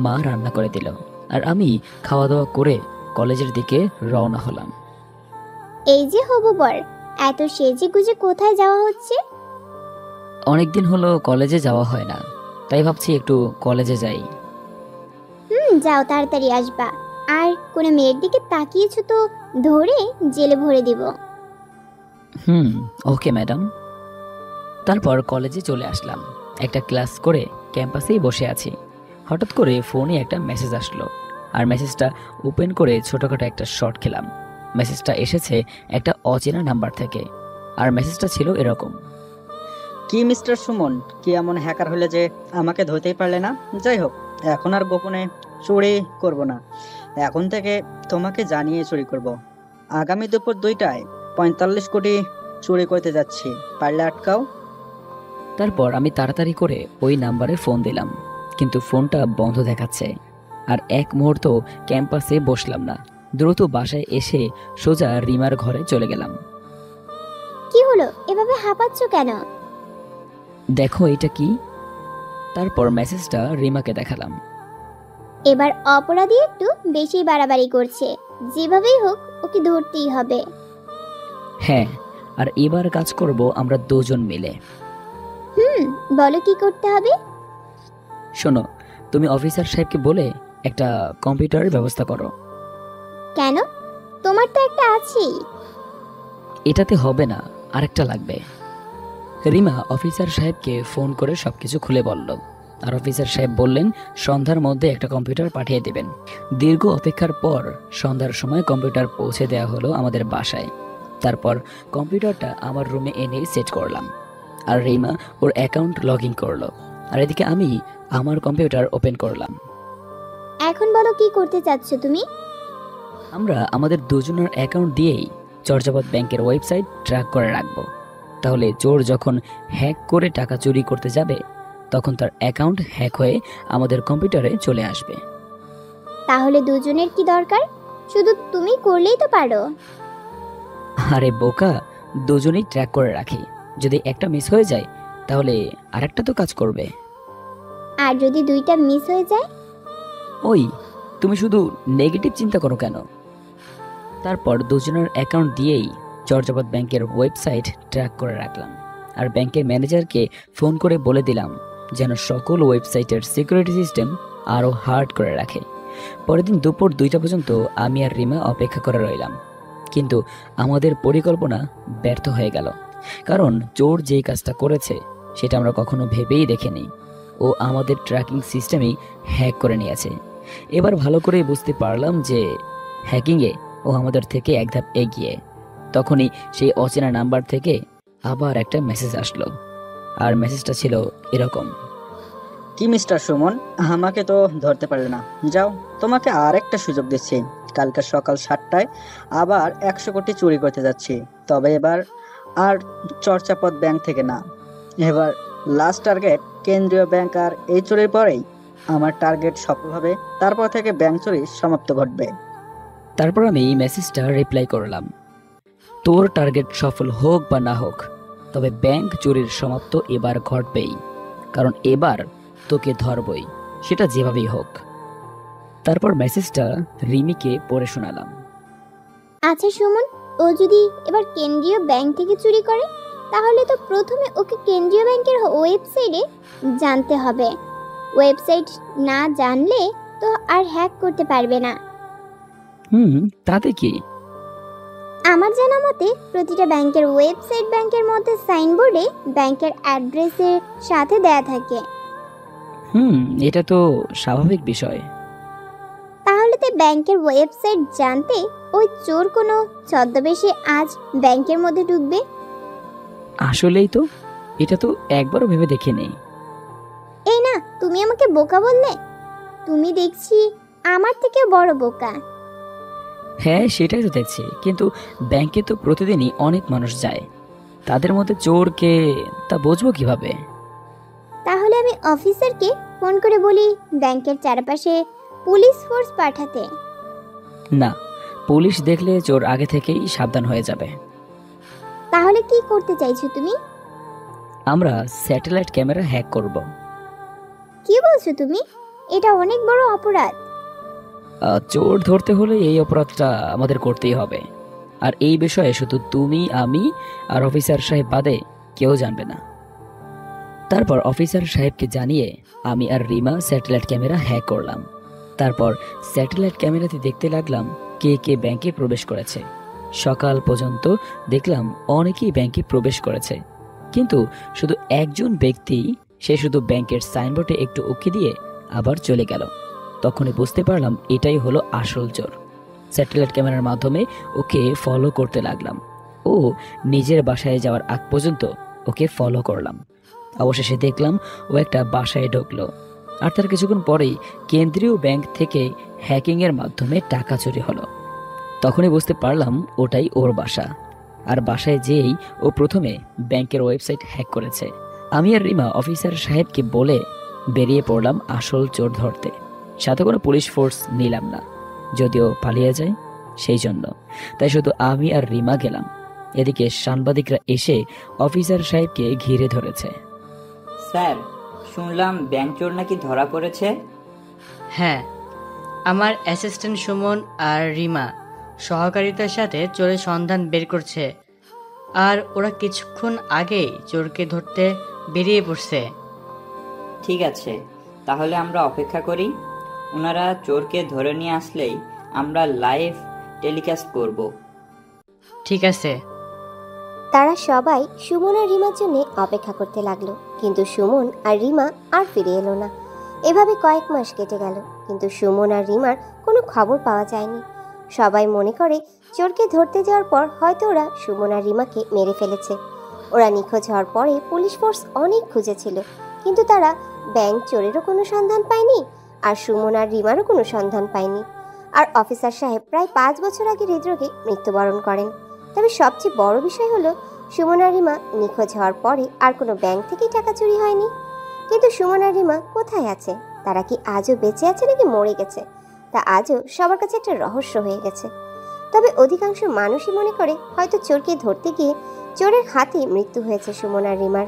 মা রান্না করে দিল, আর আমি খাওয়া দাওয়া করে কলেজের দিকে রওনা হলাম। এই যে হবু বর, এত সেজে গুজে কোথায় যাওয়া হচ্ছে? অনেকদিন হলো কলেজে যাওয়া হয় না, তাই ভাবছি একটু কলেজে যাই। যাও, তাড়াতাড়ি আসবা। আর কোনো মেয়ের দিকে তাকিয়েছো তো ধরে জেলে ভরে দিব। Okay madam. তারপর কলেজে চলে আসলাম। একটা ক্লাস করে ক্যাম্পাসেই বসে আছি। হঠাৎ করে ফোনে একটা মেসেজ আসলো, আর মেসেজটা ওপেন করে ছোটখাটো একটা শর্ট খেলাম। মেসেজটা এসেছে একটা অচেনা নাম্বার থেকে, আর মেসেজটা ছিল এরকম: কি মিস্টার সুমন, কি এমন হ্যাকার হলে যে আমাকে ধরতেই পারলে না? যাই হোক, এখন আর গোপনে চুরি করব না, এখন থেকে তোমাকে জানিয়ে চুরি করব। আগামী দুপুর 2টায় 45 কোটি চুরি করতে যাচ্ছি, পারলে আটকাও। তারপর আমি তাড়াতাড়ি করে ওই নাম্বারে ফোন দিলাম, কিন্তু ফোনটা বন্ধ দেখাচ্ছে। আর এক মুহূর্ত ক্যাম্পাসে বসলাম না, দ্রুত বাসায় এসে সোজা রিমার ঘরে চলে গেলাম। কি হলো, এভাবে হাঁপাচ্ছ কেন? দেখো এটা কি। তারপর মেসেজটা রিমাকে দেখালাম। এবার অপরাধী একটু বেশি বাড়াবাড়ি করছে, যেভাবেই হোক ওকে ধরতেই হবে। হ্যাঁ, আর এবার কাজ করব আমরা দুজন মিলে। বলো কি করতে হবে? শোনো, তুমি অফিসার সাহেবকে বলে একটা কম্পিউটারের ব্যবস্থা করো। কেন? তোমার তো একটা আছেই। এটাতে হবে না, আরেকটা লাগবে। রিমা অফিসার সাহেবকে ফোন করে সবকিছু খুলে বলল, আর অফিসার সাহেব বললেন সন্ধ্যার মধ্যে একটা কম্পিউটার পাঠিয়ে দেবেন। দীর্ঘ অপেক্ষার পর সন্ধ্যার সময় কম্পিউটার পৌঁছে দেওয়া হলো আমাদের বাসায়। তারপর কম্পিউটারটা আমার রুমে এনে সেট করলাম, আর রিমা ওর অ্যাকাউন্ট লগ ইন করলো, আর এদিকে আমি আমার কম্পিউটার ওপেন করলাম। এখন বলো কি করতে চাচ্ছ তুমি? আমরা আমাদের দুজনের অ্যাকাউন্ট দিয়েই চর্যাপদ ব্যাংকের ওয়েবসাইট ট্র্যাক করে রাখবো। তাহলে চোর যখন হ্যাক করে টাকা চুরি করতে যাবে, তখন তার অ্যাকাউন্ট হ্যাক হয়ে আমাদের কম্পিউটারে চলে আসবে। তাহলে দুজনের কি দরকার? শুধু তুমি করলেই তো পারো। আরে বোকা, দুজনেই ট্র্যাক করে রাখি। যদি একটা মিস হয়ে যায় তাহলে আরেকটা তো কাজ করবে। আর যদি দুইটা মিস হয়ে যায়? ওই, তুমি শুধু নেগেটিভ চিন্তা করো কেন। তারপর দুজনের অ্যাকাউন্ট দিয়েই চর্যাপদ ব্যাংকের ওয়েবসাইট ট্র্যাক করে রাখলাম, আর ব্যাংকের ম্যানেজারকে ফোন করে বলে দিলাম যেন সকল ওয়েবসাইটের সিকিউরিটি সিস্টেম আরও হার্ড করে রাখে। পরের দিন দুপুর 2টা পর্যন্ত আমি আর রিমা অপেক্ষা করে রইলাম, কিন্তু আমাদের পরিকল্পনা ব্যর্থ হয়ে গেল। কারণ চোর যেই কাজটা করেছে সেটা আমরা কখনো ভেবেই দেখিনি। ও আমাদের ট্র্যাকিং সিস্টেমই হ্যাক করে নিয়েছে। এবার ভালো করেই বুঝতে পারলাম যে হ্যাকিংয়ে ও আমাদের থেকে এক ধাপ এগিয়ে। তখনই সেই অচেনা নাম্বার থেকে আবার একটা মেসেজ আসলো, আর মেসেজটা ছিল এরকম। কি মিস্টার সুমন, আমাকে তো ধরতে পারলে না। যাও, তোমাকে আর একটা সুযোগ দিচ্ছি। কালকে সকাল 7টায় আবার 100 কোটি চুরি করতে যাচ্ছি, তবে এবার আর চর্যাপদ ব্যাংক থেকে না। এবার লাস্ট টার্গেট কেন্দ্রীয় ব্যাংক, আর এই চুরির পরেই আমার টার্গেট সফল হবে। তারপর থেকে ব্যাংক চুরি সমাপ্ত ঘটবে। তারপর আমি এই মেসেজটা রিপ্লাই করলাম, তোর টার্গেট সফল হোক বা না হোক, তবে ব্যাংক চুরির সমাপ্ত এবার ঘটবেই। কারণ এবার তোকে ধরবই, সেটা যেভাবেই হোক। তারপর মেসেজটা রিমিকে পড়ে শোনালাম। আচ্ছা সুমন, ও যদি এবার কেন্দ্রীয় ব্যাংক থেকে চুরি করে, তাহলে তো প্রথমে ওকে কেন্দ্রীয় ব্যাংকের ওয়েবসাইটে জানতে হবে। ওয়েবসাইট না জানলে তো আর হ্যাক করতে পারবে না। তাতে কি? আমার জানা মতে প্রতিটা ব্যাংকের ওয়েবসাইট ব্যাংকের মধ্যে সাইনবোর্ডে ব্যাংকের অ্যাড্রেসের সাথে দেয়া থাকে। এটা তো স্বাভাবিক বিষয়। তাহলে তো ব্যাংকের ওয়েবসাইট জানতে ওই চোর কোনো ছদ্মবেশে আজ ব্যাংকের মধ্যে ঢুকবে। আসলেই তো, এটা তো একবারও ভেবে দেখিনি। এই না, তুমি আমাকে বোকা বললে? তুমি দেখছি আমার থেকে বড় বোকা। হ্যাঁ, সেটাই তো দেখছি, কিন্তু ব্যাংকে তো প্রতিদিনই অনেক মানুষ যায়, তাদের মধ্যে চোরকে তা বুঝবো কিভাবে? তাহলে আমি অফিসারকে ফোন করে বলি ব্যাংকের চারপাশে পুলিশ ফোর্স পাঠাতে। না, পুলিশ দেখলে চোর আগে থেকেই সাবধান হয়ে যাবে। তাহলে কি করতে চাইছো তুমি? আমরা স্যাটেলাইট ক্যামেরা হ্যাক করব। কি বলছো তুমি? এটা অনেক বড় অপরাধ। চোর ধরতে হলে এই অপরাধটা আমাদের করতেই হবে, আর এই বিষয়ে শুধু তুমি, আমি আর অফিসার সাহেব বাদে কেউ জানবে না। তারপর অফিসার সাহেবকে জানিয়ে আমি আর রিমা স্যাটেলাইট ক্যামেরা হ্যাক করলাম। তারপর স্যাটেলাইট ক্যামেরাতে দেখতে লাগলাম কে কে ব্যাংকে প্রবেশ করেছে। সকাল পর্যন্ত দেখলাম অনেকেই ব্যাংকে প্রবেশ করেছে, কিন্তু শুধু একজন ব্যক্তি, সে শুধু ব্যাংকের সাইনবোর্ডে একটু উকি দিয়ে আবার চলে গেল। তখনই বুঝতে পারলাম এটাই হলো আসল চোর। স্যাটেলাইট ক্যামেরার মাধ্যমে ওকে ফলো করতে লাগলাম। ও নিজের বাসায় যাওয়ার আগ পর্যন্ত ওকে ফলো করলাম। অবশেষে দেখলাম ও একটা বাসায় ঢুকলো, আর তার কিছুক্ষণ পরেই কেন্দ্রীয় ব্যাংক থেকে হ্যাকিংয়ের মাধ্যমে টাকা চুরি হলো। তখনই বুঝতে পারলাম ওটাই ওর বাসা, আর বাসায় যেয়েই ও প্রথমে ব্যাংকের ওয়েবসাইট হ্যাক করেছে। আমি আর রিমা অফিসার সাহেবকে বলে বেরিয়ে পড়লাম আসল চোর ধরতে। সাথে কোনো পুলিশ ফোর্স নিলাম না, যদিও পালিয়ে যায় সেই জন্য। তাই শুধু আমি আর রিমা গেলাম। এদিকে সাংবাদিকরা এসে অফিসার সাহেবকে ঘিরে ধরেছে। স্যার, শুনলাম ব্যাংক চোর নাকি ধরা পড়েছে। হ্যাঁ, আমার অ্যাসিস্ট্যান্ট সুমন আর রিমা সহকারিতার সাথে চোরের সন্ধান বের করছে, আর ওরা কিছুক্ষণ আগেই চোরকে ধরতে বেরিয়ে পড়ছে। ঠিক আছে, তাহলে আমরা অপেক্ষা করি। ওনারা চোরকে ধরে নিয়ে আসলেই আমরা লাইভ টেলিকাস্ট করব। ঠিক আছে। তারা সবাই সুমন আর রিমার জন্য অপেক্ষা করতে লাগলো, কিন্তু সুমন আর রিমা আর ফিরে এলো না। এভাবে কয়েক মাস কেটে গেল, কিন্তু সুমন আর রিমার কোনো খবর পাওয়া যায়নি। সবাই মনে করে চোরকে ধরতে যাওয়ার পর হয়তো ওরা সুমন আর রিমাকে মেরে ফেলেছে। ওরা নিখোঁজ হওয়ার পরে পুলিশ ফোর্স অনেক খুঁজেছিল, কিন্তু তারা ব্যাংক চোরেরও কোনো সন্ধান পায়নি, আর সুমন আর রিমারও কোনো সন্ধান পায়নি। আর অফিসার সাহেব প্রায় 5 বছর আগে হৃদরোগে মৃত্যুবরণ করেন। তবে সবচেয়ে বড় বিষয় হলো সুমন আর রিমা নিখোঁজ হওয়ার পরে আর কোনো ব্যাংক থেকেই টাকা চুরি হয়নি। কিন্তু সুমন আর রিমা কোথায় আছে? তারা কি আজও বেঁচে আছে নাকি মরে গেছে? তা আজও সবার কাছে একটা রহস্য হয়ে গেছে। তবে অধিকাংশ মানুষই মনে করে হয়তো চোরকে ধরতে গিয়ে চোরের হাতে মৃত্যু হয়েছে সুমন আর রিমার।